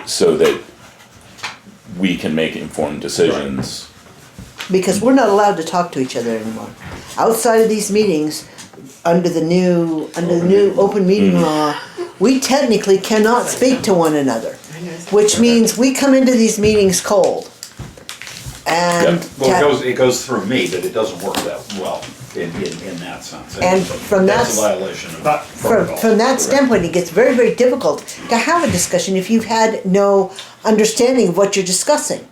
so that we can make informed decisions. Because we're not allowed to talk to each other anymore. Outside of these meetings, under the new open meeting law, we technically cannot speak to one another. Which means we come into these meetings cold. And Well, it goes through me, but it doesn't work that well in that sense. And from That's a that- violation of protocol. from that standpoint, it gets very, very difficult to have a discussion if you've had no understanding of what you're discussing.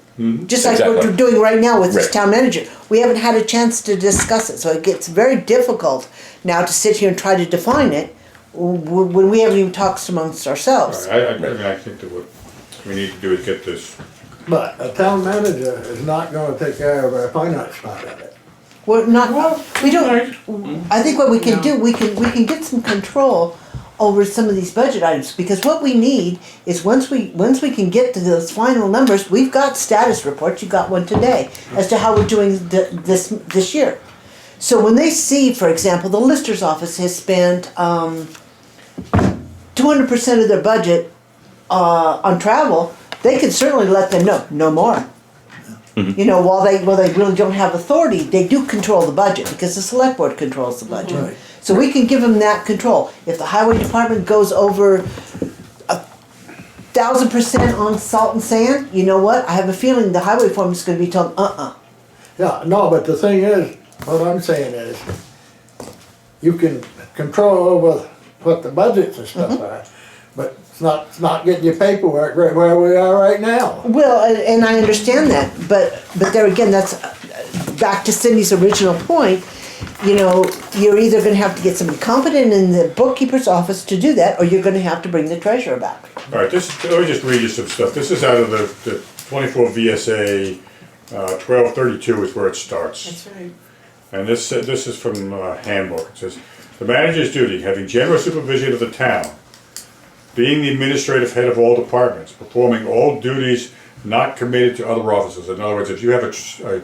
Just like what Exactly. we're doing right now with this Right. town manager. We haven't had a chance to discuss it, so it gets very difficult now to sit here and try to define it when we haven't even talked amongst ourselves. I mean, I think that what we need to do is get this, But a town manager is not gonna take care of our finance part of it. We're not, we don't, I think what we can do, we can get some control over some of these budget items, because what we need is once we can get to those final numbers, we've got status reports, you got one today, as to how we're doing this year. So when they see, for example, the Lister's office has spent 200% of their budget on travel, they can certainly let them know, no more. You know, while they really don't have authority, they do control the budget, because the select board controls the budget. Right. So we can give them that control. If the highway department goes over 1,000% on salt and sand, you know what? I have a feeling the highway foreman is gonna be told, Yeah, no, but the thing is, what I'm saying is, you can control over what the budgets and stuff are, but it's not getting your paperwork right where we are right now. Well, and I understand that, but there again, that's back to Cindy's original point. You know, you're either gonna have to get somebody competent in the bookkeeper's office to do that, or you're gonna have to bring the treasurer back. all right, let me just read you some stuff. This is out of the 24 VSA 1232 is where it starts. That's right. And this is from handbook. It says, "The manager's duty, having general supervision of the town, being the administrative head of all departments, performing all duties not committed to other officers." In other words, if you have a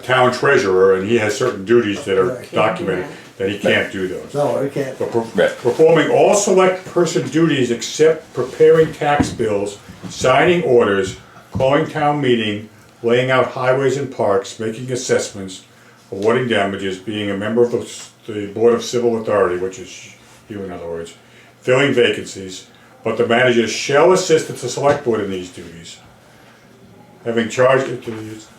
town treasurer and he has certain duties that are Right. documented, then he can't do those. No, we can't. Right. Performing all select person duties except preparing tax bills, signing orders, calling town meeting, laying out highways and parks, making assessments, awarding damages, being a member of the Board of Civil Authority, which is you in other words, filling vacancies, but the manager shall assist the select board in these duties. Having charge, it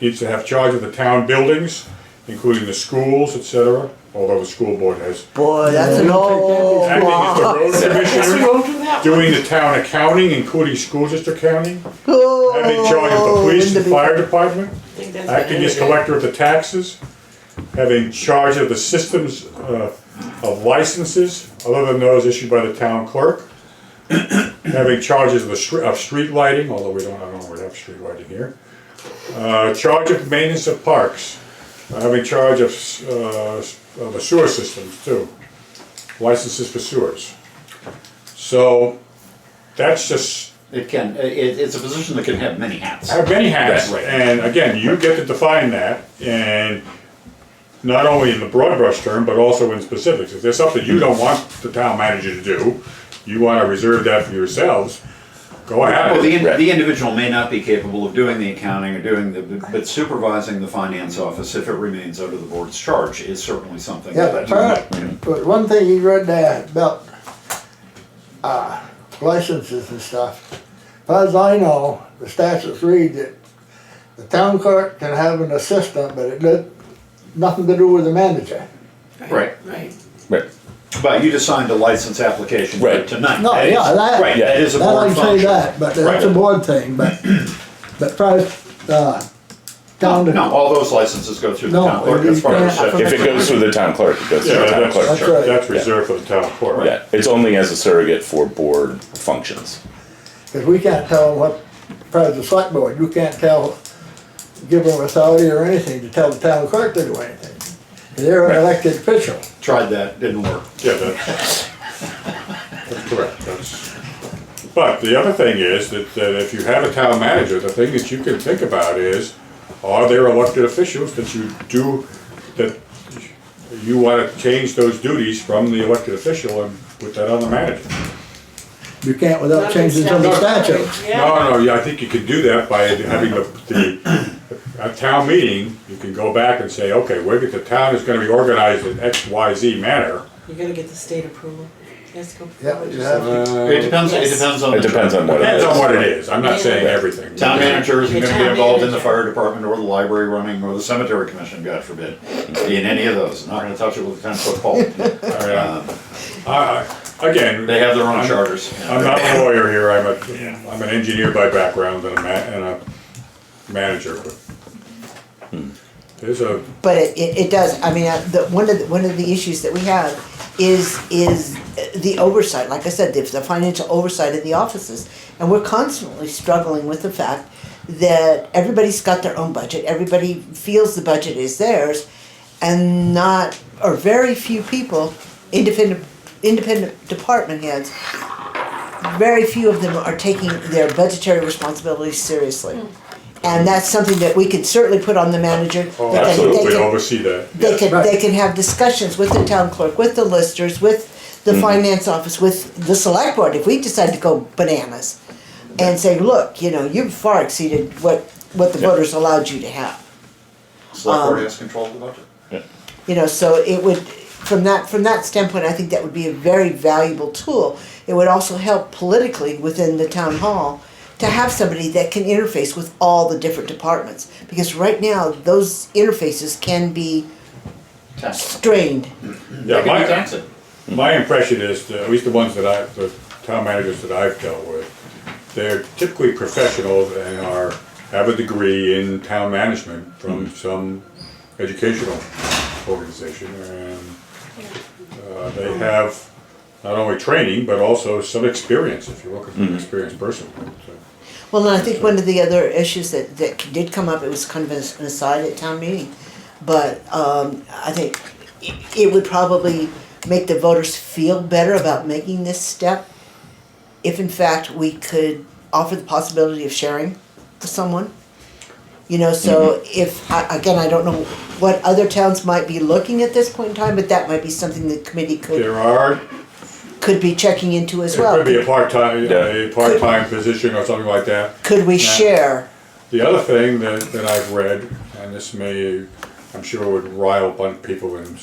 needs to have charge of the town buildings, including the schools, etc., although the school board has. Boy, that's an old. Acting as the road Yes, we commissioner, won't do that one. doing the town accounting, including school district accounting, Oh, having charge of the police and fire department, I think that's the acting end as of it. collector of the taxes, having charge of the systems of licenses, other than those issued by the town clerk, having charges of street lighting, although I don't know we have street lighting here, charge of maintenance of parks, having charge of the sewer systems too, licenses for sewers. So that's just It's a position that can have many hats. have many hats, Right. and again, you get to define that, and not only in the broad brush term, but also in specifics. If there's something you don't want the town manager to do, you wanna reserve that for yourselves, go Well, ahead. the individual may not be capable of doing the accounting or but supervising the finance office, if it remains under the board's charge, is certainly something. Yeah, that that's right. But one thing he read there about, licenses and stuff. As far as I know, the statutes read that the town clerk can have an assistant, but it got nothing to do with the manager. Right. Right. Right. But you just signed a license application for Right. it tonight. No, That is- yeah, that- Right, that is a That I board can say function. that, but that's a Right. board thing, but first, town. No, all those licenses go through the No, town clerk, that's part of the you can't- statute. If it goes through the town clerk, it goes through Yeah, the town that's, clerk. That's right. that's reserved for the town clerk. Yeah, it's only as a surrogate for board functions. Cause we can't tell what, as the select board, you can't give them authority or anything to tell the town clerk to do anything. They're an elected official. Tried that, didn't work. Yeah, that's correct, but the other thing is that if you have a town manager, the thing that you can think about is, are there elected officials that you wanna change those duties from the elected official and put that on the manager? You can't without changing some of the statutes. Yeah. No, yeah, I think you can do that by having at town meeting, you can go back and say, okay, the town is gonna be organized in X, Y, Z manner. You're gonna get the state approval. Yes, go Yeah, forward. you have to. It depends on. It depends on what it Depends is. on what it is, I'm not saying everything. Town manager isn't The gonna be town involved in the manager. fire department or the library running or the cemetery commission, God forbid, in any of those, not gonna touch it with a 10-foot pole. Again. They have their own I'm- charters. I'm not a lawyer here, I'm an engineer by background and a manager, but there's a, But it does, I mean, one of the issues that we have is the oversight, like I said, the financial oversight of the offices. And we're constantly struggling with the fact that everybody's got their own budget, everybody feels the budget is theirs, and very few people, independent department heads, very few of them are taking their budgetary responsibilities seriously. And that's something that we can certainly put on the manager. oh, They can- absolutely, they can- oversee that. they can have discussions with the town clerk, with the listers, with the finance office, with the select board, if we decide to go bananas. And say, look, you've far exceeded what the voters allowed you to have. Select board has control of the budget. So it would, from that standpoint, I think that would be a very valuable tool. It would also help politically within the town hall to have somebody that can interface with all the different departments. Because right now, those interfaces can be Tax. strained. Yeah, They can be taxing. my impression is, that at least the ones the town managers that I've dealt with, they're typically professionals and have a degree in town management from some educational organization, and they have not only training, but also some experience, if you're looking for an experienced person. So, Well, and I think one of the other issues that did come up, it was kind of an aside at town meeting, but I think it would probably make the voters feel better about making this step if in fact we could offer the possibility of sharing with someone. So if, again, I don't know what other towns might be looking at this point in time, but that might be something the committee could be checking into as well. It could be a part-time, Yeah. position or something like that. Could we share? The other thing that I've read, and this may I'm sure would rile a bunch of people in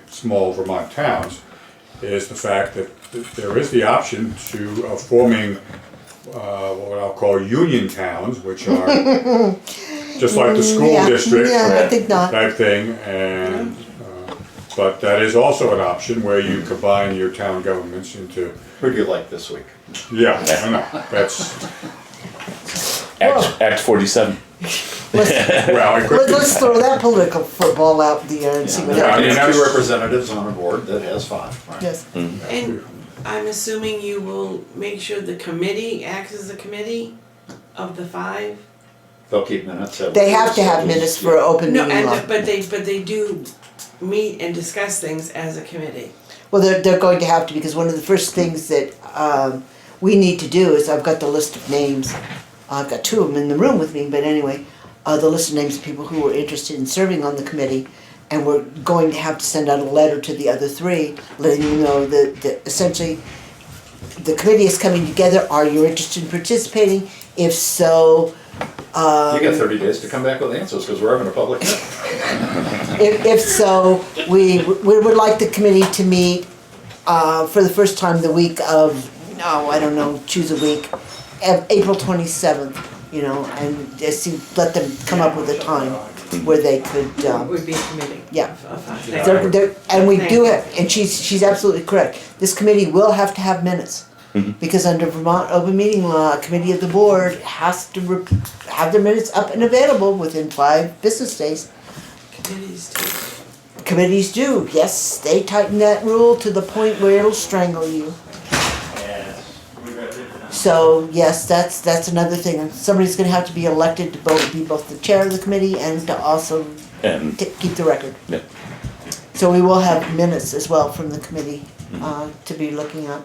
small Vermont towns, is the fact that there is the option of forming what I'll call union towns, which are just like the school Yeah, district yeah, I think not. type thing, and but that is also an option where you combine your town governments into, Who do you like this week? yeah, I know, that's, Act 47. well, it could be. Let's throw that political football out in the air and see what Yeah, I happens. mean, There's two that's- representatives on a board that has 5, right? Yes. And I'm assuming you will make sure the committee acts as a committee of the 5? They'll keep minutes. They have to have minutes for open No, meeting law. and, but they do meet and discuss things as a committee. Well, they're going to have to, because one of the first things that we need to do is, I've got the list of names. I've got 2 of them in the room with me, but anyway, the list of names of people who are interested in serving on the committee. And we're going to have to send out a letter to the other 3, letting you know that essentially the committee is coming together. Are you interested in participating? If so, You got 30 days to come back with answers, because we're having a public hearing. if so, we would like the committee to meet for the first time the week of, I don't know, choose a week, April 27th, you know, and just let them come up with a time where they could, It would be a committee. Yeah. of 5. and we do have, and she's absolutely correct. This committee will have to have minutes. Because under Vermont open meeting law, a committee of the board has to have their minutes up and available within 5 business days. Committees too. Committees do, yes, they tighten that rule to the point where it'll strangle you. So, yes, that's another thing. Somebody's gonna have to be elected to be both the chair of the committee and to also And, keep the record. yeah. So we will have minutes as well from the committee to be looking at.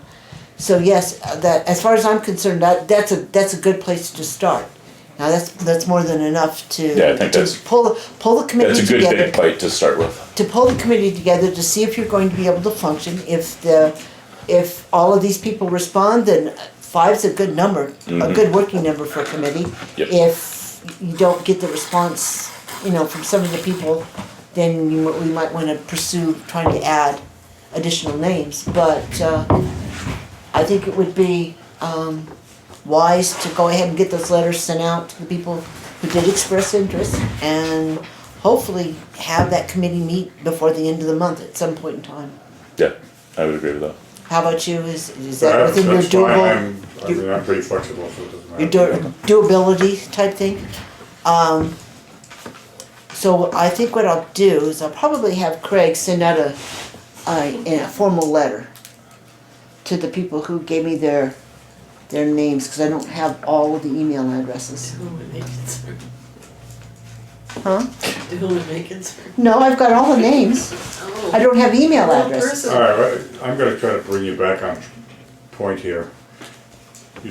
So yes, that, as far as I'm concerned, that's a good place to start. Now, that's more than enough to. Yeah, I think to that's- pull the committee That's a good together. big bite to start with. To pull the committee together to see if you're going to be able to function. If all of these people respond, then 5's a good number, a good working number for a committee. Yep. If you don't get the response, from some of the people, then we might want to pursue trying to add additional names. But I think it would be wise to go ahead and get those letters sent out to the people who did express interest, and hopefully have that committee meet before the end of the month at some point in time. Yeah, I would agree with that. How about you? Is that within your That's fine, doable, I'm pretty flexible, so it doesn't your matter. doability type thing? So I think what I'll do is I'll probably have Craig send out a formal letter to the people who gave me their names, because I don't have all of the email addresses. To whom it may concern. Huh? To whom it may concern. No, I've got all the names. I don't have email Well, addresses. All right, well, I'm gonna try to bring you back on point here. You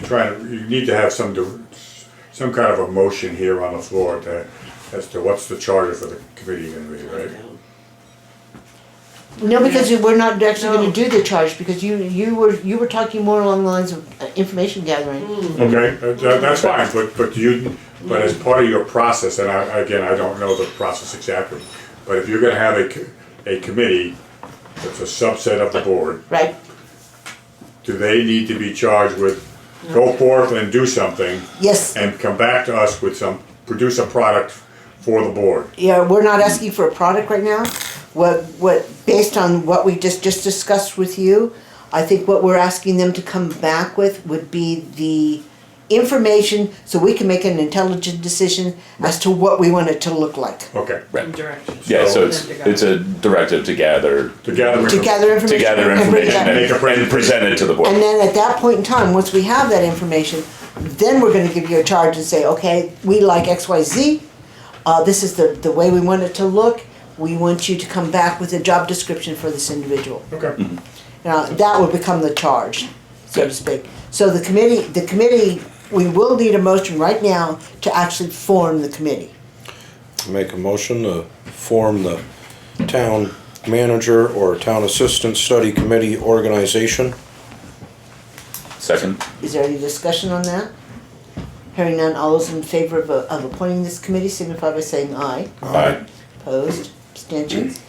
need to have some kind of a motion here on the floor as to what's the charter for the committee gonna be, right? No, because we're not actually gonna do the charge, because you were talking more along the lines of information gathering. Okay, that's fine, but as part of your process, and I don't know the process exactly, but if you're gonna have a committee that's a subset of the board, Right? do they need to be charged with, go forth and do something Yes. and come back to us with produce a product for the board? Yeah, we're not asking for a product right now. Based on what we just discussed with you, I think what we're asking them to come back with would be the information, so we can make an intelligent decision as to what we want it to look like. Okay. And directions. Yeah, so For them to it's a directive to gather To gather. To gather information. to gather and bring it information back. and present it to the And board. then at that point in time, once we have that information, then we're gonna give you a charge and say, okay, we like XYZ. This is the way we want it to look. We want you to come back with a job description for this individual. Okay. Now, that would become the charge, so to speak. So the committee, we will need a motion right now to actually form the committee. Make a motion to form the town manager or town assistant study committee organization. Second, Is there any discussion on that? Hearing none, all those in favor of appointing this committee signify by saying aye. aye. Opposed? Abstentions?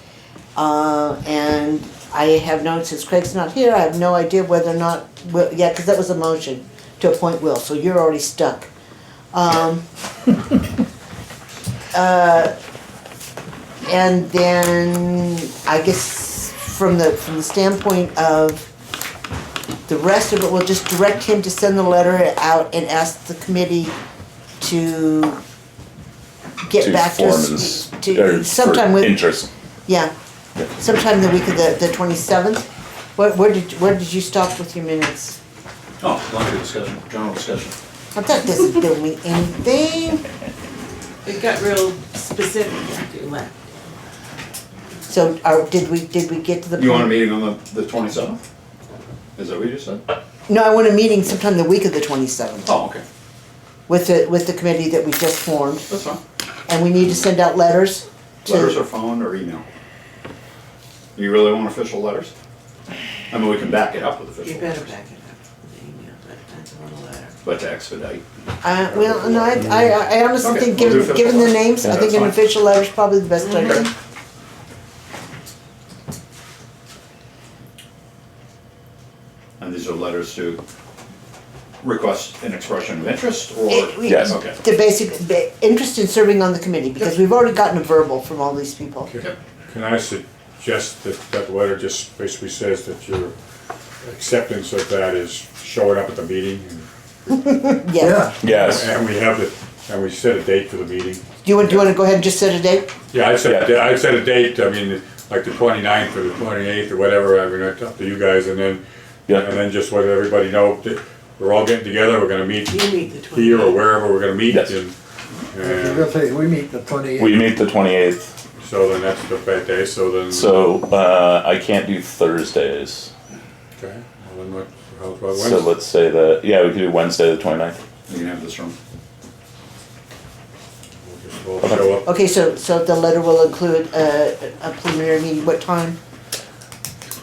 And I have noticed since Craig's not here, I have no idea whether or not, yeah, because that was a motion to appoint Will, so you're already stuck. And then, I guess, from the standpoint of the rest of it, we'll just direct him to send the letter out and ask the committee to get To back to form us. and To sometime for with, interest. yeah, sometime the week of the 27th. Where did you stop with your minutes? Oh, longer discussion, general discussion. Well, that doesn't do me anything. It got real specific after you left. So, did we get to the point? You want a meeting on the 27th? Is that what you just said? No, I want a meeting sometime the week of the 27th Oh, okay, with the committee that we just formed. that's fine. And we need to send out letters to. Letters or phone or email? You really want official letters? I mean, we can back it up with official You letters. better back it up with the email, but that's a little letter. But to expedite. Well, no, I honestly Okay, think, we'll do official given the letters. names, I Yeah, think that's an fine. official letter is probably the best idea. And these are letters to request an expression of interest or? Yes. Okay. The basic interest in serving on the committee, because we've already gotten a verbal from all these people. Can I suggest that that letter just basically says that your acceptance of that is showing up at the meeting? Yes. Yes. And we have and we set a date for the meeting? Do you want to go ahead and just set a date? Yeah, I set, Yeah. I set a date, I mean, like the 29th or the 28th or whatever, I mean, it's up to you guys, and then, Yeah. and then just let everybody know that we're all getting together, we're gonna meet You meet the 28th. here or wherever we're gonna meet, Yes. and, I was and gonna say, we meet the 28th. We meet the 28th, so then that's the bad day, so then. so I can't do Thursdays. Okay, well then what, how's about So Wednesday? let's say that, yeah, we could do Wednesday the 29th. You can have this room. We'll just all show up. Okay, so the letter will include a preliminary meeting, what time?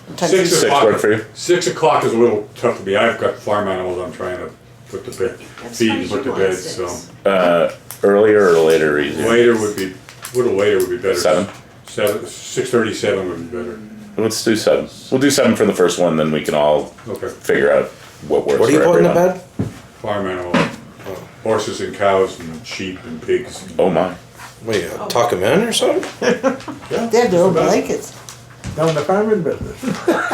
What time? 6 Six o'clock. work for you? 6 o'clock is a little tough to be, I've got farm animals I'm trying to put to bed, That's feed fine, and put to you bed, want so. 6. Earlier or later or easier? Later would be, a little later would be better. 7? 6:37 would be better. Let's do 7. We'll do 7 for the first one, then we can all Okay. figure out what works What are you for putting to everyone. bed? Farm animal, horses and cows and sheep and pigs. Oh my. What, you tuck them in or something? They have their own blankets. Down the farming business.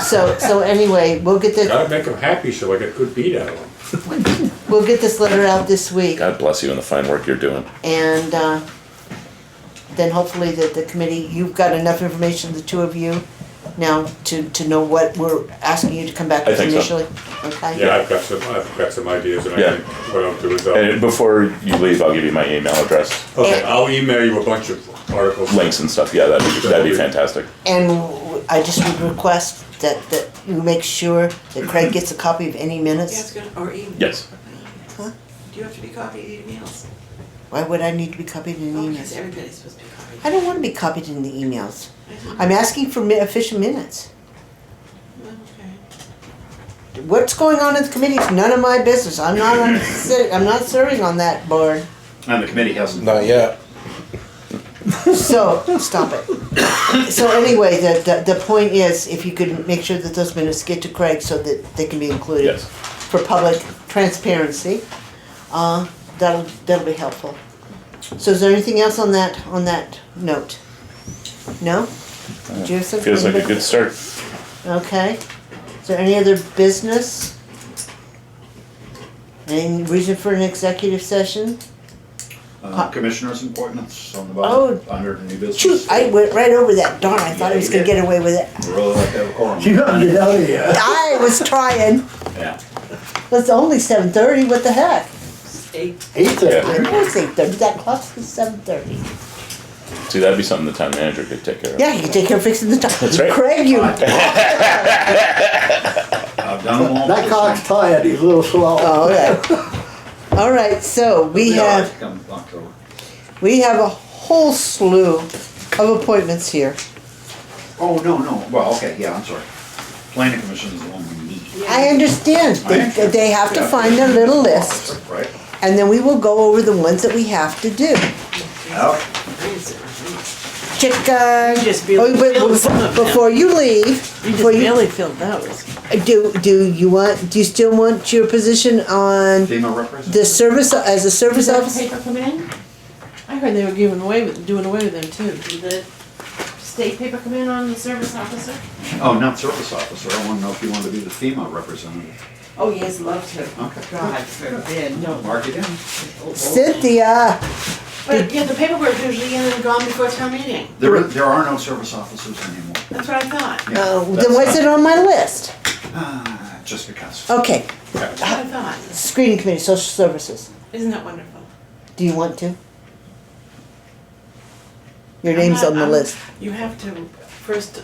So anyway, we'll get Gotta make them happy so I get good meat out of them. we'll get this letter out this week. God bless you and the fine work you're doing. And then hopefully the committee, you've got enough information, the two of you, now to know what we're asking you to come back I with think so. initially. Okay? Yeah, I've got some ideas and I Yeah. think what I'll do is And before you leave, I'll give you my email address, okay, I'll email you a bunch of articles. links and stuff. Yeah, that'd be fantastic. And I just would request that you make sure that Craig gets a copy of any Yeah, minutes. it's good, or emails. Yes. Huh? Do you have to be copied in emails? Why would I need to be copied in Oh, because emails? everybody's supposed to be copied. I don't want to be copied in the emails. I'm asking for official minutes. Okay. What's going on in the committee is none of my business. I'm not serving on that board. And the committee hasn't. Not yet. So, stop it. So anyway, the point is, if you could make sure that those minutes get to Craig so that they can be included Yes. for public transparency, that'll be helpful. So is there anything else on that note? No? Do you have something? Feels like a good start. Okay. Is there any other business? Any reason for an executive session? Commissioners' appointments on the Oh. bottom, under the new business. Shoot, I went right over that. Darn, I thought I was gonna get away with it. We really like to have a quorum. You gotta get out of here. I was trying. Yeah. It's only 7:30, what the heck? 8. 8:30. I know it's 8:30, that clock is 7:30. See, that'd be something the town manager could take care of. Yeah, you can take care of fixing the time. That's right. Craig, you, I've done them all. That cock's tired, he's a little slow. oh, okay. All right, so we have Come October. a whole slew of appointments here. Oh, no, well, okay, yeah, I'm sorry. Planning commission is the one we need. I understand, they have to find their little list, Right? and then we will go over the ones that we have to do. Okay. check, just barely filled some of them. before you leave, You just before you, barely filled those. do you still want your position on FEMA representative? the service, as a service Did that officer? paper come in? I heard they were doing away with them too. Did the state paper come in on the service officer? Oh, not service officer, I wanna know if you want to be the FEMA representative. Oh, yes, love to. Okay. God forbid, no. Mark it in. Cynthia, But yeah, the paperwork usually in and gone before town meeting. There are no service officers anymore. That's what I thought. Yeah, then that's what's not- it on my list? Just because. Okay, That's what I thought. screening committee, social services. Isn't that wonderful? Do you want to? Your name's on the list. You have to first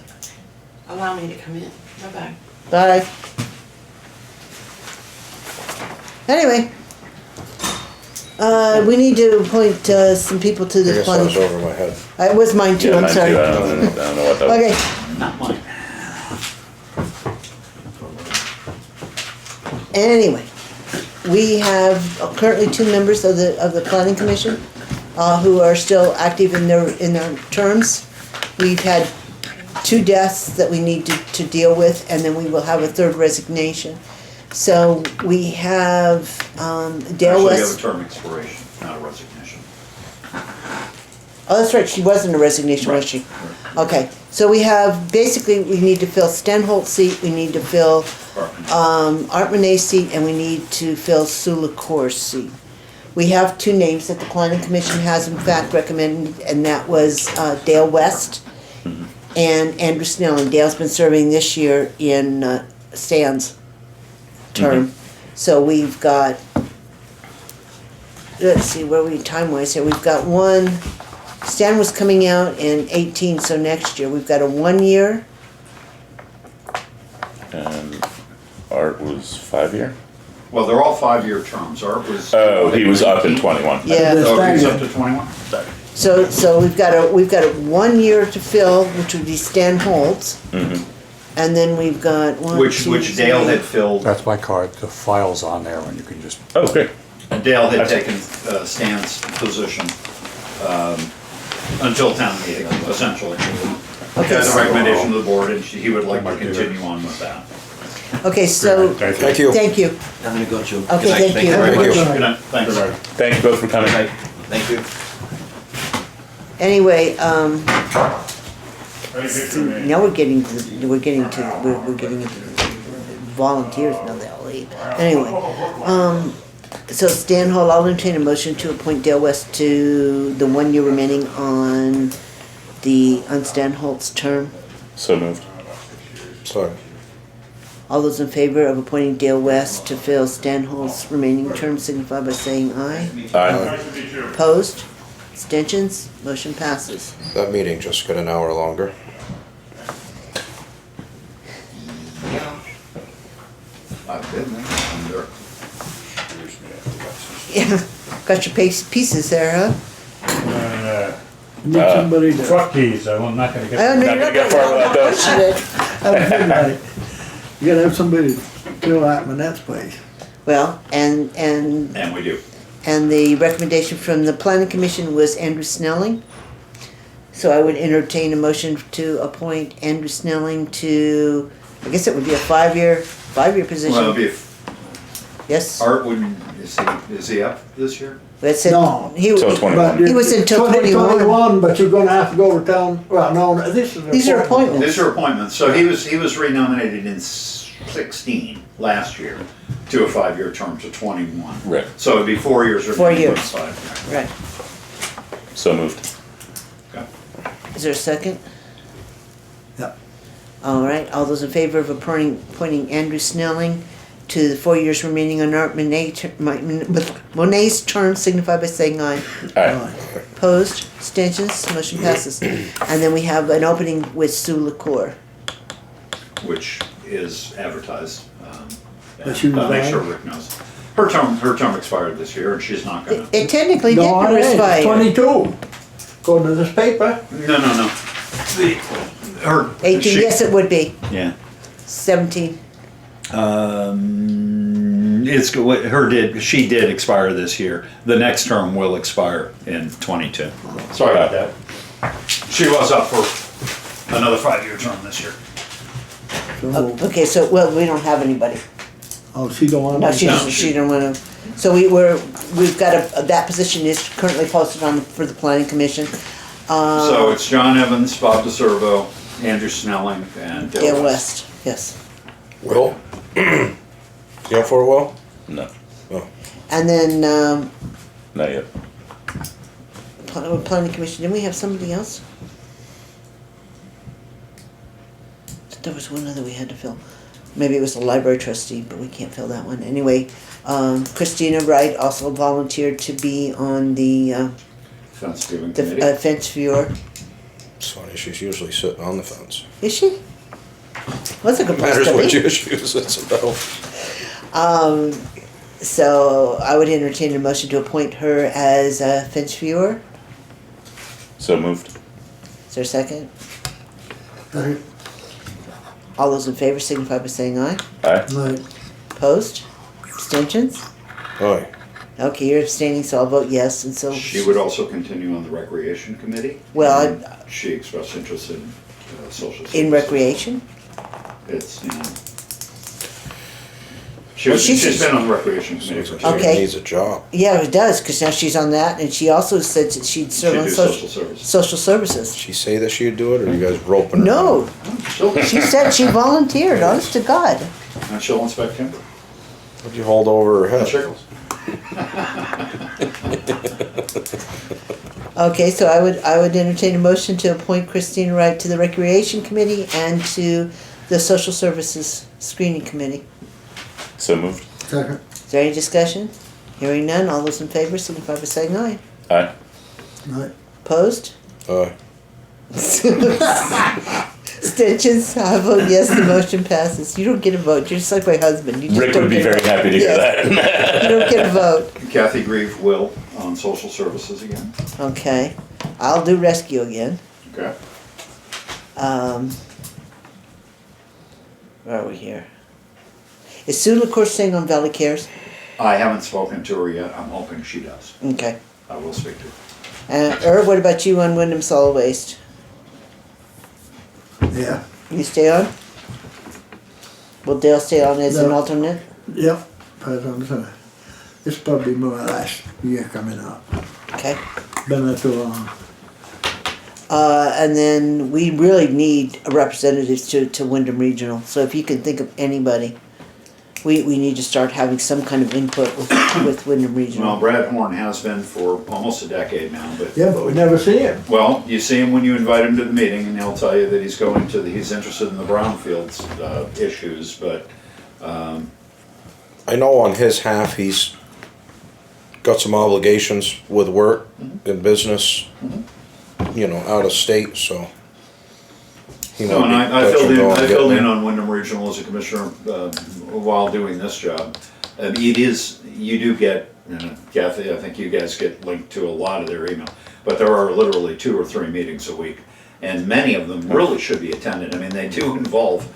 allow me to come in. Bye-bye. Bye. Anyway, we need to appoint some people to I the guess that was planning. over my head. It was mine too, Yeah, I'm mine sorry. too. I don't know what that was. Okay, Not mine. anyway, we have currently 2 members of the planning commission, who are still active in their terms. We've had 2 deaths that we need to deal with, and then we will have a 3rd resignation. So we have, Dale Actually, you have a West. term expiration, not a resignation. Oh, that's right, she wasn't a resignation, was she? Okay, so we have, basically, we need to fill Stenholt's seat, we need to fill, Art Monet's seat, and we need to fill Sue LaCour's seat. We have 2 names that the planning commission has in fact recommended, and that was, Dale West and Andrew Snelling. Dale's been serving this year in, Stan's term. So we've got, let's see, where are we time-wise here? We've got one, Stan was coming out in 18, so next year. We've got a 1-year, And Art was 5-year? Well, they're all 5-year terms. Art was. Oh, he was up in 21. yeah. Oh, he's up to 21? So we've got a 1 year to fill, which would be Stan Holtz. And then we've got one, Which two, Dale three. had filled, That's my card, the file's on there and you can just, Oh, great. Dale had taken Stan's position until town meeting, essentially. Okay, As a so- recommendation of the board, and he would like to continue on with that. Okay, so, thank you. Thank you. thank you. I'm gonna go, Joe. Okay, thank you. Thank you. Good night, thanks. Thank you both for coming. Thank you. Anyway, now we're getting into volunteers, now they all leave. Anyway, so Stan Hall, I'll entertain a motion to appoint Dale West to the 1 year remaining on Stan Holt's term. So moved. Sorry. All those in favor of appointing Dale West to fill Stan Hall's remaining term signify by saying aye. Aye. Opposed? Abstentions? Motion passes. That meeting just got an hour longer. I've been there, and there. Yeah, got your pieces there, huh? Need somebody to, truck keys, I'm not gonna I get. don't know, Not you're gonna get far without those. have a good night. You gotta have somebody to fill out Manette's place. Well, and And we do. the recommendation from the planning commission was Andrew Snelling. So I would entertain a motion to appoint Andrew Snelling to, I guess it would be a 5-year Well, it'll position. be, Yes? Art wouldn't, is he up this year? That's it. No. Till 21. He was until 21. 21, but you're gonna have to go to town, well, no, this is. These are appointments. These are appointments, so he was renominated in 16 last year to a 5-year term to 21. Right. So it'd be 4 years or. 4 years. 5. Right. So moved. Okay. Is there a second? Yep. All right, all those in favor of appointing Andrew Snelling to the 4 years remaining on Art Monet's term signify by saying aye. Aye. Opposed, abstentions, motion passes. And then we have an opening with Sue LaCour. Which is advertised. But she and I'll make resigned? sure Rick knows. Her term expired this year, and she's not gonna. It technically No, didn't it ain't, expire. 22, according to this paper. No. Her. 18, she- yes, it would be. Yeah. 17. She did expire this year. The next term will expire in 22. Sorry about that. She was up for another 5-year term this year. Okay, so, well, we don't have anybody. Oh, she don't want. No, to- she don't wanna, so we've got that position is currently posted for the planning commission. So it's John Evans, Bob DeServo, Andrew Snelling, and Dale Dale West. West, yes. Will? You up for a Will? No, Oh. And then, not yet. planning commission, didn't we have somebody else? There was one other we had to fill. Maybe it was the library trustee, but we can't fill that one. Anyway, Christina Wright also volunteered to be on the Fence viewing committee. fence viewer. It's funny, she's usually sitting on the fence. Is she? What's a good place Matters to which be? issues it's about. So I would entertain a motion to appoint her as a fence viewer. So moved. Is there a second? Right, All those in favor signify by saying aye. Aye. right. Opposed? Abstentions? Aye. Okay, you're abstaining, so I'll vote yes, and so. She would also continue on the recreation committee. Well, and she expressed interest in social services. In recreation? It's, Well, she's she's- been on the recreation committee for She 2 years. Okay. needs a job. Yeah, it does, because now she's on that, and she also said that she'd serve She'd on do social services. social services. Did she say that she'd do it, or you guys roping her? No, She'll, she said she volunteered, honest to God. and she'll inspect timber. What'd you hold over her And head? shingles. Okay, so I would entertain a motion to appoint Christina Wright to the Recreation Committee and to the Social Services Screening Committee. So moved. Second. Is there any discussion? Hearing none, all those in favor signify by saying aye. Aye. Right. Opposed? Aye. Stitches, I vote yes, the motion passes. You don't get a vote, you're just like my husband. You just Rick don't would be get a very vote. happy to hear Yes. that. You don't get a vote. Kathy Grieve will on social services again. Okay, I'll do rescue again. Okay. Where are we here? Is Sue LaCourse staying on Valley Cares? I haven't spoken to her yet. I'm hoping she does. Okay. I will speak to her. Irv, what about you on Wyndham Solid Waste? Yeah, You stay on? Will Dale stay on as an No. alternate? yep, that's what I'm saying. This probably my last year coming up. Okay. Been there too long. And then we really need a representative to Wyndham Regional, so if you can think of anybody, we need to start having some kind of input with Wyndham Well, Regional. Brad Horn has been for almost a decade now, but, Yeah, but we never see him. well, you see him when you invite him to the meeting and he'll tell you that he's he's interested in the brownfields, issues, but, I know on his half, he's got some obligations with work and business, you know, out of state, so. he no, might and be I touch and go I on filled getting in there. on Wyndham Regional as a commissioner, while doing this job. It is, you do get, Kathy, I think you guys get linked to a lot of their email, but there are literally 2 or 3 meetings a week. And many of them really should be attended. I mean, they do involve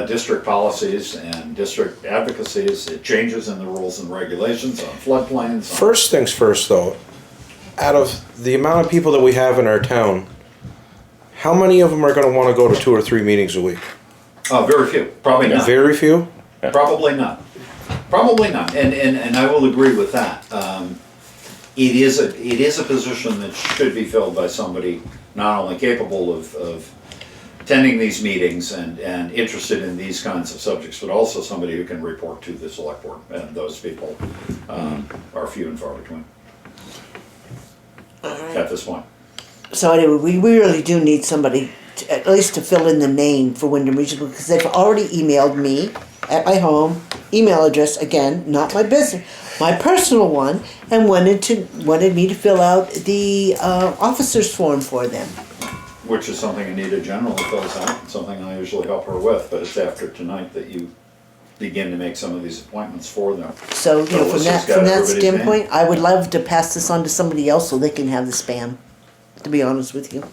district policies and district advocacies, changes in the rules and regulations on floodplains. First things first, though, out of the amount of people that we have in our town, how many of them are gonna wanna go to 2 or 3 meetings a week? Very few, probably not. Very few? Probably not. Probably not, and I will agree with that. It is a position that should be filled by somebody not only capable of attending these meetings and interested in these kinds of subjects, but also somebody who can report to the select board, and those people are few and far between at this point. So anyway, we really do need somebody, at least to fill in the name for Wyndham Regional, because they've already emailed me at my home email address, again, not my business, my personal one, and wanted me to fill out the officers form for them. Which is something Anita generally fills out, something I usually help her with, but it's after tonight that you begin to make some of these appointments for them. So, you know, Melissa's got from that everybody's name. standpoint, I would love to pass this on to somebody else so they can have the spam, to be honest with you.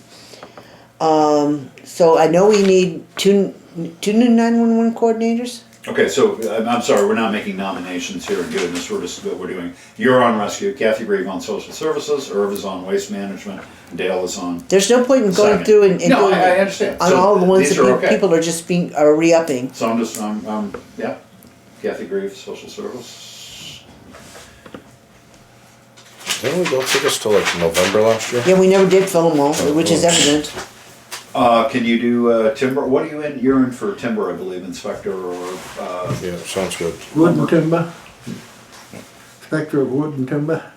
So I know we need two new 911 coordinators. Okay, so I'm sorry, we're not making nominations here and doing this, we're just, what we're doing. You're on rescue, Kathy Grieve on social services, Irv is on waste management, Dale is on. There's no point in going Second. through and No, going I understand. on So all the ones these that are okay. people are just are re-upping. So I'm just, yeah, Kathy Grieve, social service. Didn't we go through this till like November last year? Yeah, we never did fill them all, which is evident. Can you do, timber, what are you in? You're in for timber, I believe, inspector or, Yeah, sounds good. Wood and timber. Inspector of wood and timber.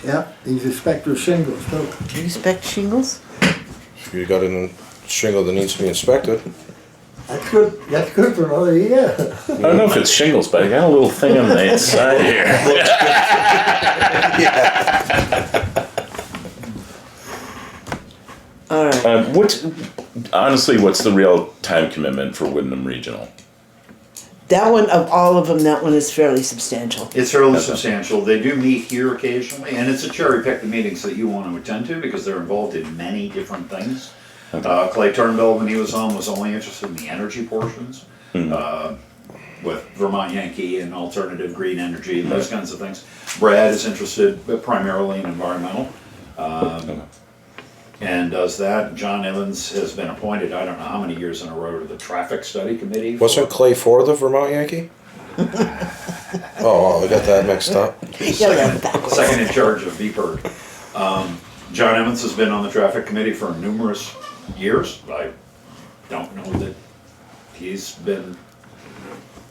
Yeah, he's inspector of shingles too. Do you expect shingles? If you got a shingle that needs to be inspected, That's good for another year. I don't know if it's shingles, but I got a little thing on the inside here. All right. Honestly, what's the real time commitment for Wyndham Regional? That one, of all of them, that one is fairly substantial. it's fairly substantial. They do meet here occasionally, and it's a cherry pick the meetings that you want to attend to because they're involved in many different things. Clay Turnbull, when he was on, was only interested in the energy portions, with Vermont Yankee and alternative green energy and those kinds of things. Brad is interested primarily in environmental, and does that. John Evans has been appointed, I don't know how many years in a row, to the traffic study committee. wasn't Clay for the Vermont Yankee? Oh, I got that mixed up. Second in charge of VPERD. John Evans has been on the traffic committee for numerous years. I don't know that he's been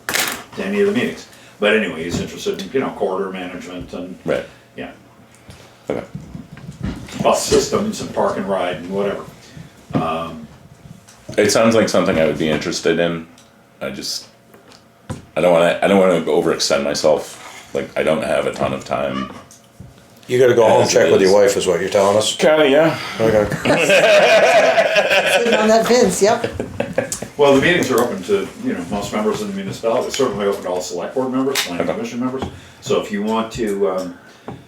to any of the meetings. But anyway, he's interested in, corridor management and, Right. yeah, Okay. bus systems and park and ride and whatever. It sounds like something I would be interested in. I don't want to overextend myself. Like, I don't have a ton of time. You gotta go home, As it check with your is. wife is what you're telling us? Kinda, yeah. Okay. Sitting on that fence, yep. Well, the meetings are open to, most members of the municipality. It's certainly open to all select board members, planning Okay. commission members. So if you want to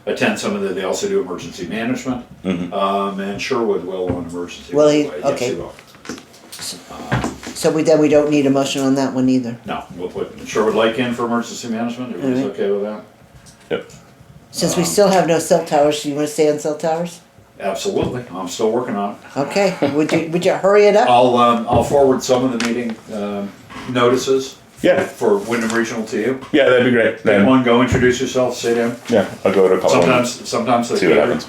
attend some of they also do emergency management. And Sherwood will on emergency. Will he? by the way. Yes, Okay. he will. So we don't need a motion on that one either. No, we'll put Sherwood Lake in for emergency management. Everybody's Alright. okay with that? Yep. Since we still have no cell towers, do you wanna stay on cell towers? Absolutely. I'm still working on it. Okay, would you hurry it up? I'll forward some of the meeting notices. Yeah. For Wyndham Regional to you. Yeah, that'd be great. Pick Then, one, go introduce yourself, sit down. yeah, I'll go to a couple. Sometimes they See what cater. happens.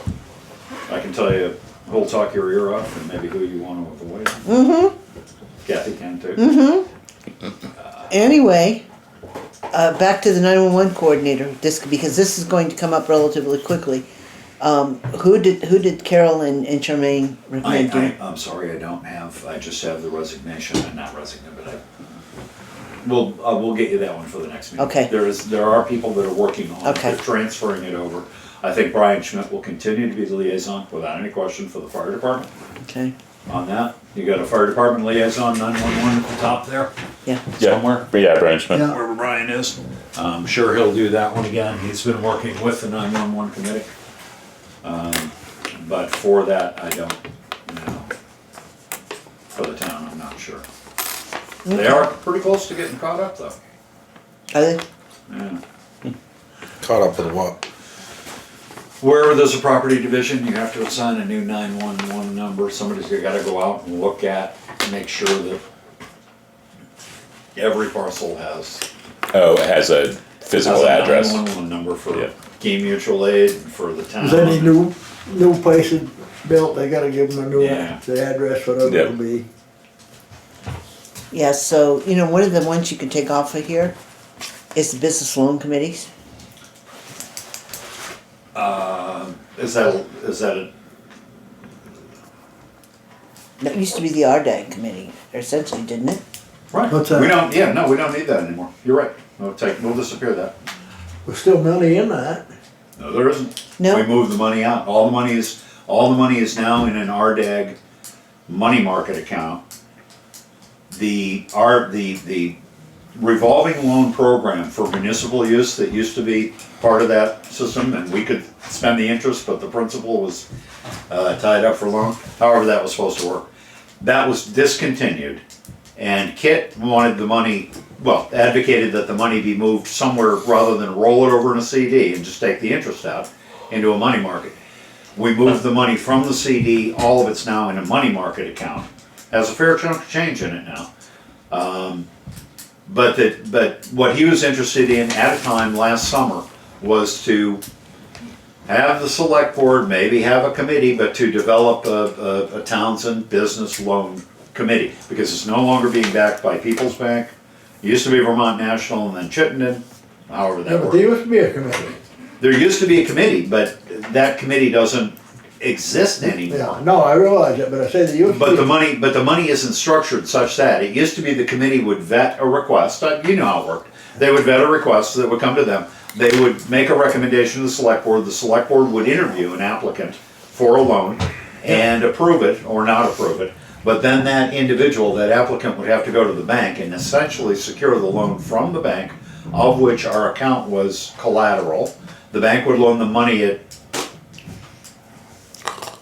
I can tell you who'll talk your ear off and maybe who you want to avoid. Kathy can too. Anyway, back to the 911 coordinator, because this is going to come up relatively quickly. Who did Carol and Charmaine recommend doing? I'm sorry, I just have the resignation, and not resignation, but we'll get you that one for the next meeting. Okay. There are people that are working on it, Okay. they're transferring it over. I think Brian Schmidt will continue to be the liaison without any question for the fire department Okay, on that. You got a fire department liaison, 911 at the top there, yeah. somewhere. Yeah, Brian Schmidt. Yeah. Wherever Brian is. I'm sure he'll do that one again. He's been working with the 911 committee. But for that, I don't know. For the town, I'm not sure. They are pretty close to getting caught up though. Are they? Yeah. Caught up with what? Wherever there's a property division, you have to assign a new 911 number. Somebody's gotta go out and look at, make sure that every parcel has. Oh, it has a physical has a address. 911 number for Yeah. Key Mutual Aid, for the town. Is any new places built, they gotta give them a new, Yeah. the address, whatever Yep. it'll be. Yeah, so, one of the ones you can take off of here is the business loan committees. Is that a, That used to be the RDAG committee, essentially, didn't it? right? What's that? We don't need that anymore. You're right. We'll disappear that. There's still money in that. No, there isn't. No? We moved the money out. All the money is now in an RDAG money market account. The revolving loan program for municipal use that used to be part of that system, and we could spend the interest, but the principal was tied up for loan. However, that was supposed to work. That was discontinued, and Kit wanted the money advocated that the money be moved somewhere rather than roll it over in a CD and just take the interest out into a money market. We moved the money from the CD, all of it's now in a money market account. Has a fair chunk of change in it now. But what he was interested in at a time last summer was to have the select board, maybe have a committee, but to develop a Townshend business loan committee, because it's no longer being backed by People's Bank. It used to be Vermont National and then Chittenden, however Yeah, that but there worked. used to be a committee. There used to be a committee, but that committee doesn't exist Yeah, anymore. no, I realize it, but I say there used to But be. the money isn't structured such that, it used to be the committee would vet a request, you know how it worked. They would vet a request that would come to them, they would make a recommendation to the select board would interview an applicant for a loan and approve it or not approve it. But then that individual, that applicant would have to go to the bank and essentially secure the loan from the bank, of which our account was collateral. The bank would loan the money at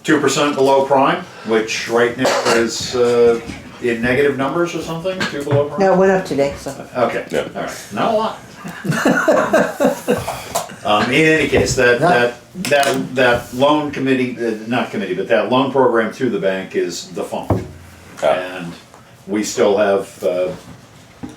2% below prime, which right now is in negative numbers or something, 2 below prime? No, it went up today, so. Okay, Yeah. all right, not a lot. In any case, that loan committee, not committee, but that loan program through the bank is defunct. And we still have,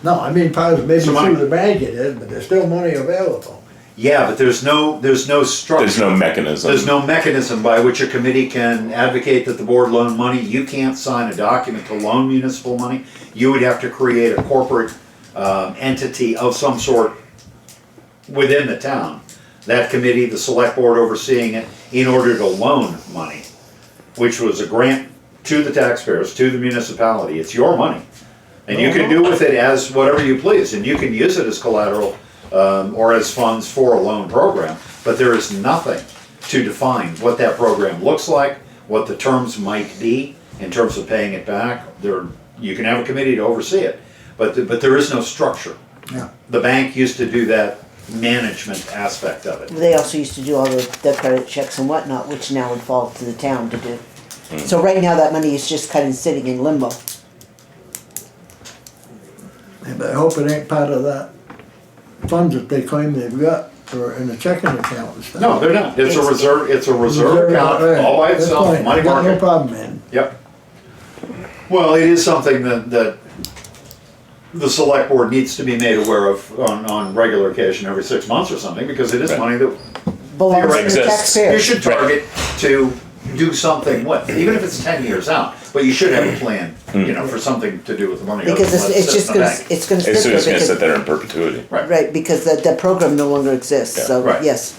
No, I mean, probably maybe Some money. through the bank it is, but there's still money available. yeah, but there's no structure. There's no mechanism. There's no mechanism by which a committee can advocate that the board loan money. You can't sign a document to loan municipal money. You would have to create a corporate entity of some sort within the town. That committee, the select board overseeing it, in order to loan money, which was a grant to the taxpayers, to the municipality. It's your money. And you can do with it as whatever you please, and you can use it as collateral or as funds for a loan program, but there is nothing to define what that program looks like, what the terms might be in terms of paying it back. You can have a committee to oversee it, but there is no structure. Yeah. The bank used to do that management aspect of it. They also used to do all the credit checks and whatnot, which now would fall to the town to do. So right now, that money is just kind of sitting in limbo. Yeah, but I hope it ain't part of that funds that they claim they've got for in a checking account and stuff. No, they're not. It's a reserve account Right, all by that's itself, fine. money I got no market. problem, man. Yep. Well, it is something that the select board needs to be made aware of on regular occasion, every 6 months or something, because it is Right. money that Belongs to the Exists. you taxpayers. should target to do something with, even if it's 10 years out. But you should have a plan, for something to do with the money. other Because than let it it's sit just in the gonna, bank. it's gonna sit It's there just gonna sit because, there in perpetuity. right, because that program no longer exists, Yeah. so, Right. yes.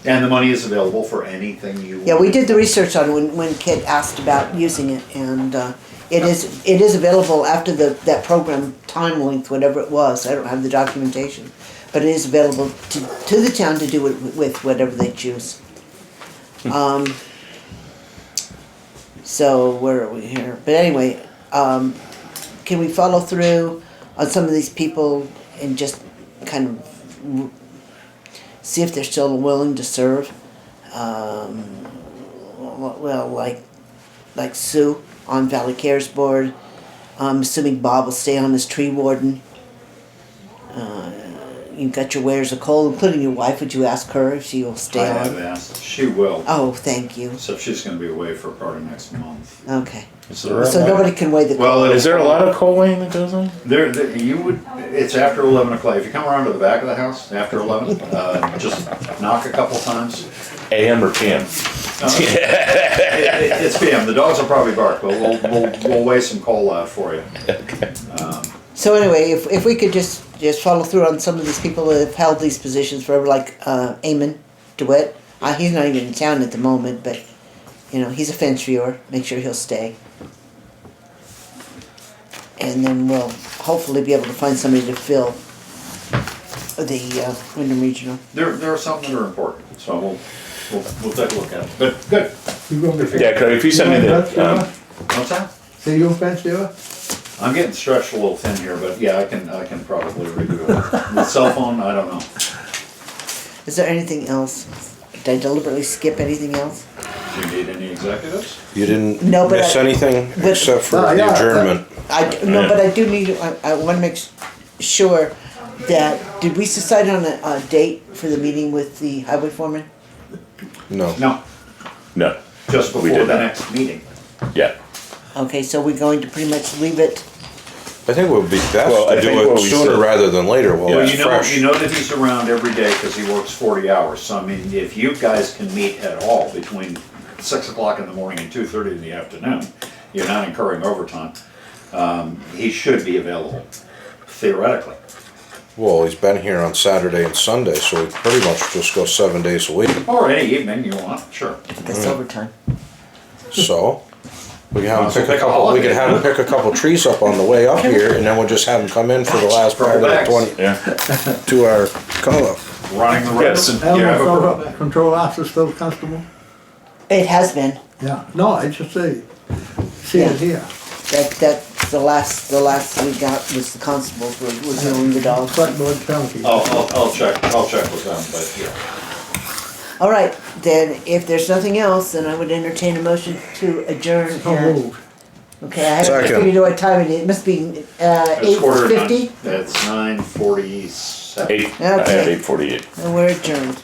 And the money is available for anything you. Yeah, we did the research on it when Kit asked about using it, and it is available after that program time length, whatever it was. I don't have the documentation, but it is available to the town to do it with whatever they choose. So where are we here? But anyway, can we follow through on some of these people and just kind of see if they're still willing to serve? Well, like Sue on Valley Cares Board. I'm assuming Bob will stay on as tree warden. You've got your wares of coal, including your wife. Would you ask her if she will I stay have on? asked, she will, Oh, thank you. so she's gonna be away for part of next month. Okay. So, So nobody can weigh the coal. well, Is there a lot of coal weighing that goes on? it's after 11 o'clock. If you come around to the back of the house after 11, just knock a couple times. AM or PM? It's PM. The dogs will probably bark, but we'll weigh some coal out for you. So anyway, if we could just follow through on some of these people that have held these positions forever, like Eamon DeWitt. He's not even in town at the moment, but he's a fence viewer. Make sure he'll stay. And then we'll hopefully be able to find somebody to fill the Wyndham Regional. There are some that are important, so we'll take a look at it. But good. You gonna be Yeah, Craig, if you send me the, What's that? Say you a fence viewer? I'm getting stretched a little thin here, but yeah, I can probably redo it. With cell phone, I don't know. Is there anything else? Did I deliberately skip anything else? Do you need any executives? You didn't No, but miss anything but- except for No, the yeah, adjournment. But I do need. I want to make sure that, did we decide on a date for the meeting with the highway foreman? No. No, No, just We before did the that. next meeting. yeah. Okay, so we're going to pretty much leave it, I think it would be Well, best I to think do what it we sooner said- rather than later while Yeah. Well, it's fresh. you know that he's around every day because he works 40 hours. So I mean, if you guys can meet at all between 6 o'clock in the morning and 2:30 in the afternoon, you're not incurring overtime. He should be available theoretically. Well, he's been here on Saturday and Sunday, so he pretty much just goes 7 days a week. Or any evening you want, sure. that's overtime. So we can have him Also pick a pick a couple. We holiday. can have him pick a couple trees up on the way up here, and then we'll just have him come in for the last part of the Bags. 22-hour call-up. Running the Yes, roads. and- Yeah, Animal control officer still constable? It has been, Yeah, no, I just say, see it here. that's the last we got was the constables were doing the dogs. Selectboard County. I'll check with them, but yeah. All right, then if there's nothing else, then I would entertain a motion to adjourn So at, moved. okay, I haven't Second. figured out what time it is, it must be, It's quarter to 8:50, nine. It's 9:47. I had Okay. 8:48. and we're adjourned.